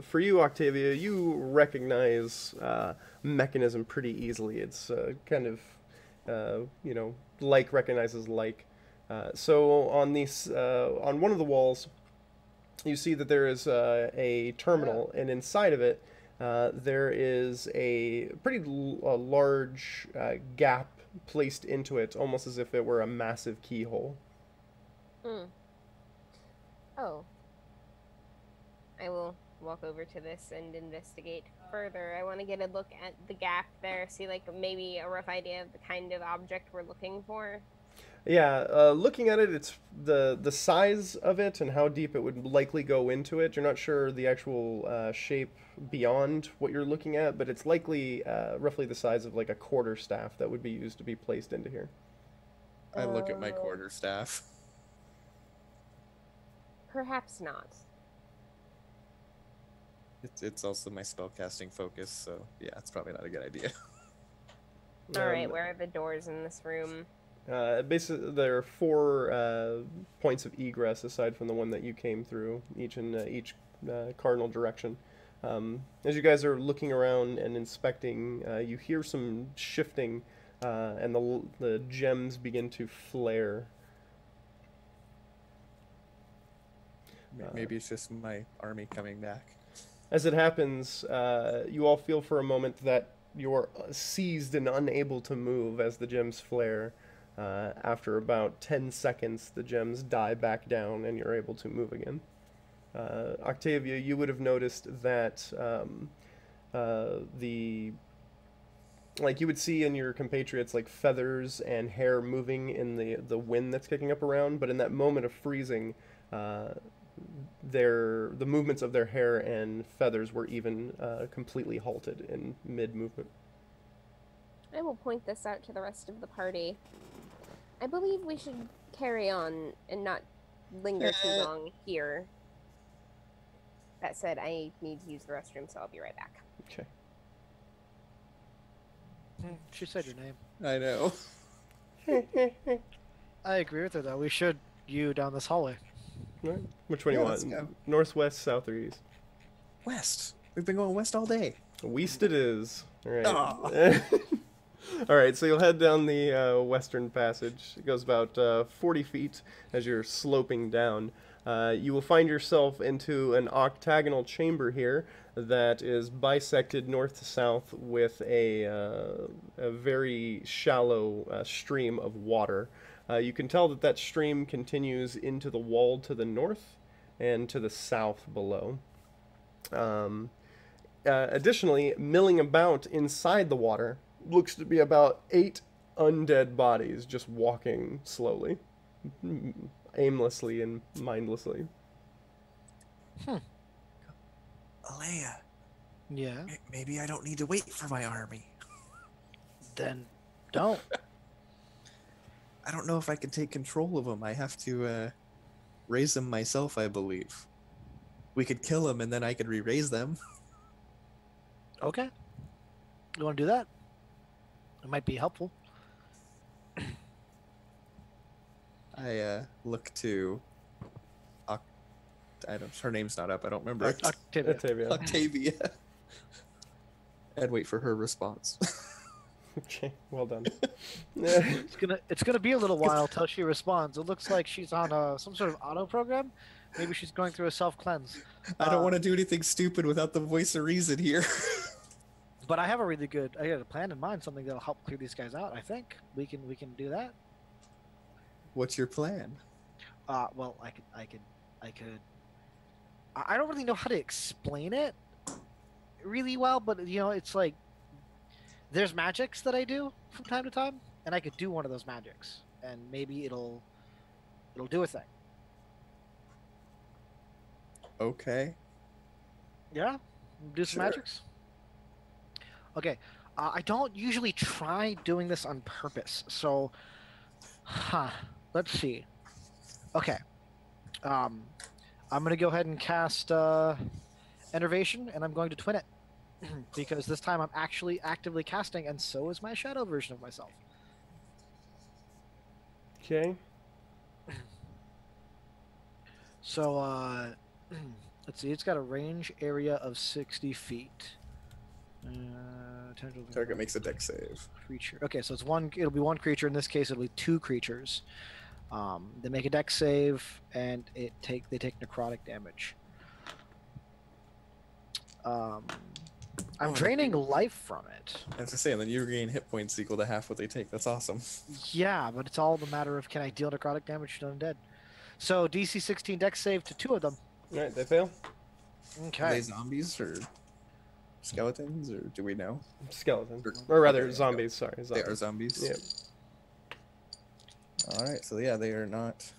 for you, Octavia, you recognize mechanism pretty easily. It's kind of, like recognizes like. So on these, on one of the walls, you see that there is a terminal, and inside of it, there is a pretty large gap placed into it, almost as if it were a massive keyhole. Oh. I will walk over to this and investigate further. I want to get a look at the gap there, see like maybe a rough idea of the kind of object we're looking for. Yeah, looking at it, it's the size of it and how deep it would likely go into it. You're not sure the actual shape beyond what you're looking at, but it's likely roughly the size of like a quarterstaff that would be used to be placed into here. I look at my quarterstaff. Perhaps not. It's also my spellcasting focus, so yeah, it's probably not a good idea. Alright, where are the doors in this room? Basically, there are 4 points of egress aside from the one that you came through, each in each cardinal direction. As you guys are looking around and inspecting, you hear some shifting, and the gems begin to flare. Maybe it's just my army coming back. As it happens, you all feel for a moment that you're seized and unable to move as the gems flare. After about 10 seconds, the gems die back down and you're able to move again. Octavia, you would have noticed that like you would see in your compatriots like feathers and hair moving in the wind that's kicking up around, but in that moment of freezing, the movements of their hair and feathers were even completely halted in mid-movement. I will point this out to the rest of the party. I believe we should carry on and not linger too long here. That said, I need to use the restroom, so I'll be right back. Okay. She said your name. I know. I agree with her though. We should down this hallway. Right. Which one do Yeah, you let's want? go. North, west, south, or east? West. We've been going west all day. West it is. All right. Aw. All right, so you'll head down the western passage. It goes about 40 feet as you're sloping down. You will find yourself into an octagonal chamber here. that is bisected north to south with a very shallow stream of water. You can tell that that stream continues into the wall to the north and to the south below. Additionally, milling about inside the water looks to be about 8 undead bodies just walking slowly, aimlessly and mindlessly. Alea, Yeah. maybe I don't need to wait for my army. Then don't. I don't know if I can take control of them. I have to raise them myself, I believe. We could kill them and then I could re-raise them. Okay. You want to do that? It might be helpful. I look to her name's not up. I don't remember it. Octavia. Octavia. And wait for her response. Okay, well done. It's gonna be a little while till she responds. It looks like she's on some sort of auto program. Maybe she's going through a self cleanse. I don't want to do anything stupid without the voice of reason here. But I have a really good. I got a plan in mind. Something that'll help clear these guys out. I think we can do that. What's your plan? Well, I could. I don't really know how to explain it really well, but you know, it's like there's magics that I do from time to time, and I could do one of those magics, and maybe it'll do a thing. Okay. Yeah, do some Sure. magics. Okay, I don't usually try doing this on purpose, so, let's see. Okay, I'm gonna go ahead and cast Enervation, and I'm going to twin it because this time I'm actually actively casting, and so is my shadow version of myself. Okay. So, let's see. It's got a range area of 60 feet. Target makes a dex save. Creature. Okay, so it's one. It'll be one creature. In this case, it'll be 2 creatures. They make a dex save, and they take necrotic damage. I'm draining life from it. As I say, and then you regain hit points equal to half what they take. That's awesome. Yeah, but it's all the matter of can I deal necrotic damage to undead. So DC 16 dex save to 2 of them. All right, they fail. Are Okay. they zombies or skeletons, or do we know? Skeletons, or rather, Okay, zombies. Sorry, They zombies. are zombies. Yep. All right, so yeah, they are not.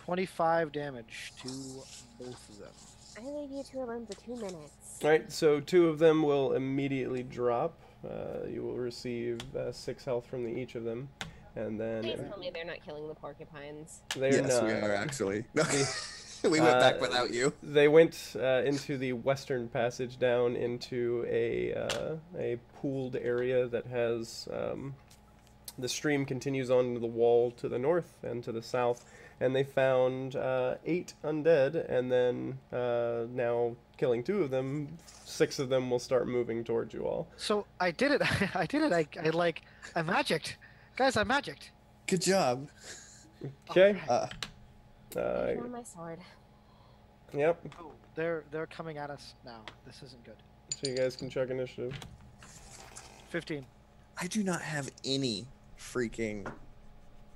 25 damage to both of them. I leave you two alone for 2 minutes. All right, so 2 of them will immediately drop. You will receive 6 health from each of them, and then Please tell me they're not killing the porcupines. they're Yes, not. we are actually. No, we went back without you. They went into the western passage down into a pooled area that has the stream continues on to the wall to the north and to the south, and they found 8 undead, and then now killing 2 of them, 6 of them will start moving towards you all. So I did it. I did it. I magicked. Guys, I magicked. Good job. Okay. Uh, I found my sword. Yep. Oh, they're coming at us now. This isn't good. So you guys can check initiative. 15. I do not have any freaking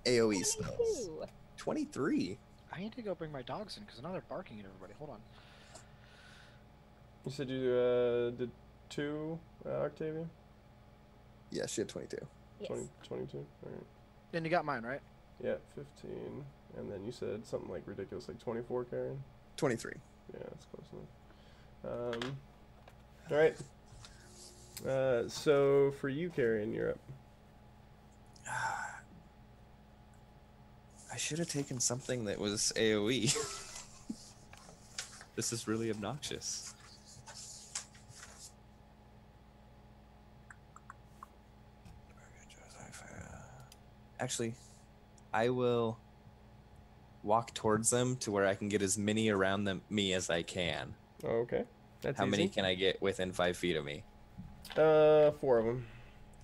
AoE spells. 22. 23. I need to go bring my dogs in because now they're barking at everybody. Hold on. You said you did 2, Octavia? Yeah, she had 22. Yes. 22? All right. Then you got mine, right? Yeah, 15. And then you said something like ridiculous, like 24, Karen? 23. Yeah, that's close enough. All right. So for you, Karen, you're up. I should have taken something that was AoE. This is really obnoxious. Actually, I will walk towards them to where I can get as many around me as I can. Okay. That's How many easy. can I get within 5 feet of me? 4 of them.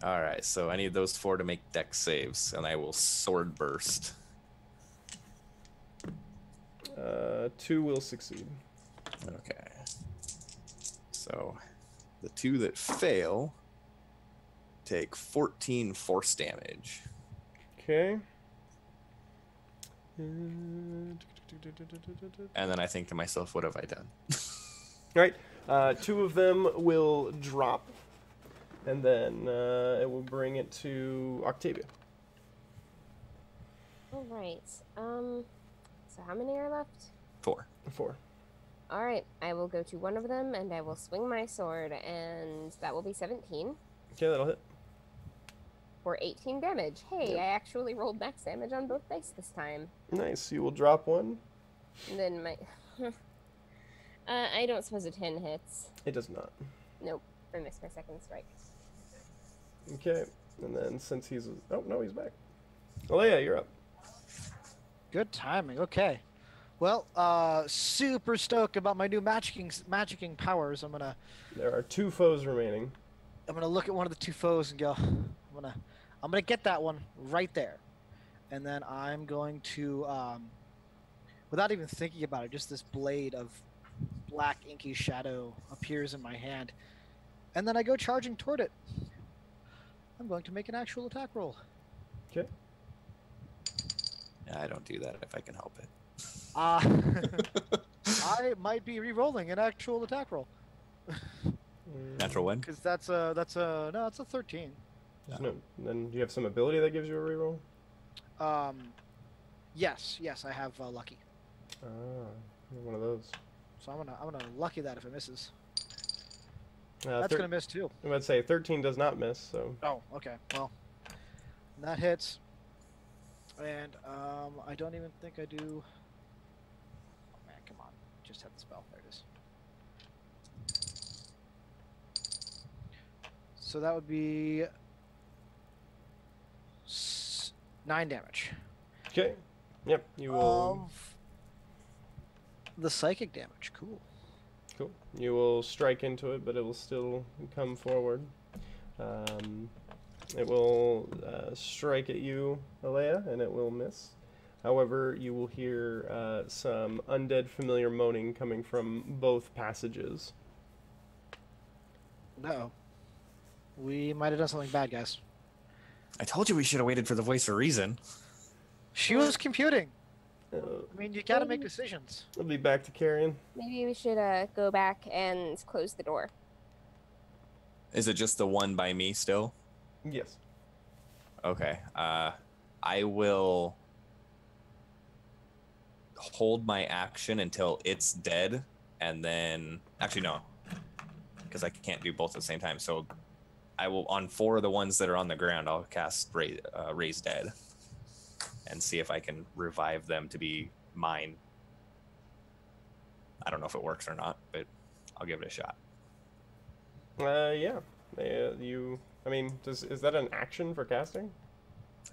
All right, so I need those 4 to make dex saves, and I will sword burst. 2 will succeed. Okay. So the 2 that fail take 14 force damage. Okay. And then I think to myself, what have I done? All right. 2 of them will drop, and then it will bring it to Octavia. All right. So how many are left? 4. 4. All right. I will go to one of them, and I will swing my sword, and that will be 17 Okay, that'll hit. for 18 damage. Hey, Yep. I actually rolled max damage on both dice this time. Nice. You will drop 1. And then my... I don't suppose a 10 hits. It does not. Nope. I missed my second strike. Okay. And then since he's... Oh, no, he's back. Alea, you're up. Good timing. Okay. Well, super stoked about my new magicking powers. I'm gonna There are 2 foes remaining. look at one of the 2 foes and go, I'm gonna get that one right there, and then I'm going to, without even thinking about it, just this blade of black inky shadow appears in my hand, and then I go charging toward it. I'm going to make an actual attack roll. Okay. I don't do that if I can help it. I might be re-rolling an actual attack roll. Natural 1? Because that's a 13. No. Then do you have some ability that gives you a reroll? Yes, I have lucky. Ah, you're one of those. So I'm gonna lucky that if it misses. Uh, That's gonna miss too. I'm about to say 13 does not miss, so Oh, okay. Well, that hits. And I don't even think I do. Oh man, come on! Just had the spell. There it is. So that would be 9 damage. okay. Yep, you will. Of the psychic damage. Cool. Cool. You will strike into it, but it will still come forward. It will strike at you, Alea, and it will miss. However, you will hear some undead familiar moaning coming from both passages. No. We might have done something bad, guys. I told you we should have waited for the voice for a reason. She was computing. Uh, I mean, you gotta make decisions. I'll be back to carrying. Maybe we should go back and close the door. Is it just the one by me still? Yes. Okay. I will hold my action until it's dead, and then... Actually, no. Because I can't do both at the same time. So I will, on 4 of the ones that are on the ground, I'll cast Raise Dead and see if I can revive them to be mine. I don't know if it works or not, but I'll give it a shot. Yeah. I mean, is that an action for casting?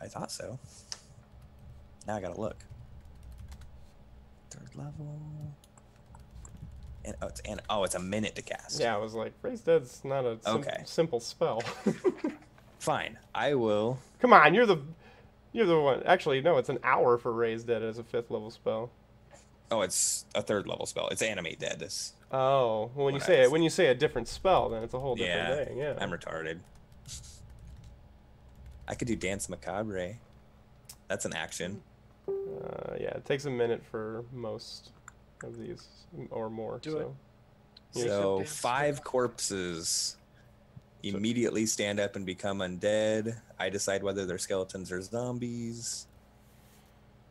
I thought so. Now I gotta look. 3rd level. And it's a minute to cast. Yeah, I was like, Raise Dead's not a Okay. simple spell. Fine. I will. Come on, you're the one. Actually, no, it's an hour for Raise Dead as a 5th level spell. Oh, it's a 3rd level spell. It's Animate Dead. Oh, well, when you say a different spell, then it's a whole different thing. Yeah. I'm retarded. I could do Dance Macabre. That's an action. Yeah, it takes a minute for most of these, or more. Do it. Yeah. So Dance 5 corpses immediately stand up and become undead. I decide whether they're skeletons or zombies.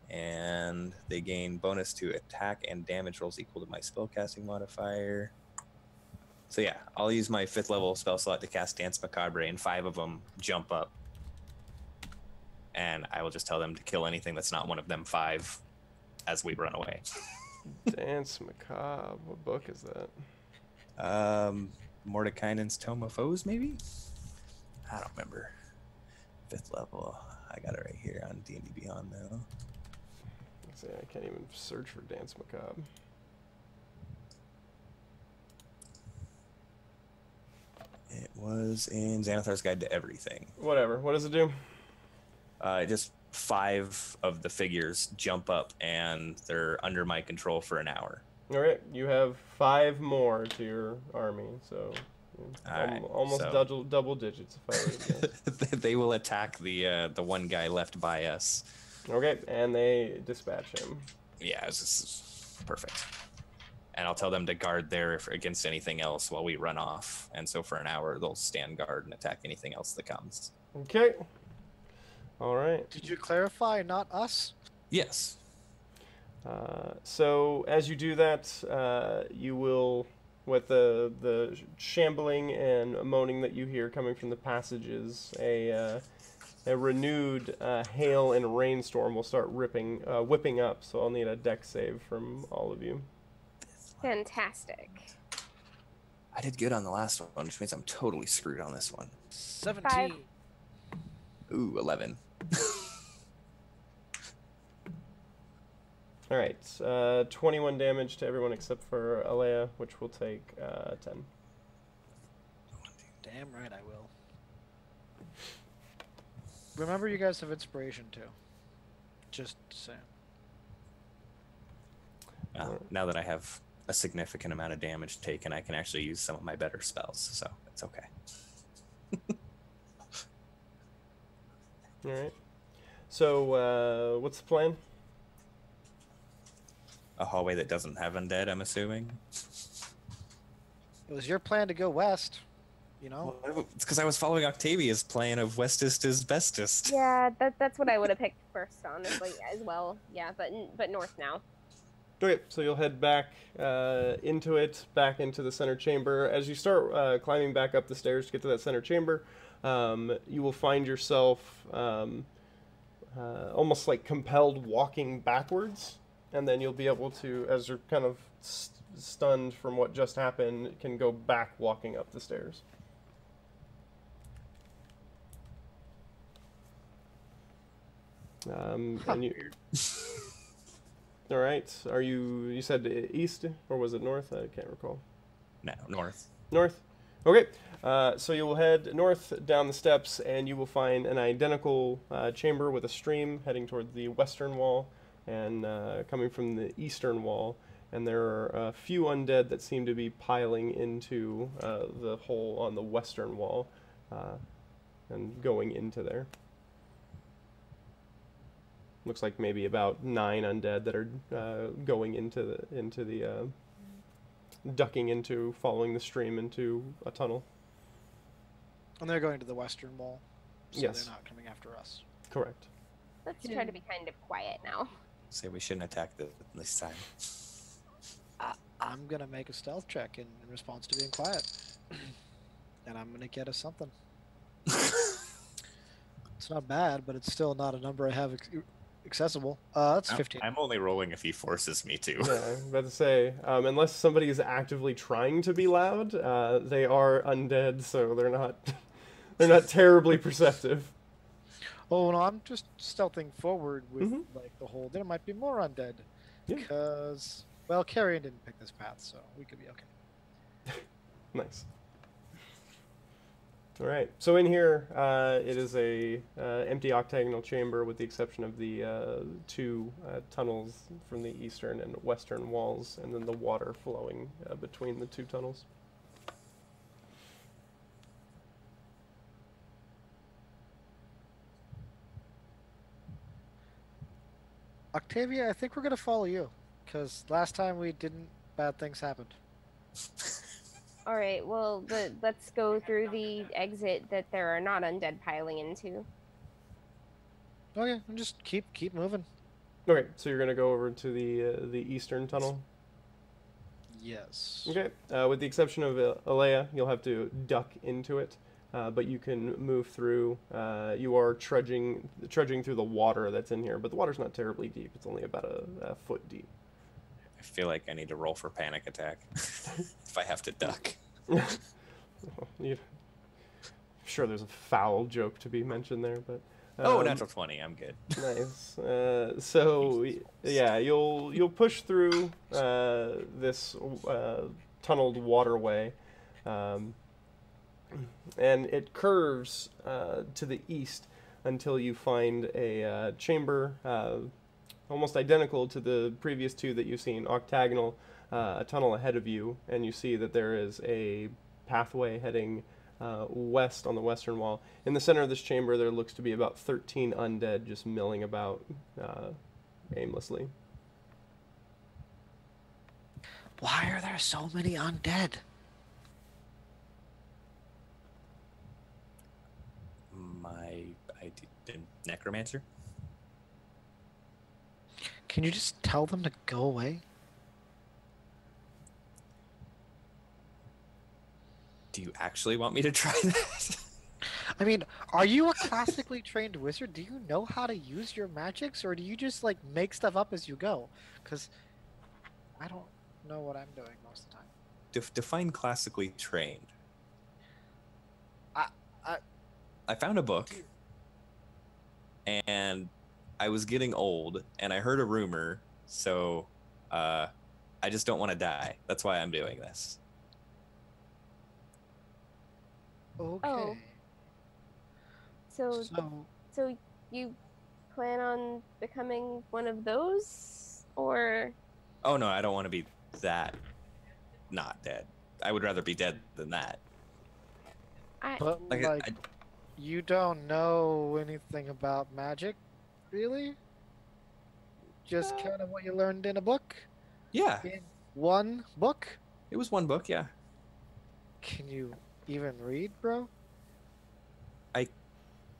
And they gain bonus to attack and damage rolls equal to my spellcasting modifier. So yeah, I'll use my 5th level spell slot to cast Dance Macabre, and 5 of them jump up. And I will just tell them to kill anything that's not one of them 5 as we run away. Dance Macabre. What book is that? Mordekainen's Tome of Foes, maybe? I don't remember. 5th level. I got it right here on D&D Beyond, though. I can't even search for Dance Macabre. It was in Xanathar's Guide to Everything. Whatever. What does it do? Just 5 of the figures jump up, and they're under my control for an hour. All right, you have 5 more to your army, so Alright, almost so- double digits if I were to guess. They will attack the one guy left by us. Okay, and they dispatch him. Yeah, this is perfect. And I'll tell them to guard there against anything else while we run off. And so for an hour, they'll stand guard and attack anything else that comes. Okay. All right. Did you clarify, not us? Yes. So as you do that, you will, with the shambling and moaning that you hear coming from the passages, a renewed hail and rainstorm will start whipping up. So I'll need a dex save from all of you. Fantastic. I did good on the last one, which means I'm totally screwed on this one. 17. Ooh, 11. All right, 21 damage to everyone except for Alea, which will take 10. Damn right I will. Remember, you guys have inspiration too. Just saying. Now that I have a significant amount of damage taken, I can actually use some of my better spells, so it's okay. All right. So what's the plan? A hallway that doesn't have undead, I'm assuming. It was your plan to go west, you know? Well, it's because I was following Octavia's plan of westest is bestest. Yeah, that's what I would have picked first, honestly, as well. Yeah, but north now. Okay, so you'll head back into it, back into the center chamber. As you start climbing back up the stairs to get to that center chamber, you will find yourself almost like compelled walking backwards, and then you'll be able to, as you're kind of stunned from what just happened, can go back walking up the stairs. And you... All right. Are you said east or was it north? I can't recall. No, north. North. Okay. So you will head north down the steps, and you will find an identical chamber with a stream heading toward the western wall and coming from the eastern wall. And there are a few undead that seem to be piling into the hole on the western wall and going into there. Looks like maybe about 9 undead that are going into the ducking into, following the stream into a tunnel. And they're going to the western wall, so Yes. they're not coming after us. Correct. Let's try to be kind of quiet now. Say we shouldn't attack this time. I'm gonna make a stealth check in response to being quiet, and I'm gonna get us something. It's not bad, but it's still not a number I have accessible. That's 15. I'm only rolling if he forces me to. Yeah, I was about to say, unless somebody is actively trying to be loud, they are undead, so they're not terribly perceptive. Oh no, I'm just stealthing forward with like the whole. There might be more undead, Yeah. because well, Carrion didn't pick this path, so we could be okay. Nice. All right. So in here, it is a empty octagonal chamber, with the exception of the 2 tunnels from the eastern and western walls, and then the water flowing between the 2 tunnels. Octavia, I think we're gonna follow you, because last time we didn't, bad things happened. All right, well, let's go through the exit that there are not undead piling into. Okay, and just keep moving. Okay, so you're gonna go over to the eastern tunnel. Yes. Okay, with the exception of Alea, you'll have to duck into it, but you can move through. You are trudging through the water that's in here, but the water's not terribly deep. It's only about a foot deep. I feel like I need to roll for panic attack if I have to duck. I'm sure there's a foul joke to be mentioned there, but Natural 20, I'm good. nice. So yeah, you'll push through this tunneled waterway, and it curves to the east until you find a chamber almost identical to the previous 2 that you've seen, octagonal, a tunnel ahead of you, and you see that there is a pathway heading west on the western wall. In the center of this chamber, there looks to be about 13 undead just milling about aimlessly. Why are there so many undead? The necromancer. Can you just tell them to go away? Do you actually want me to try that? I mean, are you a classically trained wizard? Do you know how to use your magics, or do you just like make stuff up as you go? Because I don't know what I'm doing most of the time. Define classically trained. I I found a book, and I was getting old, and I heard a rumor, so I just don't want to die. That's why I'm doing this. Okay. Oh. So you plan on becoming one of those, or? Oh no, I don't want to be that not dead. I would rather be dead than that. But Like, you don't know anything about magic, really? Just kind of what you learned in a book? Yeah, In one book? it was one book, yeah. Can you even read, bro?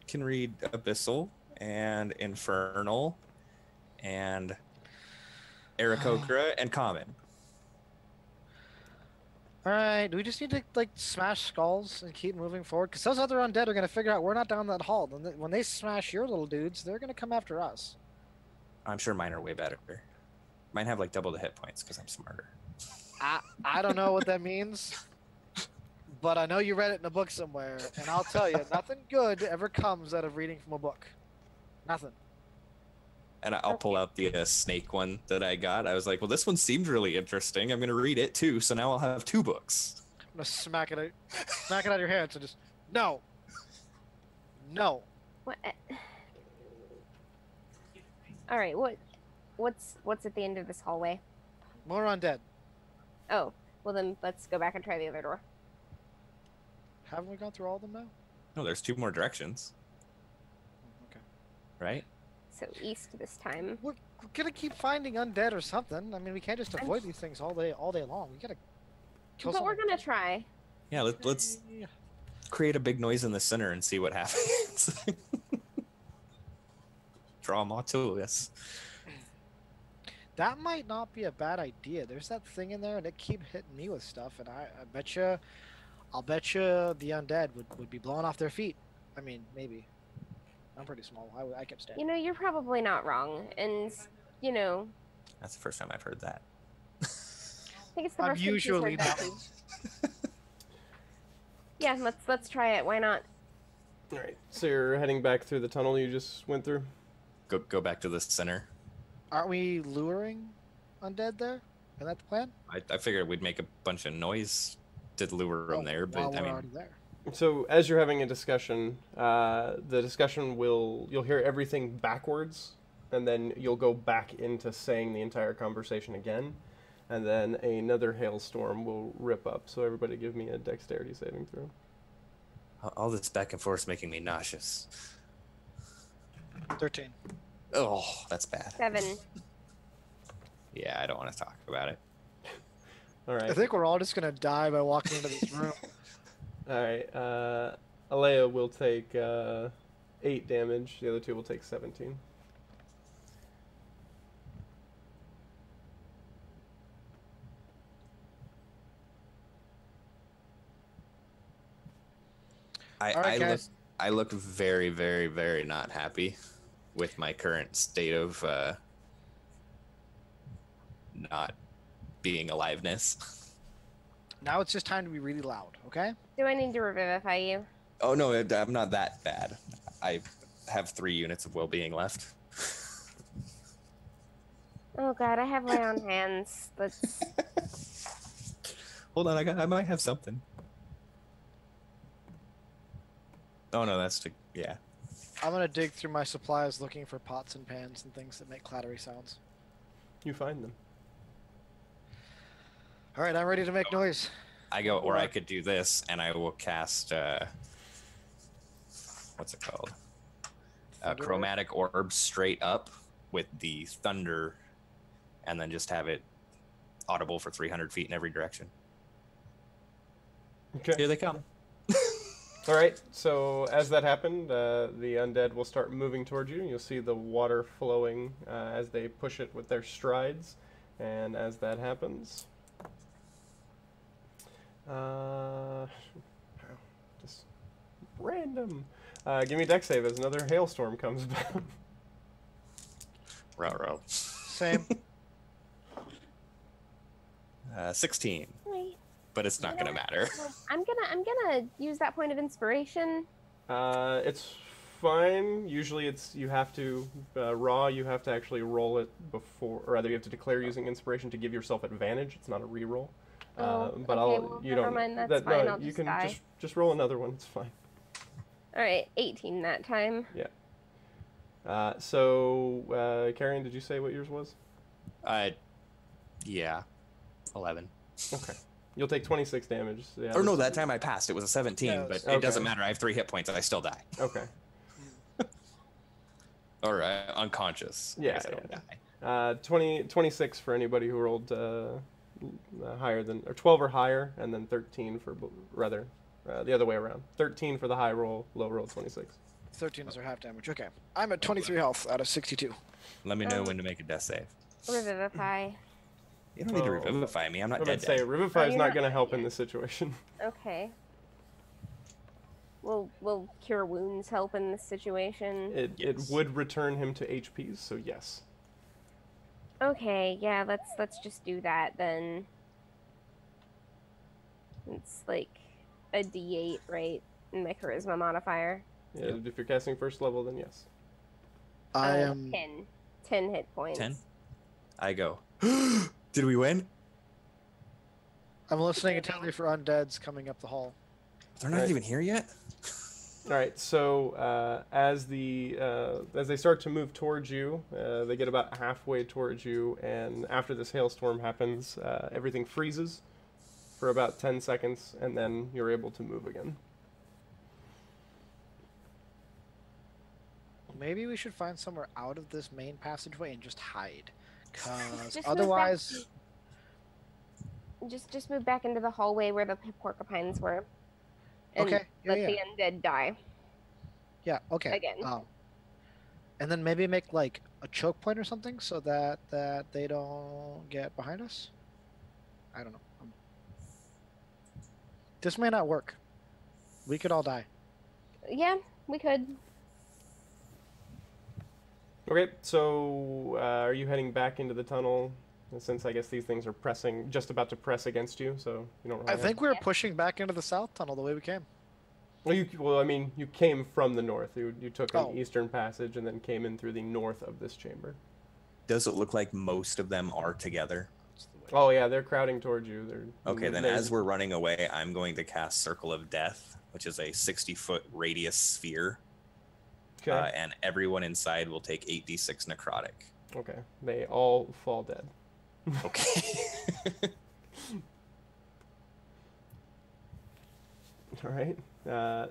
Can read Abyssal and Infernal and Aarakocra and Common. Alright, do we just need to, like, smash skulls and keep moving forward? Because those other undead are going to figure out we're not down that hall. When they smash your little dudes, they're going to come after us. I'm sure mine are way better. Mine have like double the hit points because I'm smarter. I don't know what that means, but I know you read it in a book somewhere, and I'll tell you, nothing good ever comes out of reading from a book. Nothing. And I'll pull out the snake one that I got. I was like, well, this one seemed really interesting. I'm going to read it too. So now I'll have 2 books. I'm gonna smack it out of your hands and just no. What? All right. What's at the end of this hallway? More undead. Oh, well then let's go back and try the other door. Haven't we gone through all of them now? No, there's 2 more directions, Okay. right? So east this time. We're gonna keep finding undead or something. I mean, we can't just avoid these things all day long. We gotta kill But we're someone. gonna try. Yeah, let's create a big noise in the center and see what happens. Draw more to us. That might not be a bad idea. There's that thing in there, and it keep hitting me with stuff. And I'll bet you the undead would be blowing off their feet. I mean, maybe. I'm pretty small. I kept standing. You know, you're probably not wrong, and you know, That's the first time I've heard that. I think it's the I'm first time she's usually heard that not. too. Yeah, let's try it. Why not? All right. So you're heading back through the tunnel you just went through. Go back to the center. Aren't we luring undead there? Isn't that the plan? I figured we'd make a bunch of noise to lure them there, While but I we're mean, already there. So as you're having a discussion, the discussion you'll hear everything backwards, and then you'll go back into saying the entire conversation again, and then another hailstorm will rip up. So everybody give me a dexterity saving throw. all this back and forth is making me nauseous. 13. Oh, that's bad. 7. Yeah, I don't want to talk about it. All right. I think we're all just gonna die by walking into this room. All right. Alea will take 8 damage. The other 2 will take 17. All right, guys. I look very, very, very not happy with my current state of not being aliveness. Now it's just time to be really loud, okay? Do I need to revivify you? Oh no, I'm not that bad. I have 3 units of well-being left. Oh god, I have lay on hands. Let's. Hold on, I might have something. Oh no, yeah. I'm gonna dig through my supplies looking for pots and pans and things that make clattery sounds. You find them. All right, I'm ready to make noise. I go, or I could do this, and I will cast, what's it called? Chromatic orb straight up with the thunder, and then just have it audible for 300 feet in every direction. Okay. Here they come. All right. So as that happened, the undead will start moving towards you. You'll see the water flowing as they push it with their strides, and as that happens, just random. Give me a dex save as another hailstorm comes down. Row. Same. 16. Wait. But it's not gonna matter. I'm gonna use that point of inspiration. It's fine. Usually, you have to raw. You have to actually roll it before, or rather, you have to declare using inspiration to give yourself advantage. It's not a reroll. But well, never mind, that's fine. I'll you just can die. just roll another one. It's fine. All right, 18 that time. Yeah. So, Carrion, did you say what yours was? Yeah. 11. Okay. You'll take 26 damage. Yeah, Or no, that time I passed. It was a 17, Yeah, but okay. it doesn't matter. I have 3 hit points and I still die. Okay. Or unconscious. Yeah, I don't die. 26 for anybody who rolled higher than, or 12 or higher, and then 13 for, rather, the other way around. 13 for the high roll, low roll 26. 13 is our half damage. Okay. I'm at 23 health out of 62. Let me know when to make a death save. Revivify. You don't need to revivify me. I'm not I dead. would say Revivify is you're not not going to dead help yet. in this situation. Okay. Will cure wounds help in this situation? It Yes. would return him to HPs, so yes. Okay, yeah, let's just do that then. It's like a D8, right? In my charisma modifier. Yeah, if you're casting first level, then yes. I am. 10 hit points. 10? I go. Did we win? I'm listening intently for undeads coming up the hall. They're not Right. even here yet? All right. So as they start to move towards you, they get about halfway towards you, and after this hailstorm happens, everything freezes for about 10 seconds, and then you're able to move again. Maybe we should find somewhere out of this main passageway and just hide. Because Just otherwise. Just move back into the hallway where the porcupines were. And Okay, yeah, let the undead die. Yeah, okay. Again. And then maybe make like a choke point or something so that they don't get behind us. I don't know. This may not work. We could all die. Yeah, we could. Okay. So are you heading back into the tunnel? Since I guess these things are just about to press against you, so you don't. Really I think we were pushing back into the south tunnel the way we came. Well, I mean, you came from the north. You took an Oh. eastern passage and then came in through the north of this chamber. Does it look like most of them are together? Oh yeah, they're crowding towards you. Okay, then they're- as we're running away, I'm going to cast Circle of Death, which is a 60-foot radius sphere. Okay. And everyone inside will take 8d6 necrotic. Okay. They all fall dead. Okay. All right.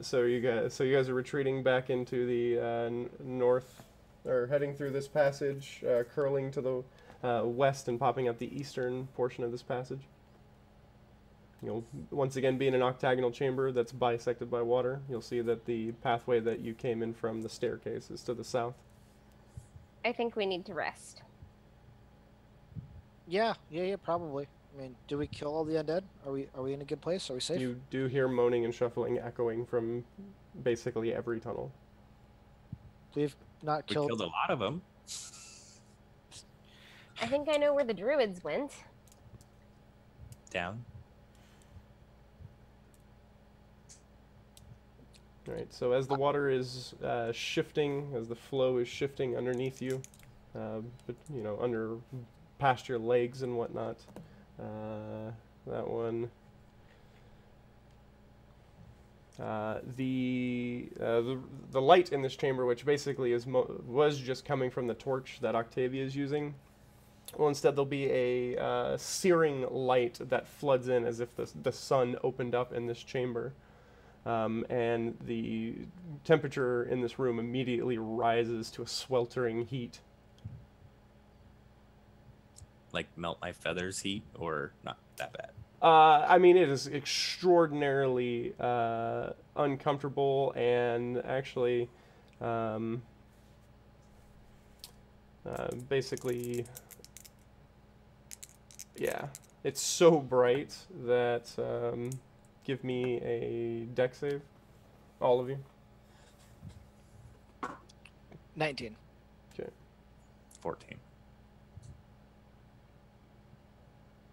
So you guys are retreating back into the north, or heading through this passage, curling to the west and popping up the eastern portion of this passage. You'll once again be in an octagonal chamber that's bisected by water. You'll see that the pathway that you came in from the staircase is to the south. I think we need to rest. Yeah, probably. I mean, do we kill all the undead? Are we in a good place? Are we safe? You do hear moaning and shuffling echoing from basically every tunnel. We've not We killed. killed a lot of them. I think I know where the druids went. Down. All right, so as the water is shifting, as the flow is shifting underneath you, but under past your legs and whatnot, that one. The light in this chamber, which basically was just coming from the torch that Octavia is using, Well, instead there'll be a searing light that floods in as if the sun opened up in this chamber. And the temperature in this room immediately rises to a sweltering heat. Like melt my feathers heat, or not that bad? I mean, it is extraordinarily uncomfortable, and actually, basically, yeah, it's so bright that give me a dex save, all of you. 19. Okay. 14.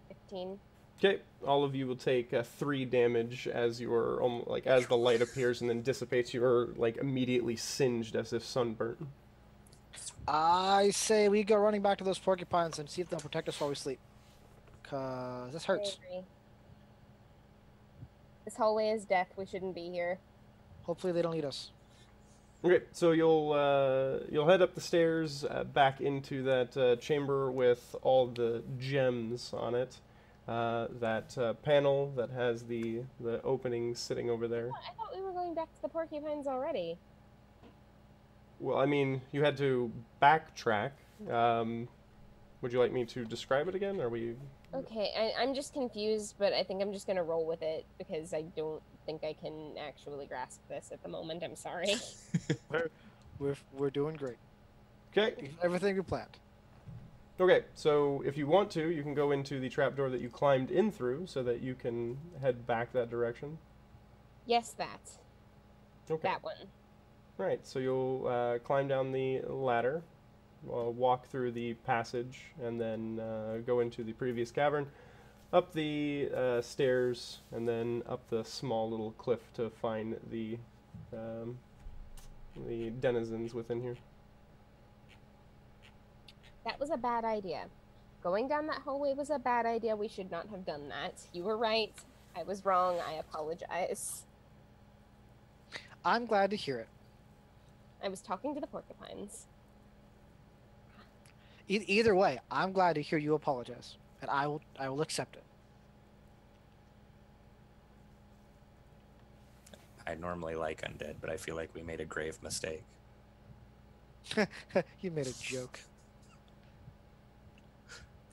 15. Okay, all of you will take 3 damage as you're as the light appears and then dissipates. You're like immediately singed as if sunburnt. I say we go running back to those porcupines and see if they'll protect us while we sleep. Cause this I hurts. agree. This hallway is death. We shouldn't be here. Hopefully they don't eat us. Okay, so you'll head up the stairs back into that chamber with all the gems on it. That panel that has the opening sitting over there. I thought we were going back to the porcupines already. Well, I mean, you had to backtrack. Would you like me to describe it again? Are we? Okay, I'm just confused, but I think I'm just gonna roll with it because I don't think I can actually grasp this at the moment. I'm sorry. We're doing great. Okay. Everything we planned. Okay, so if you want to, you can go into the trapdoor that you climbed in through so that you can head back that direction. Yes, that. Okay. That one. Right, so you'll climb down the ladder, walk through the passage, and then go into the previous cavern, up the stairs, and then up the small little cliff to find the denizens within here. That was a bad idea. Going down that hallway was a bad idea. We should not have done that. You were right. I was wrong. I apologize. I'm glad to hear it. I was talking to the porcupines. Either way, I'm glad to hear you apologize, and I will accept it. I normally like undead, but I feel like we made a grave mistake. You made a joke.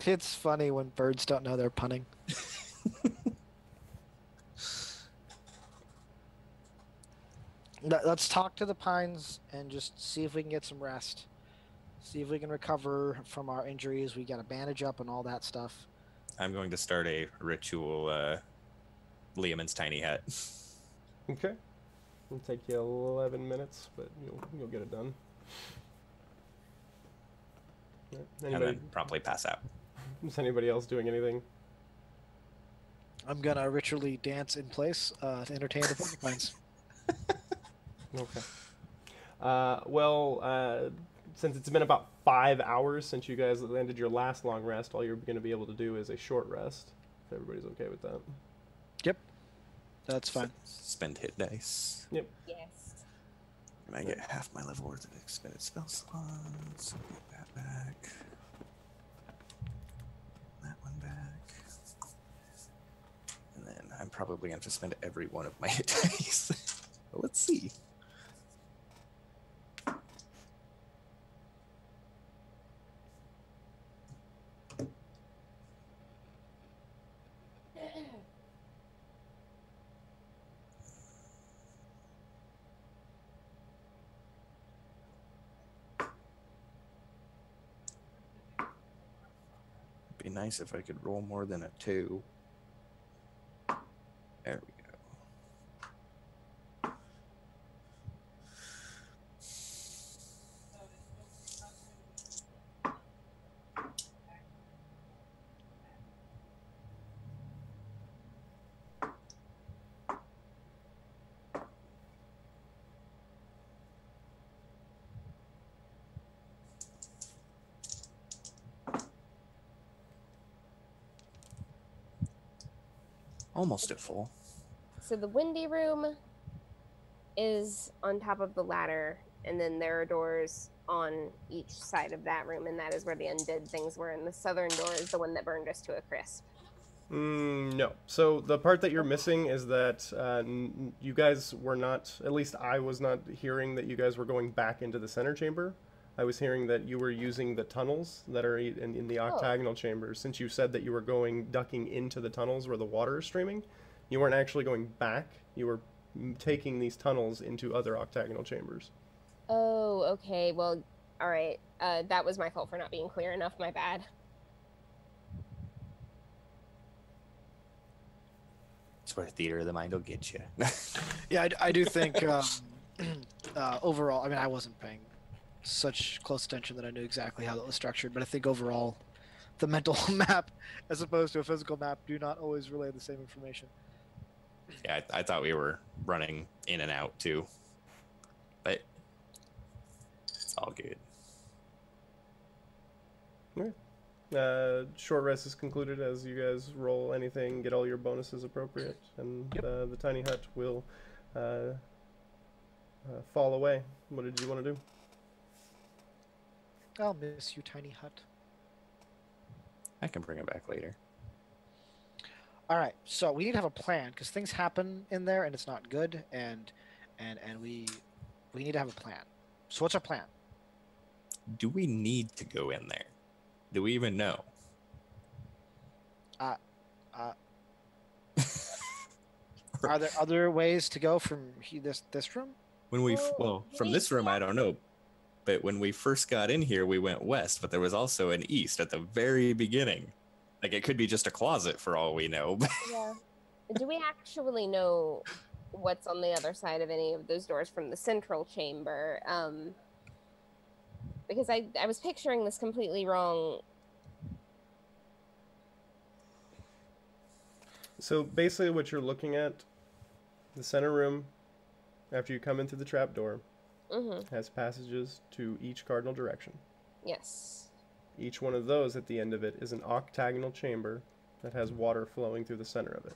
It's funny when birds don't know they're punning. Let's talk to the pines and just see if we can get some rest. See if we can recover from our injuries. We got to bandage up and all that stuff. I'm going to start a ritual Liamon's tiny hut. Okay. It'll take you 11 minutes, but you'll get it done. Yeah. And then promptly pass out. Is anybody else doing anything? I'm gonna ritually dance in place to entertain the porcupines. Okay. Since it's been about 5 hours since you guys landed your last long rest, all you're going to be able to do is a short rest. If everybody's okay with that. Yep. That's fine. Spend hit dice. Yep. Yes. And I get half my level worth of expended spell slots. Get that back. That one back. And then I'm probably going to spend every one of my hit dice. Well, let's see. Be nice if I could roll more than a 2. There we go. Almost at full. So the windy room is on top of the ladder, and then there are doors on each side of that room, and that is where the undead things were, and the southern door is the one that burned us to a crisp. No. So the part that you're missing is that you guys were not, at least I was not hearing that you guys were going back into the center chamber. I was hearing that you were using the tunnels that are in the octagonal chambers. Since you said that you were ducking into the tunnels where the water is streaming, you weren't actually going back. You were taking these tunnels into other octagonal chambers. Oh, okay. Well, all right. That was my fault for not being clear enough. My bad. That's where theater of the mind will get you. Yeah, I do think overall, I mean, I wasn't paying such close attention that I knew exactly how that was structured, but I think overall, the mental map as opposed to a physical map do not always relay the same information. Yeah, I thought we were running in and out too, but it's all good. Short rest is concluded as you guys roll anything, get all your bonuses appropriate, and the tiny hut will fall away. What did you want to do? I'll miss you, tiny hut. I can bring it back later. All right, so we need to have a plan because things happen in there and it's not good, and we need to have a plan. So what's our plan? Do we need to go in there? Do we even know? Are there other ways to go from this room? When we from this room, I don't know. But when we first got in here, we went west, but there was also an east at the very beginning. Like, it could be just a closet for all we know. Yeah. Do we actually know what's on the other side of any of those doors from the central chamber? Because I was picturing this completely wrong. So basically what you're looking at, the center room, after you come into the trapdoor, has passages to each cardinal direction. Yes. Each one of those at the end of it is an octagonal chamber that has water flowing through the center of it.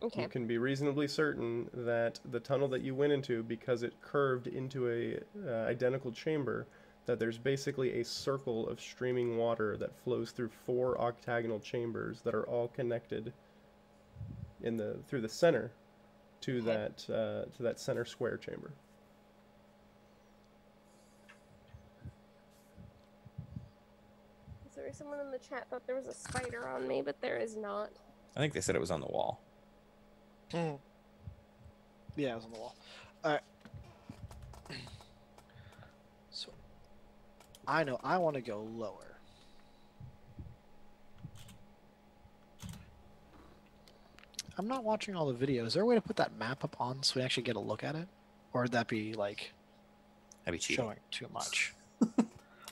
Okay. You can be reasonably certain that the tunnel that you went into, because it curved into a identical chamber, that there's basically a circle of streaming water that flows through 4 octagonal chambers that are all connected through the center to that center square chamber. Sorry, someone in the chat thought there was a spider on me, but there is not. I think they said it was on the wall. Yeah, it was on the wall. All right. So, I know I want to go lower. I'm not watching all the videos. Is there a way to put that map up on so we actually get a look at it? Or would that be, like, That'd be cheating. showing too much?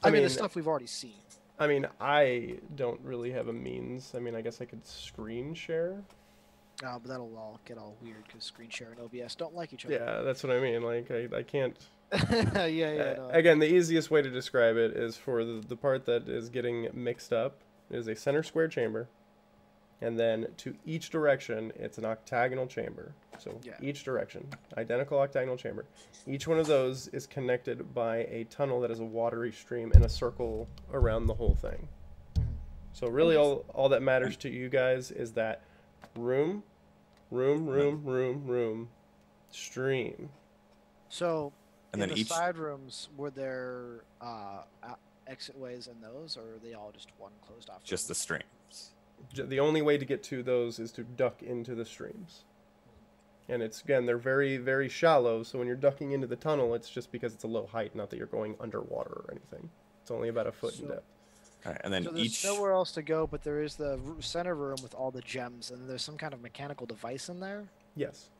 I mean, the stuff we've already seen. I mean, I don't really have a means. I mean, I guess I could screen share. Oh, but that'll all get all weird because screen share and OBS don't like each other. Yeah, that's what I mean. Like, I can't... yeah. No. Again, the easiest way to describe it is for the part that is getting mixed up is a center square chamber, and then to each direction, it's an octagonal chamber. So each direction, identical octagonal chamber. Each one of those is connected by a tunnel that is a watery stream in a circle around the whole thing. So really all that matters to you guys is that room, stream. So, and in then the each side rooms, were there exit ways in those, or are they all just one closed off? just the streams. The only way to get to those is to duck into the streams. And they're very, very shallow, so when you're ducking into the tunnel, it's just because it's a low height, not that you're going underwater or anything. It's only about a foot in depth. All right, and then So there's nowhere else to go, but there is the center room with all the gems, and there's some kind of mechanical device in there? Yes.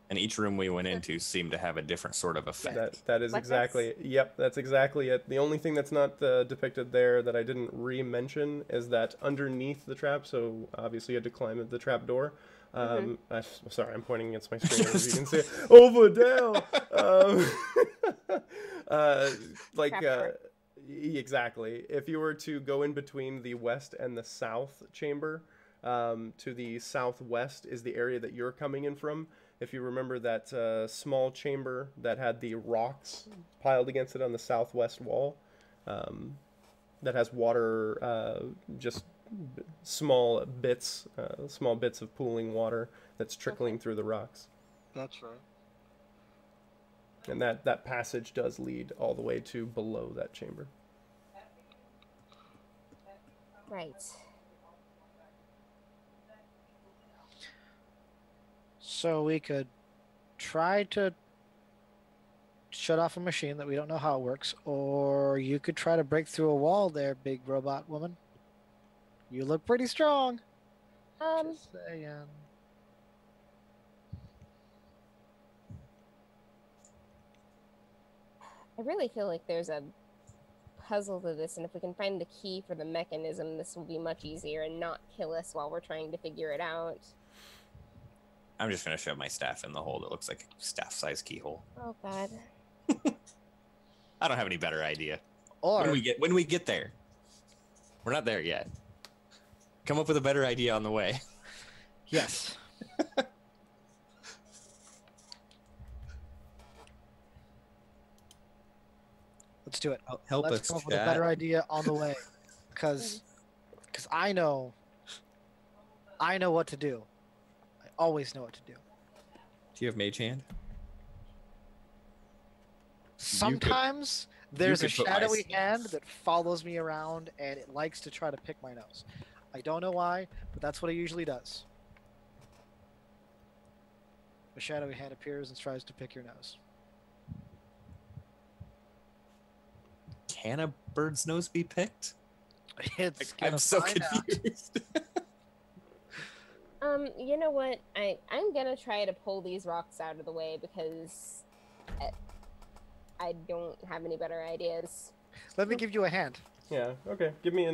And each room we went into seemed to have a different sort of effect. That is exactly, yep, that's exactly it. The only thing that's not depicted there that I didn't re-mention is that underneath the trap, so obviously you had to climb the trap door. Sorry, I'm pointing against my screen as you can see it. Over down! Exactly. If you were to go in between the west and the south chamber, to the southwest is the area that you're coming in from. if you remember that small chamber that had the rocks piled against it on the southwest wall, that has water, just small bits of pooling water that's trickling through the rocks. That's right. And that passage does lead all the way to below that chamber. Right. So we could try to shut off a machine that we don't know how it works, or you could try to break through a wall there, big robot woman. You look pretty strong. Just saying. I really feel like there's a puzzle to this, and if we can find the key for the mechanism, this will be much easier and not kill us while we're trying to figure it out. I'm just gonna shove my staff in the hole that looks like a staff-sized keyhole. Oh God. I don't have any better idea. Or When we get there, we're not there yet. Come up with a better idea on the way. yes. Let's do it. Help Let's us, come up with a chat. better idea on the way, because I know what to do. I always know what to do. Do you have mage hand? Sometimes there's a could put my shadowy hand that follows me around and it likes to try to pick my nose. I don't know why, but that's what it usually does. A shadowy hand appears and tries to pick your nose. Can a bird's nose be picked? It's I'm gonna so find out. confused. You know what? I'm gonna try to pull these rocks out of the way because I don't have any better ideas. Let me give you a hand. Yeah. Okay. Give me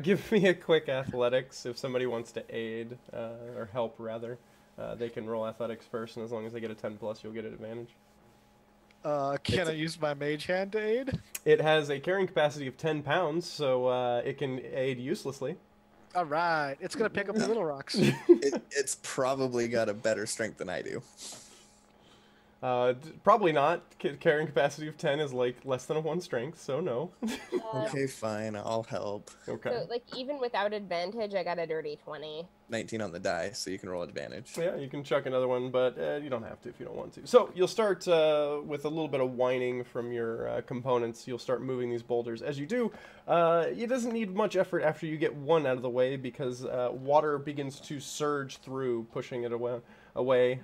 give me a quick athletics if somebody wants to aid or help rather. They can roll athletics first, and as long as they get a 10+, you'll get an advantage. Can I use my mage hand to aid? It has a carrying capacity of 10 pounds, so it can aid uselessly. All right, it's gonna pick up the little rocks. It's probably got a better strength than I do. Probably not. Carrying capacity of 10 is like less than a 1 strength, so no. Okay, fine. I'll help. Okay. So, like, even without advantage, I got a dirty 20. 19 on the die, so you can roll advantage. Yeah, you can chuck another one, but you don't have to if you don't want to. So you'll start with a little bit of whining from your components. You'll start moving these boulders. As you do, it doesn't need much effort after you get one out of the way because water begins to surge through, pushing it away.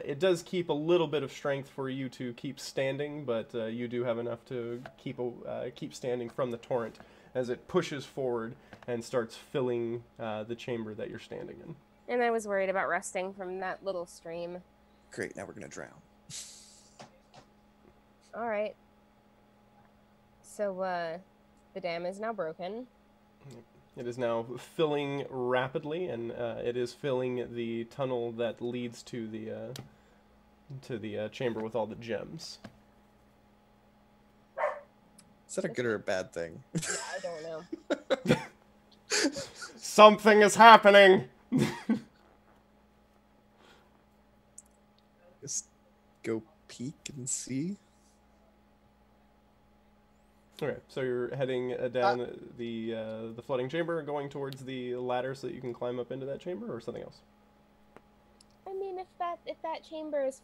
It does keep a little bit of strength for you to keep standing, but you do have enough to keep standing from the torrent as it pushes forward and starts filling the chamber that you're standing in. And I was worried about resting from that little stream. Great, now we're gonna drown. All right. So, the dam is now broken. It is now filling rapidly, and it is filling the tunnel that leads to the chamber with all the gems. Is that a good or a bad thing? Yeah, I don't know. Something is happening! Just go peek and see. Okay, so you're heading down the flooding chamber, going towards the ladder so that you can climb up into that chamber, or something else? I mean, if that chamber is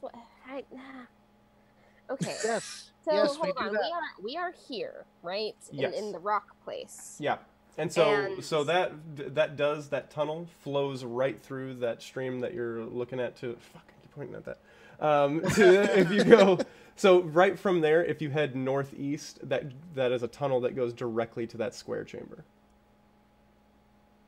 okay. Yes. So yes, we hold do on, that. we are here, right? Yes. In the rock place. Yeah. And so And- that tunnel flows right through that stream that you're looking at to. Fuck, I keep pointing at that. If you go, so right from there, if you head northeast, that is a tunnel that goes directly to that square chamber.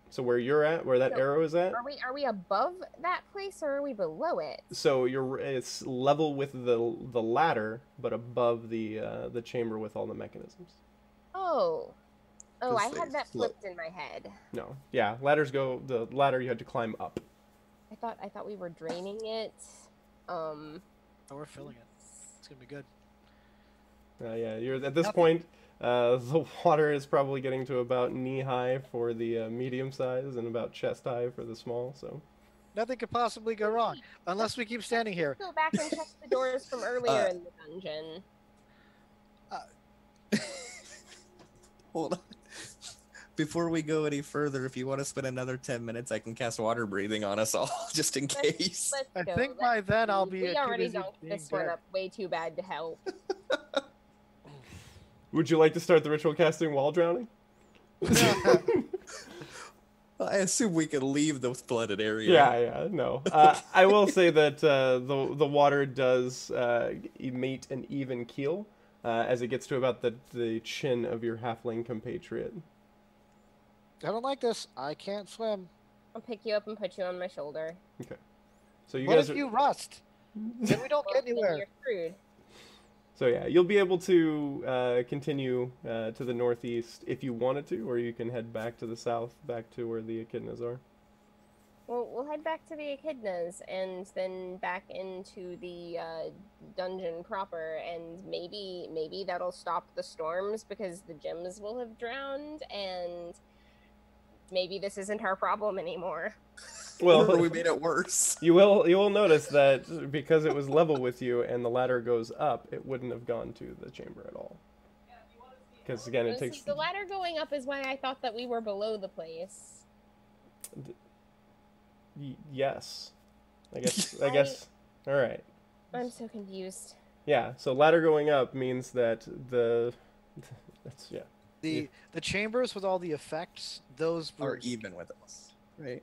So where you're at, where that So, arrow is at. Are we above that place or are we below it? So it's level with the ladder, but above the chamber with all the mechanisms. Oh, I 'Cause they had that float. flipped in my head. No, yeah, the ladder you had to climb up. I thought we were draining it. Oh, we're filling it. It's gonna be good. Yeah, you're at this point. The water is probably getting to about knee high for the medium size and about chest high for the small. So Nothing could possibly go wrong unless we keep standing here. Go back and check the doors from earlier in the dungeon. Hold on. Before we go any further, if you want to spend another 10 minutes, I can cast water breathing on us all, just in case. I go. think by then I'll be. We already busy dunked being this one dead. up way too bad to help. Would you like to start the ritual casting while drowning? I assume we can leave the flooded area. Yeah, no. I will say that the water does emit an even keel as it gets to about the chin of your halfling compatriot. I don't like this. I can't swim. I'll pick you up and put you on my shoulder. Okay. So you What guys if are... you rust? Then we don't Well, get then anywhere. you're screwed. So yeah, you'll be able to continue to the northeast if you wanted to, or you can head back to the south, back to where the echidnas are. Well, we'll head back to the echidnas and then back into the dungeon proper, and maybe that'll stop the storms because the gems will have drowned, and maybe this isn't our problem anymore. Well, Or we made it worse. you will notice that because it was level with you and the ladder goes up, it wouldn't have gone to the chamber at all. Because again, it See, takes. the ladder going up is why I thought that we were below the place. Yes, I guess. All right. I'm so confused. Yeah. So ladder going up means that that's yeah. The chambers with all the effects, those Are were even with us. Right.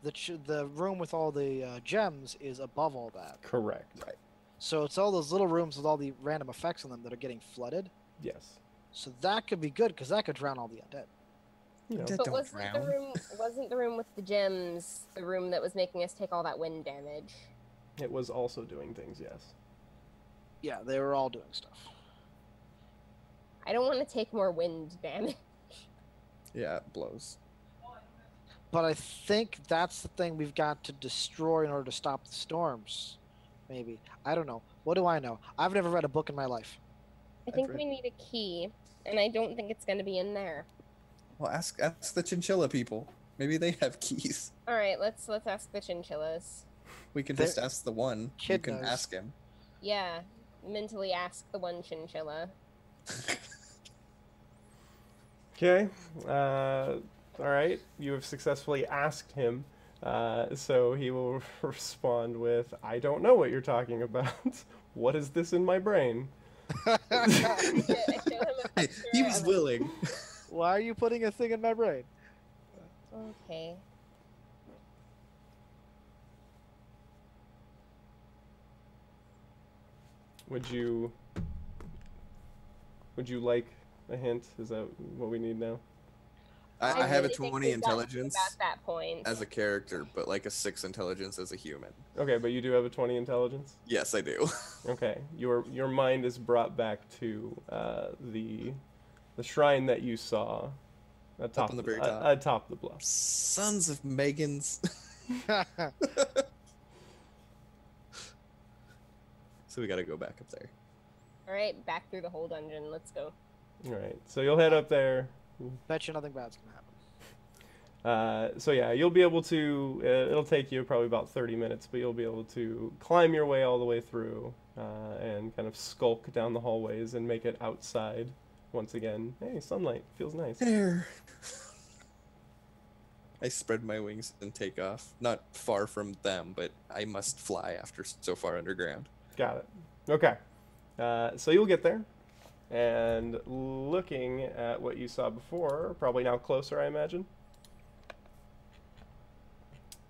the room with all the gems is above all that. Correct. Right. So it's all those little rooms with all the random effects on them that are getting flooded. Yes. So that could be good because that could drown all the undead. You know. Dead But don't wasn't the room with the gems the room that was making us take all that wind damage? It was also doing things. Yes. Yeah, they were all doing stuff. I don't want to take more wind damage. Yeah, it blows. But I think that's the thing we've got to destroy in order to stop the storms. Maybe. I don't know. What do I know? I've never read a book in my life. I think read- we need a key, and I don't think it's going to be in there. Well, ask the chinchilla people. Maybe they have keys. All right, let's ask the chinchillas. We can They're- just ask the one. You Kid can knows. ask him. Yeah, mentally ask the one chinchilla. Okay. All right. You have successfully asked him. So he will respond with, "I don't know what you're talking about. What is this in my brain?" I show him a Hey, picture he was of willing. Why are you putting a thing in my brain? Okay. Would you like a hint? Is that what we need now? I have a really think 20 we've gotten to intelligence about that point. as a character, but like a 6 intelligence as a human. Okay, but you do have a 20 intelligence? Yes, I do. Okay. Your mind is brought back to the shrine that you saw atop on the very top. atop the bluff. Sons of Megans. So we gotta go back up there. All right, back through the whole dungeon. Let's go. All right. So you'll head up there. Bet you nothing bad's gonna happen. So yeah, you'll be able to. It'll take you probably about 30 minutes, but you'll be able to climb your way all the way through and kind of skulk down the hallways and make it outside once again. Hey, sunlight feels nice. There. I spread my wings and take off. Not far from them, but I must fly after so far underground. Got it. Okay. So you'll get there, and looking at what you saw before, probably now closer, I imagine.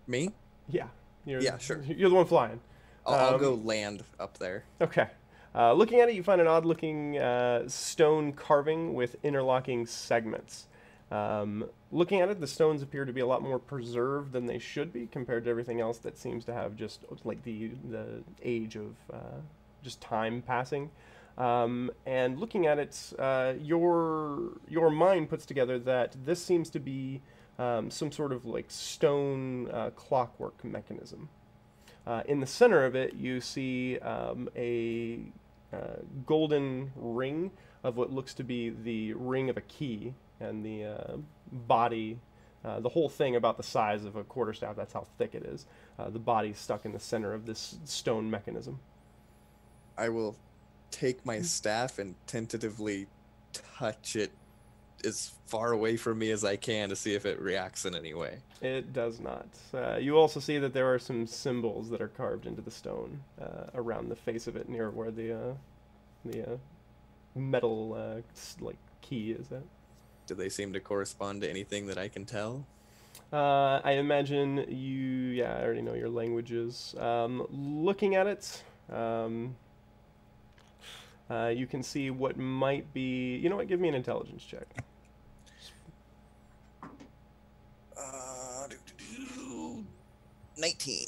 Me? Yeah. Yeah, sure. You're the one flying. I'll go land up there. Okay. Looking at it, you find an odd-looking stone carving with interlocking segments. Looking at it, the stones appear to be a lot more preserved than they should be compared to everything else that seems to have just like the age of just time passing. And looking at it, your mind puts together that this seems to be some sort of like stone clockwork mechanism. In the center of it, you see a golden ring of what looks to be the ring of a key, and the body The whole thing about the size of a quarterstaff, that's how thick it is. The body's stuck in the center of this stone mechanism. I will take my staff and tentatively touch it as far away from me as I can to see if it reacts in any way. It does not. You also see that there are some symbols that are carved into the stone around the face of it, near where the metal like key is at. Do they seem to correspond to anything that I can tell? I imagine you. Yeah, I already know your languages. Looking at it, you can see what might be. You know what? Give me an intelligence check. 19.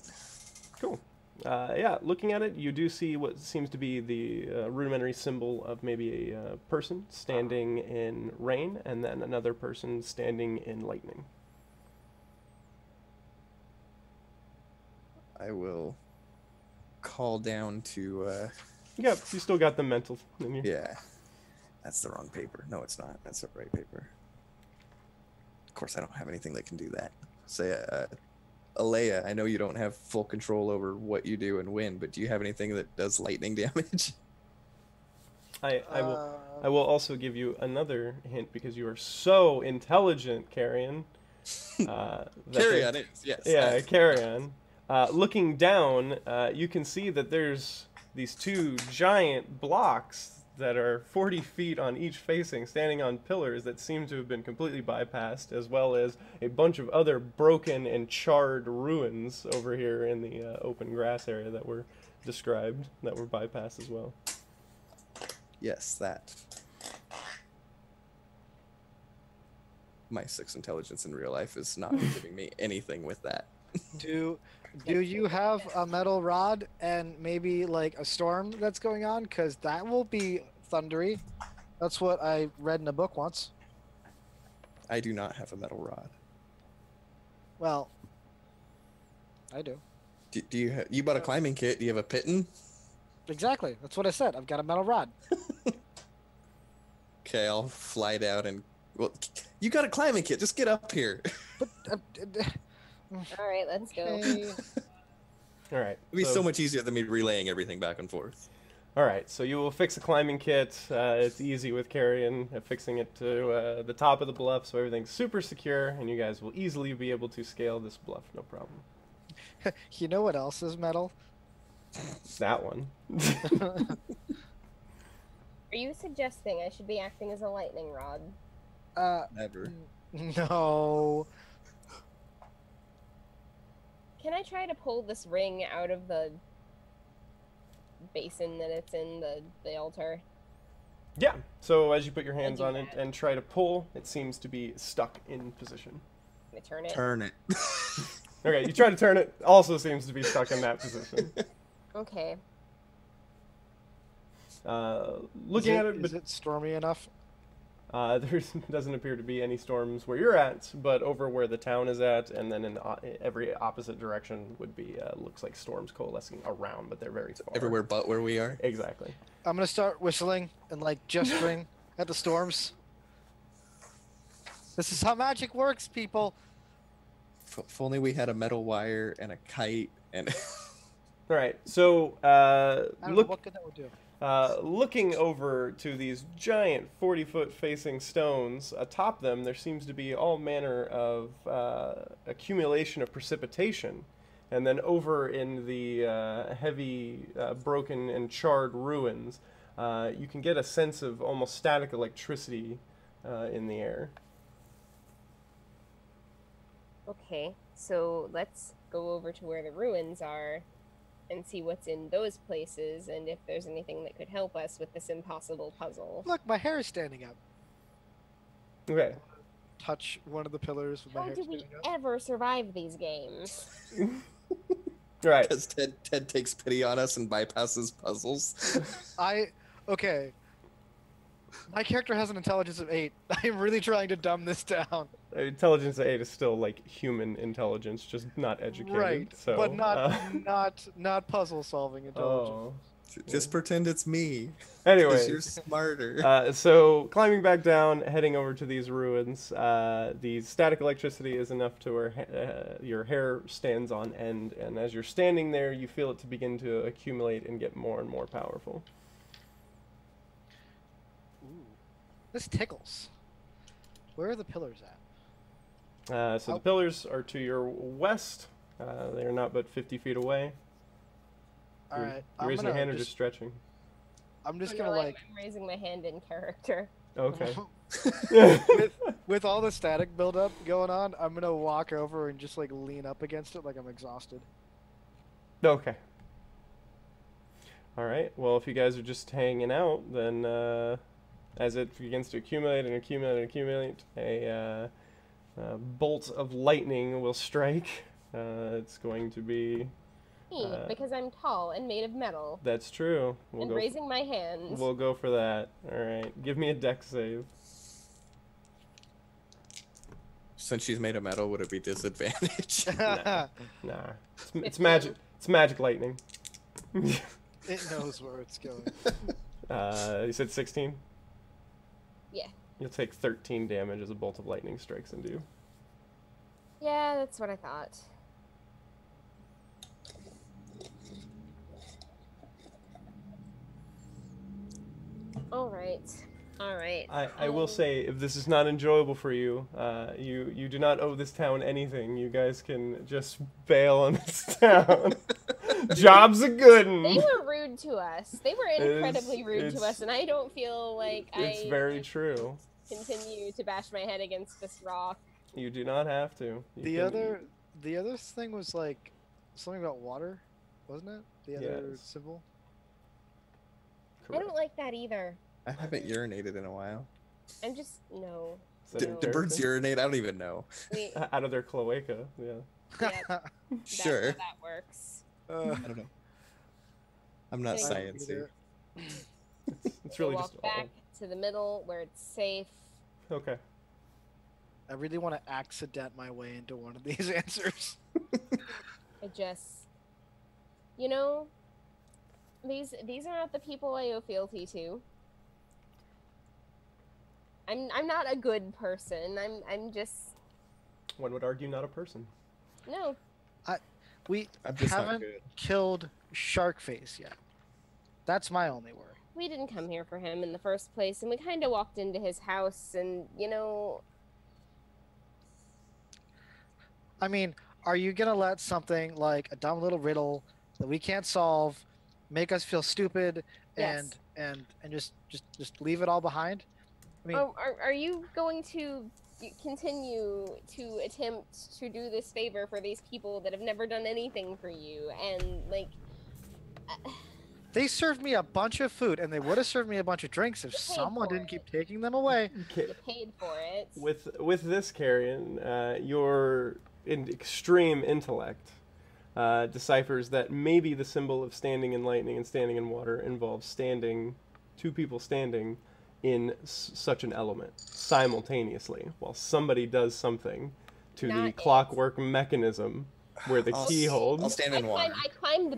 Cool. Yeah, looking at it, you do see what seems to be the rudimentary symbol of maybe a person standing in rain, and then another person standing in lightning. I will call down to... Yep, you still got the mental in you. Yeah. That's the wrong paper. No, it's not. That's the right paper. Of course, I don't have anything that can do that. Say, Alea, I know you don't have full control over what you do and when, but do you have anything that does lightning damage? I will also give you another hint because you are so intelligent, Carrion. Carrion is, yes. Yeah, Carrion. Looking down, you can see that there's these two giant blocks that are 40 feet on each facing, standing on pillars that seem to have been completely bypassed, as well as a bunch of other broken and charred ruins over here in the open grass area that were described, that were bypassed as well. Yes, that. My 6 intelligence in real life is not giving me anything with that. Do you have a metal rod and maybe like a storm that's going on? Because that will be thundery. That's what I read in a book once. I do not have a metal rod. Well, I do. Do you you bought a climbing kit? Do you have a pitten? Exactly. That's what I said. I've got a metal rod. Okay, I'll fly down and... Well, you got a climbing kit. Just get up here. But All right, let's go. okay. All right. It'd be so much easier than me relaying everything back and forth. All right, so you will fix a climbing kit. It's easy with Carrion, fixing it to the top of the bluff, so everything's super secure, and you guys will easily be able to scale this bluff, no problem. You know what else is metal? That one. Are you suggesting I should be acting as a lightning rod? Never. No. Can I try to pull this ring out of the basin that it's in, the altar? Yeah, so as you put your hands on it and try to pull, it seems to be stuck in position. Can I turn it? Turn it. Okay, you try to turn it, also seems to be stuck in that position. Okay. Looking at it, Is it stormy enough? there doesn't appear to be any storms where you're at, but over where the town is at, and then in every opposite direction would be, looks like storms coalescing around, but they're very far. Everywhere but where we are? Exactly. I'm gonna start whistling and like gesturing at the storms. This is how magic works, people. If only we had a metal wire and a kite and... All right, so I don't know what good that would do. looking over to these giant 40-foot facing stones, atop them there seems to be all manner of accumulation of precipitation. And then over in the heavy, broken and charred ruins, you can get a sense of almost static electricity in the air. Okay, so let's go over to where the ruins are and see what's in those places and if there's anything that could help us with this impossible puzzle. Look, my hair is standing up. Okay. Touch one of the pillars with my How hair do we standing up. ever survive these games? Right. Because Ted takes pity on us and bypasses puzzles. Okay. My character has an intelligence of 8. I'm really trying to dumb this down. Intelligence 8 is still like human intelligence, just not educated. Right, So, but not puzzle solving intelligence. Oh. Just pretend it's me. Anyway, You're smarter. so climbing back down, heading over to these ruins, the static electricity is enough to where your hair stands on end, and as you're standing there, you feel it to begin to accumulate and get more and more powerful. Ooh. This tickles. Where are the pillars at? So the pillars are to your west. They are not but 50 feet away. All right. You raising your hand or just stretching? I'm just Oh, gonna no, like I'm raising my hand in character. Okay. with all the static buildup going on, I'm gonna walk over and just like lean up against it like I'm exhausted. Okay. All right. Well, if you guys are just hanging out, then as it begins to accumulate and accumulate and accumulate, a bolt of lightning will strike. It's going to be. Because I'm tall and made of metal. That's true. And raising my hand. We'll go for that. All right. Give me a dex save. Since she's made of metal, would it be disadvantage? Nah. It's magic. It's magic lightning. It knows where it's going. You said 16? Yeah. You'll take 13 damage as a bolt of lightning strikes into you. Yeah, that's what I thought. All right. I will say, if this is not enjoyable for you, you do not owe this town anything. You guys can just bail on this town. Job's a good one. They were rude to us. They were incredibly rude to us, and I don't feel like it's very true. Continue to bash my head against this rock. You do not have to. The other thing was like something about water, wasn't it? The other symbol. Correct. I don't like that either. I haven't urinated in a while. I'm just no. Do birds urinate? I don't even know. Out of their cloaca, yeah. Yep, Sure. That's how that works. I don't know. I'm not sciencey. It's really walk just back to the middle where it's safe. Okay. I really want to accident my way into one of these answers. I just, you know, these are not the people I owe fealty to. I'm not a good person. I'm just. One would argue not a person. No. We I'm just not haven't good. killed Sharkface yet. That's my only worry. We didn't come here for him in the first place, and we kind of walked into his house, and, you know... I mean, are you gonna let something like a dumb little riddle that we can't solve make us feel stupid and just leave it all behind? I mean, are you going to continue to attempt to do this favor for these people that have never done anything for you, and, like... They served me a bunch of food, and they would have served me a bunch of drinks if someone didn't keep taking them away. You paid for it. With this, Carrion, your extreme intellect deciphers that maybe the symbol of standing in lightning and standing in water involves two people standing in such an element simultaneously while somebody does something to the clockwork mechanism where the key holds. I'll stand in water. I climbed the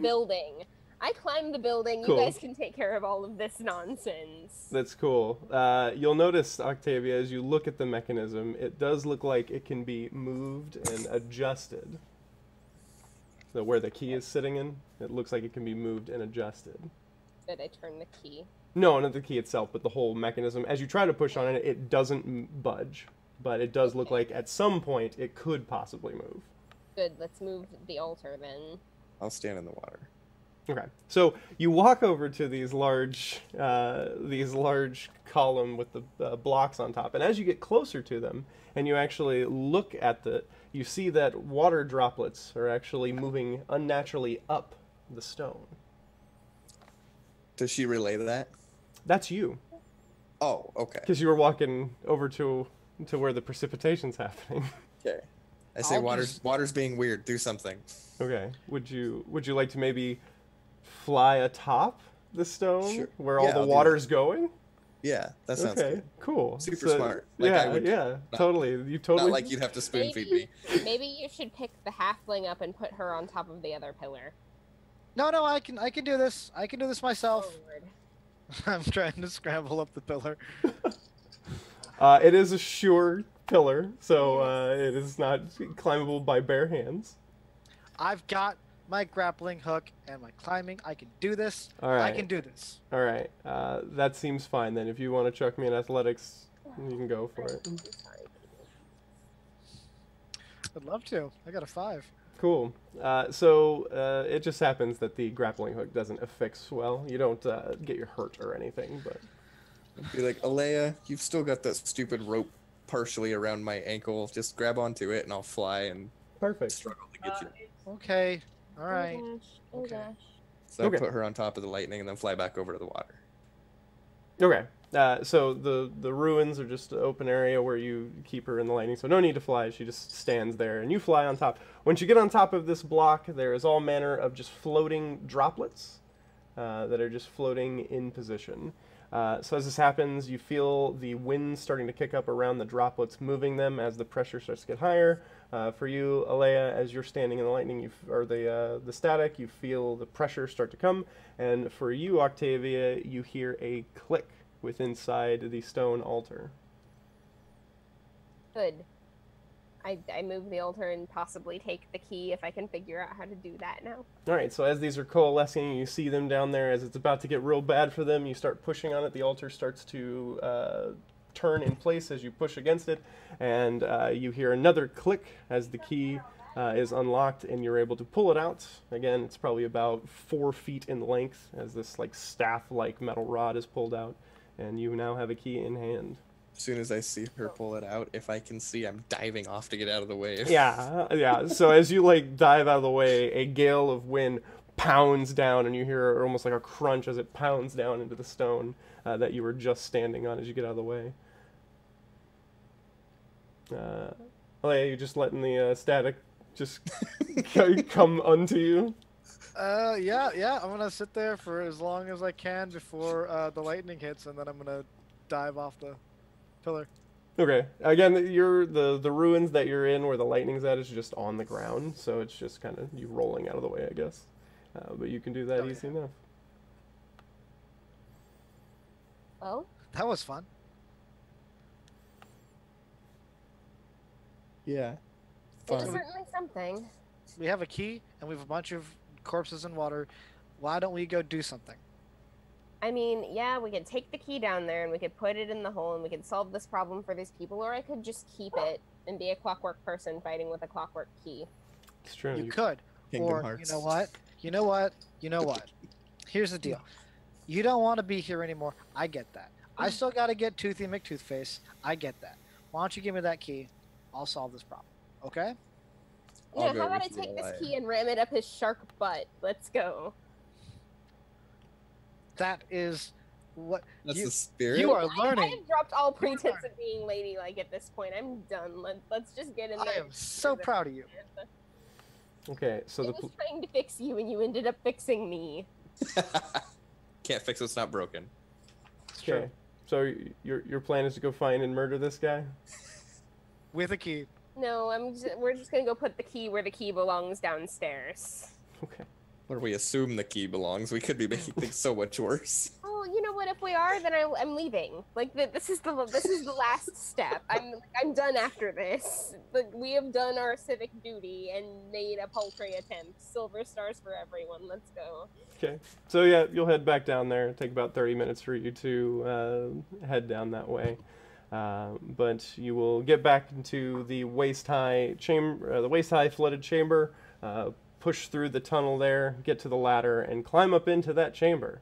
building. Cool. You guys can take care of all of this nonsense. That's cool. You'll notice, Octavia, as you look at the mechanism, it does look like it can be moved and adjusted. So where the key is sitting in, it looks like it can be moved and adjusted. Did I turn the key? No, not the key itself, but the whole mechanism. As you try to push on it, it doesn't budge. But it does look like at some point it could possibly move. Good, let's move the altar then. I'll stand in the water. Okay, so you walk over to these large column with the blocks on top, and as you get closer to them, and you actually look at you see that water droplets are actually moving unnaturally up the stone. Does she relay that? That's you. Oh, okay. Because you were walking over to where the precipitation's happening. Okay. I say water's being weird. Do something. Okay. Would you like to maybe fly atop the stone where all the water's going? Yeah, that sounds good. Cool. Super smart. Like totally. You totally. Not like you'd have to spoon feed me. Maybe you should pick the halfling up and put her on top of the other pillar. No, no, I can do this. I can do this myself. Forward. I'm trying to scramble up the pillar. It is a sure pillar, so it is not climbable by bare hands. I've got my grappling hook and my climbing. I can do this. All right. I can do this. All right, that seems fine then. If you want to chuck me in athletics, you can go for it. I'd love to. I got a 5. Cool. So it just happens that the grappling hook doesn't affix well. You don't get your hurt or anything, but... Be like, Alea, you've still got that stupid rope partially around my ankle. Just grab onto it and I'll fly and Perfect. struggle to get you. Okay. All right. Oh gosh. Oh Okay. gosh. So Okay. I put her on top of the lightning and then fly back over to the water. Okay. So the ruins are just an open area where you keep her in the lightning, so no need to fly. She just stands there, and you fly on top. Once you get on top of this block, there is all manner of just floating droplets that are just floating in position. So as this happens, you feel the wind starting to kick up around the droplets, moving them as the pressure starts to get higher. For you, Alea, as you're standing in the lightning, or the static, you feel the pressure start to come. And for you, Octavia, you hear a click with inside the stone altar. Good. I move the altar and possibly take the key if I can figure out how to do that now. All right, so as these are coalescing, you see them down there. As it's about to get real bad for them, you start pushing on it. The altar starts to turn in place as you push against it, and you hear another click as the key is unlocked, and you're able to pull it out. Again, it's probably about 4 feet in length as this like staff-like metal rod is pulled out, and you now have a key in hand. As soon as I see her pull it out, if I can see, I'm diving off to get out of the way. Yeah. So as you like dive out of the way, a gale of wind pounds down, and you hear almost like a crunch as it pounds down into the stone that you were just standing on as you get out of the way. Oh yeah, you're just letting the static just come unto you. Yeah. I'm gonna sit there for as long as I can before the lightning hits, and then I'm gonna dive off the pillar. Okay. Again, you're the ruins that you're in where the lightning's at is just on the ground, so it's just kind of you rolling out of the way, I guess. But you can do that easy enough. Well, That was fun. Yeah. it was Fun. certainly something. We have a key, and we have a bunch of corpses in water. Why don't we go do something? I mean, yeah, we could take the key down there and we could put it in the hole and we could solve this problem for these people, or I could just keep it and be a clockwork person fighting with a clockwork key. It's true. You could. Kingdom Or, Hearts. you know what? Here's the deal. You don't want to be here anymore. I get that. I still got to get Toothy McToothface. I get that. Why don't you give me that key? I'll solve this problem. Okay? I'll Yeah, go how about I with you, take this Alea. key and ram it up his shark butt? Let's go. That is what That's you, the spirit. you are I learning. have dropped all pretense of being ladylike at this point. I'm done. Let's just get in there. I am so proud of you. Okay, so I the was trying to fix you and you ended up fixing me. Can't fix what's not broken. okay. So your plan is to go find and murder this guy? With a key. No, we're just gonna go put the key where the key belongs downstairs. Okay. Where we assume the key belongs, we could be making things so much worse. Oh, you know what? If we are, then I'm leaving. Like this is the last step. I'm done after this. Like, we have done our civic duty and made a paltry attempt. Silver stars for everyone. Let's go. Okay. So yeah, you'll head back down there. It'll take about 30 minutes for you to head down that way. But you will get back into the waist-high chamber, the waist-high flooded chamber. Push through the tunnel there, get to the ladder, and climb up into that chamber.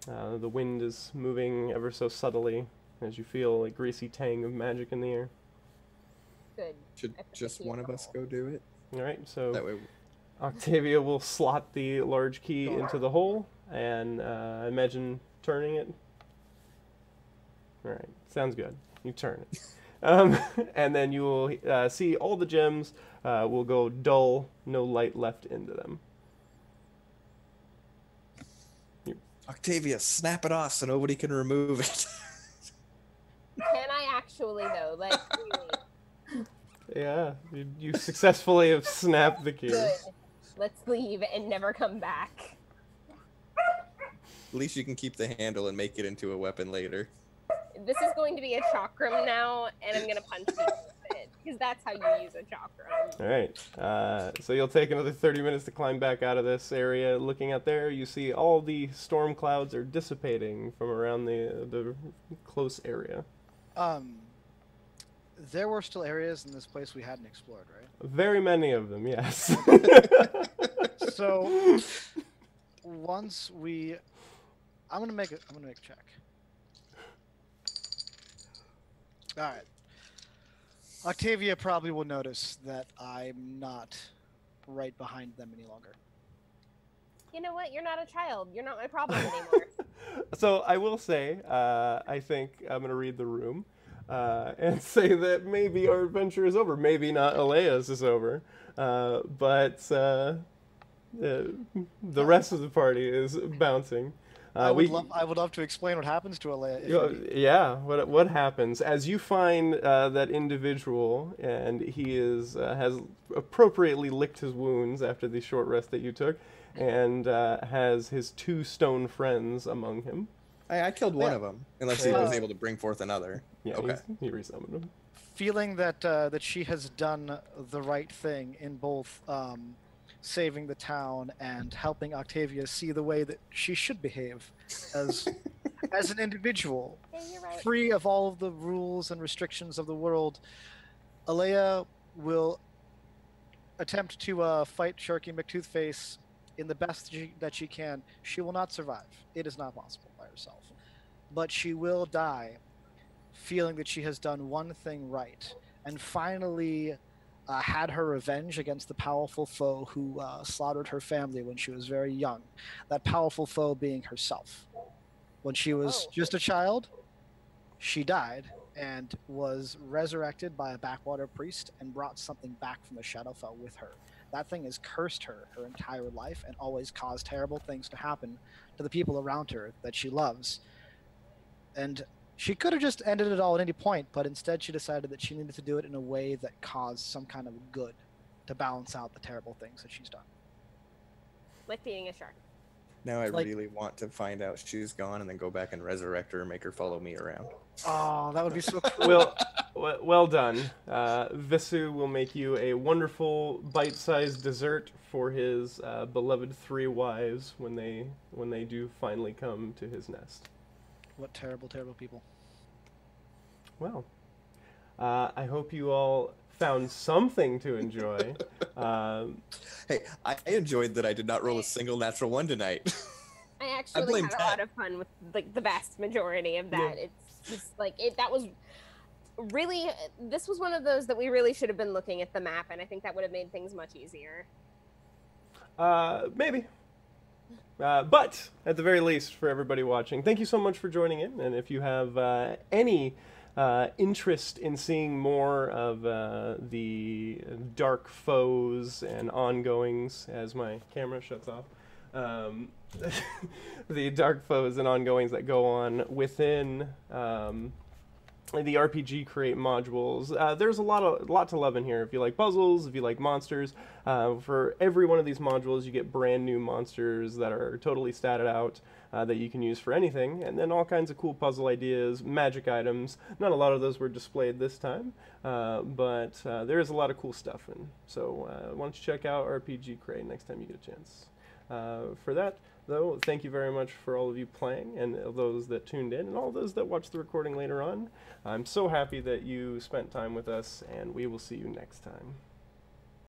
The wind is moving ever so subtly as you feel a greasy tang of magic in the air. Good. Should I put the just key one in of the us hole. go do it? All right, so That way. Octavia will slot the large key into the hole and imagine turning it. All right, sounds good. You turn it. And then you will see all the gems will go dull, no light left into them. Octavia, snap it off so nobody can remove it. Can I actually though? Like, really? Yeah, you successfully have snapped the key. Good. Let's leave and never come back. At least you can keep the handle and make it into a weapon later. This is going to be a chakram now, and I'm going to punch people with it, because that's how you use a chakram. All right. So you'll take another 30 minutes to climb back out of this area. Looking out there, you see all the storm clouds are dissipating from around the close area. There were still areas in this place we hadn't explored, right? Very many of them, yes. So once I'm gonna make a check. All right. Octavia probably will notice that I'm not right behind them any longer. You know what? You're not a child. You're not my problem anymore. So I will say, I think I'm going to read the room and say that maybe our adventure is over. Maybe not Alea's is over. But the rest of the party is bouncing. I would love to explain what happens to Alea. Yeah, what happens as you find that individual, and he has appropriately licked his wounds after the short rest that you took, and has his 2 stone friends among him. I killed one of them, unless he was able to bring forth another. Yeah, okay. He resummoned him. Feeling that she has done the right thing in both saving the town and helping Octavia see the way that she should behave as an individual, Yeah, you're right. free of all of the rules and restrictions of the world, Alea will attempt to fight Sharky McToothface in the best that she can. She will not survive. It is not possible by herself. But she will die feeling that she has done one thing right and finally had her revenge against the powerful foe who slaughtered her family when she was very young. That powerful foe being herself. When she was just a child, she died and was resurrected by a backwater priest and brought something back from the Shadowfell with her. That thing has cursed her entire life and always caused terrible things to happen to the people around her that she loves. And she could have just ended it all at any point, but instead she decided that she needed to do it in a way that caused some kind of good to balance out the terrible things that she's done. Like being a shark. Now I really want to find out she's gone and then go back and resurrect her and make her follow me around. Oh, that would be so cool. Well done. Visu will make you a wonderful bite-sized dessert for his beloved 3 wives when they do finally come to his nest. What terrible, terrible people. Well, I hope you all found something to enjoy. Hey, I enjoyed that I did not roll a single natural 1 tonight. I actually had a lot of fun with like the vast majority of that. Yeah. It's just like that was really, this was one of those that we really should have been looking at the map, and I think that would have made things much easier. Maybe. But at the very least, for everybody watching, thank you so much for joining in. And if you have any interest in seeing more of the dark foes and ongoings, as my camera shuts off, the dark foes and ongoings that go on within the RPG Create modules, there's a lot to love in here. If you like puzzles, if you like monsters, for every one of these modules you get brand new monsters that are totally statted out that you can use for anything, and then all kinds of cool puzzle ideas, magic items. Not a lot of those were displayed this time, but there is a lot of cool stuff. And so why don't you check out RPG Create next time you get a chance. For that, though, thank you very much for all of you playing and those that tuned in and all those that watch the recording later on. I'm so happy that you spent time with us, and we will see you next time.